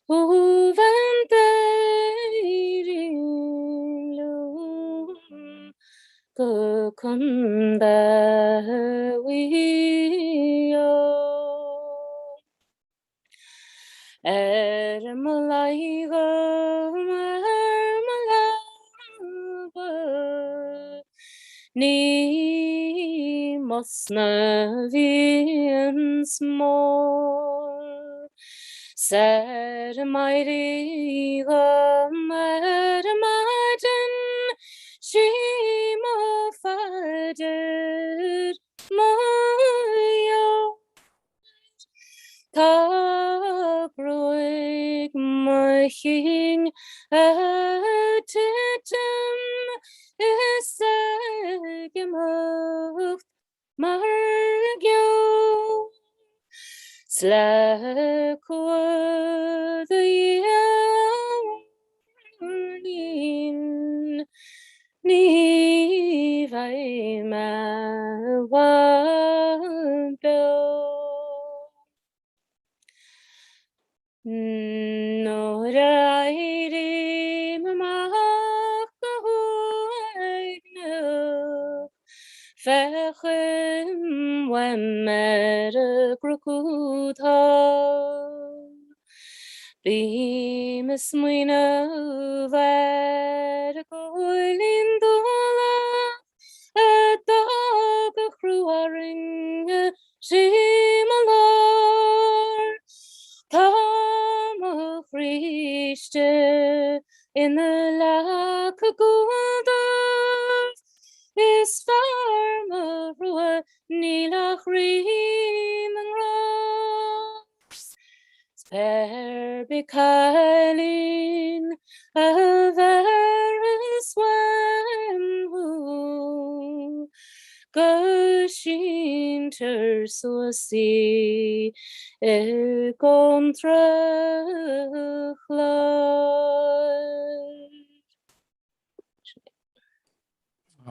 Uvandeirilum Gukunda Wio Ni mosnavian small Said mighty Madamadan she mafaded Mayo Taproig my king atitum isegimov margyo slakwa the yanin ni vai ma wando no rairi mamakuignu fechim wemer grukutha Bemis mwina ver goilindola dog cruaring shimalar Tama Christe in the Lakagunda is farma rua nila rimra spare bikailin averis wemhu Gushin tersuasi contra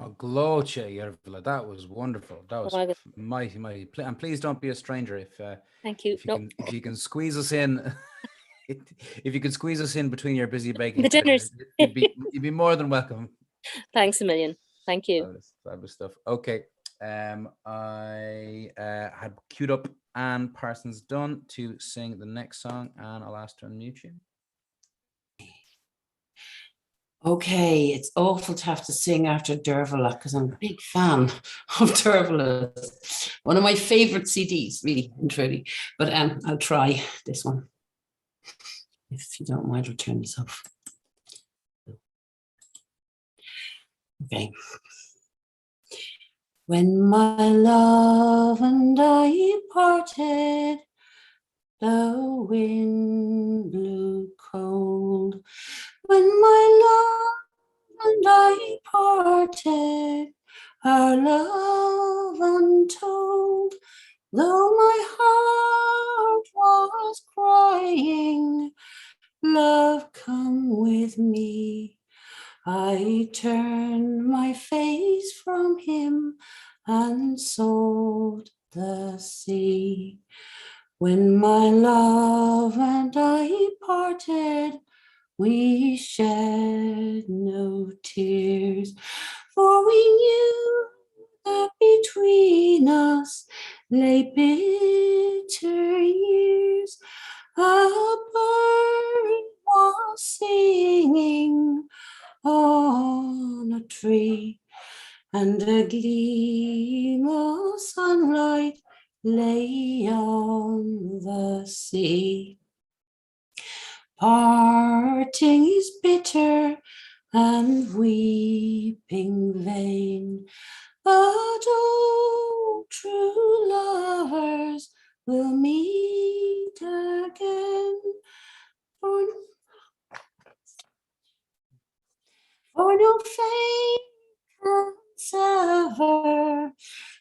Oh, glocha, Yervila. That was wonderful. That was my God. mighty, mighty. And please don't be a stranger Thank you. if you can squeeze us in. If you could squeeze us in between your busy baking The pleasures, dinners. you'd be more than welcome. Thanks a million. Thank you. Fabulous stuff. Okay. I had queued up Anne Parsons Dunn to sing the next song, and I'll ask to unmute you. Okay, it's awful to have to sing after Dervla because I'm a big fan of Dervla. One of my favorite CDs, really and truly. But I'll try this one. If you don't mind, return yourself. Okay. When my love and I parted, the wind blew cold. When my love and I parted, our love untold, though my heart was crying, love come with me. I turned my face from him and sought the sea. When my love and I parted, we shed no tears, for we knew that between us lay bitter years. A bird was singing on a tree, and a gleam of sunlight lay on the sea. Parting is bitter and weeping vain, but oh, true lovers will meet again. For no fate can sever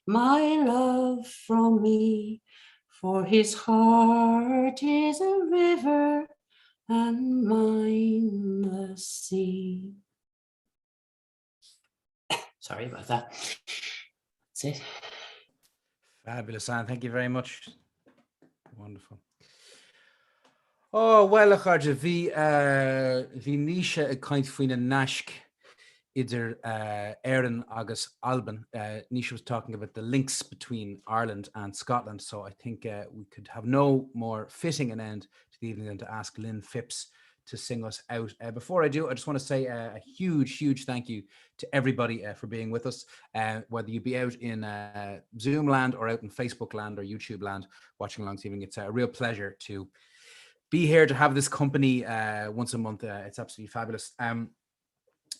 my love from me, for his heart is a river and mine the sea. Sorry about that. That's it. Fabulous, Anne. Thank you very much. Wonderful. Oh, well, Charge, the Nisha a kind fine nashk idir Erin August Alban. Nisha was talking about the links between Ireland and Scotland. So I think we could have no more fitting an end to the evening than to ask Lynn Phipps to sing us out. Before I do, I just want to say a huge thank you to everybody for being with us, whether you be out in Zoom land or out in Facebook land or YouTube land watching along this evening. It's a real pleasure to be here, to have this company once a month. It's absolutely fabulous.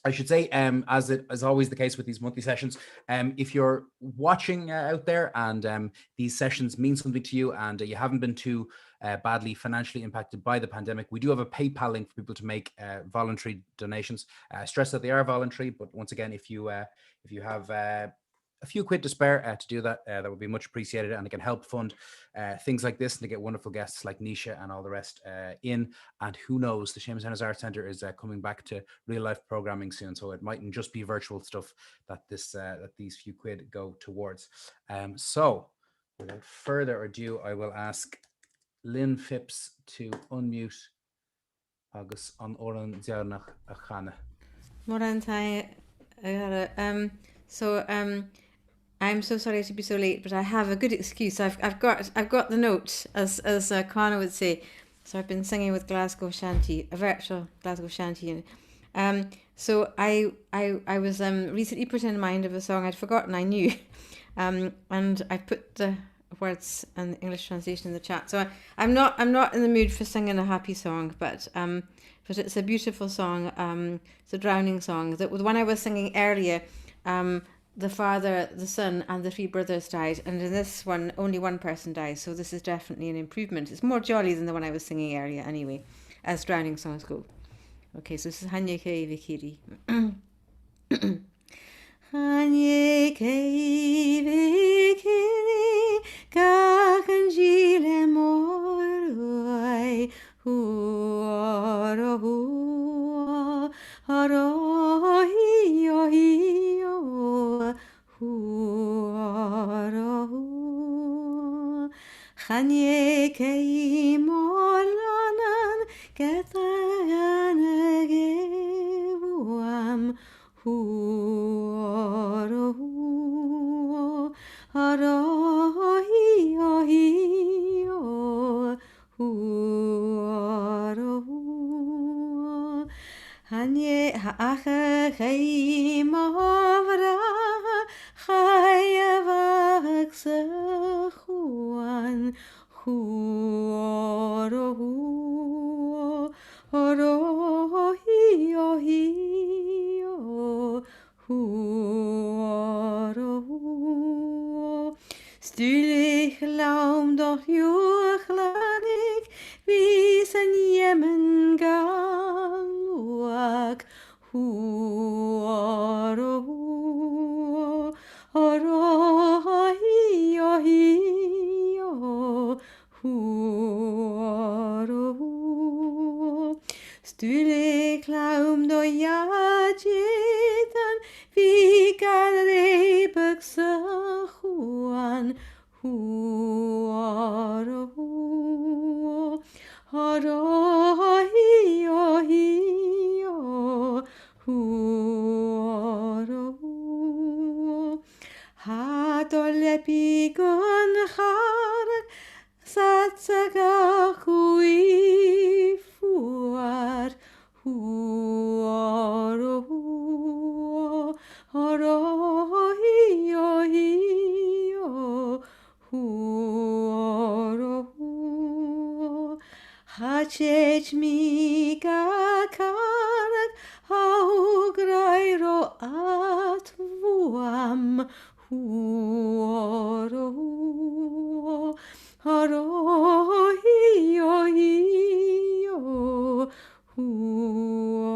I should say, as is always the case with these monthly sessions, if you're watching out there and these sessions mean something to you and you haven't been too badly financially impacted by the pandemic, we do have a PayPal link for people to make voluntary donations. Stress that they are voluntary, but once again, if you have a few quid to spare to do that, that would be much appreciated, and it can help fund things like this and to get wonderful guests like Nisha and all the rest in. And who knows, the Seamus Ennis Arts Centre is coming back to real life programming soon, so it mightn't just be virtual stuff that these few quid go towards. So without further ado, I will ask Lynn Phipps to unmute agus an oran Ziarnach a Chana. I'm so sorry to be so late, but I have a good excuse. I've got the note, as Connor would say. So I've been singing with Glasgow Shanty, a virtual Glasgow Shanty. So I was recently put in mind of a song I'd forgotten I knew, and I put the words and the English translation in the chat. So I'm not in the mood for singing a happy song, but it's a beautiful song. It's a drowning song. The one I was singing earlier. The father, the son, and the 3 brothers died, and in this one, only one person dies. So this is definitely an improvement. It's more jolly than the one I was singing earlier, anyway, as drowning songs go. Okay, so this is Hanye Kei Vikiri. Hanye Kei Vikiri, Kakanjile Moroi, Huoro Huo, Haro Hio Hio, Huoro, Hanye Kei Molanan, Ketagana Gevuam, Huoro Huo, Haro Hio Hio, Huoro Huo, Hanye Haacha Chai Mavra, Chayavak Sechuan, Huoro Huo, Haro Hio Hio, Huoro Huo. Stuurlijk laum doch juchlanik, wie zijn jemen galuak, huoro huo, horo hio hio, huoro huo. Stuurlijk laum doch jajetan, wie galrebek sechuan, huoro huo, horo hio hio, huoro huo. Hadole pigon charg, satsaga hui fuar, huoro huo, horo hio hio, huoro huo. Hachech mi gakarak hau grairo atvuam huoro horo hio hio huoro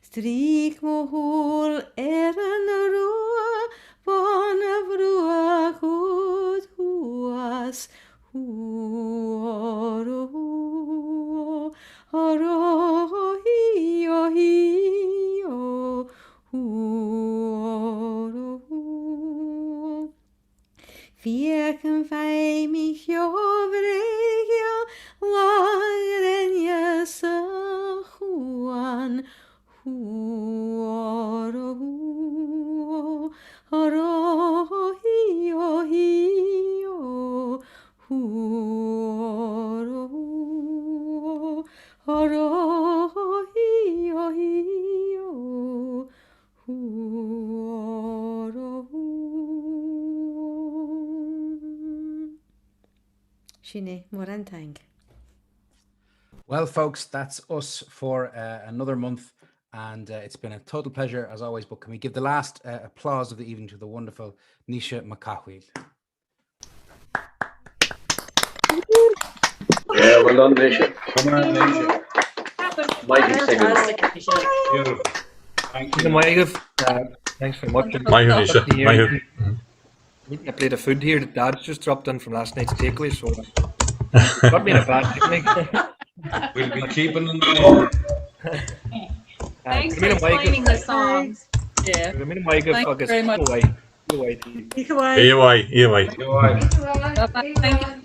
strik mohol eran rua bona vrua hud huas huoro horo hio hio huoro Vierken vij mich jovregio lagren jesa juan huoro horo hio hio huoro horo hio hio huoro Shine Morantang. Well, folks, that's us for another month. And it's been a total pleasure as always. But can we give the last applause of the evening to the wonderful Naoise Mac Cathmhaoil? Yeah, well done, Naoise. Come on, Naoise. Mighty singing. Thank you. Thanks very much. Maithir, Naoise. Maithir. Eating a plate of food here that Dad's just dropped in from last night's takeaway, so got me in a bad picnic. We'll be keeping them there. Thanks for explaining the songs. Yeah. Thank you very much. Bye. Bye. EY. Bye. Thank you.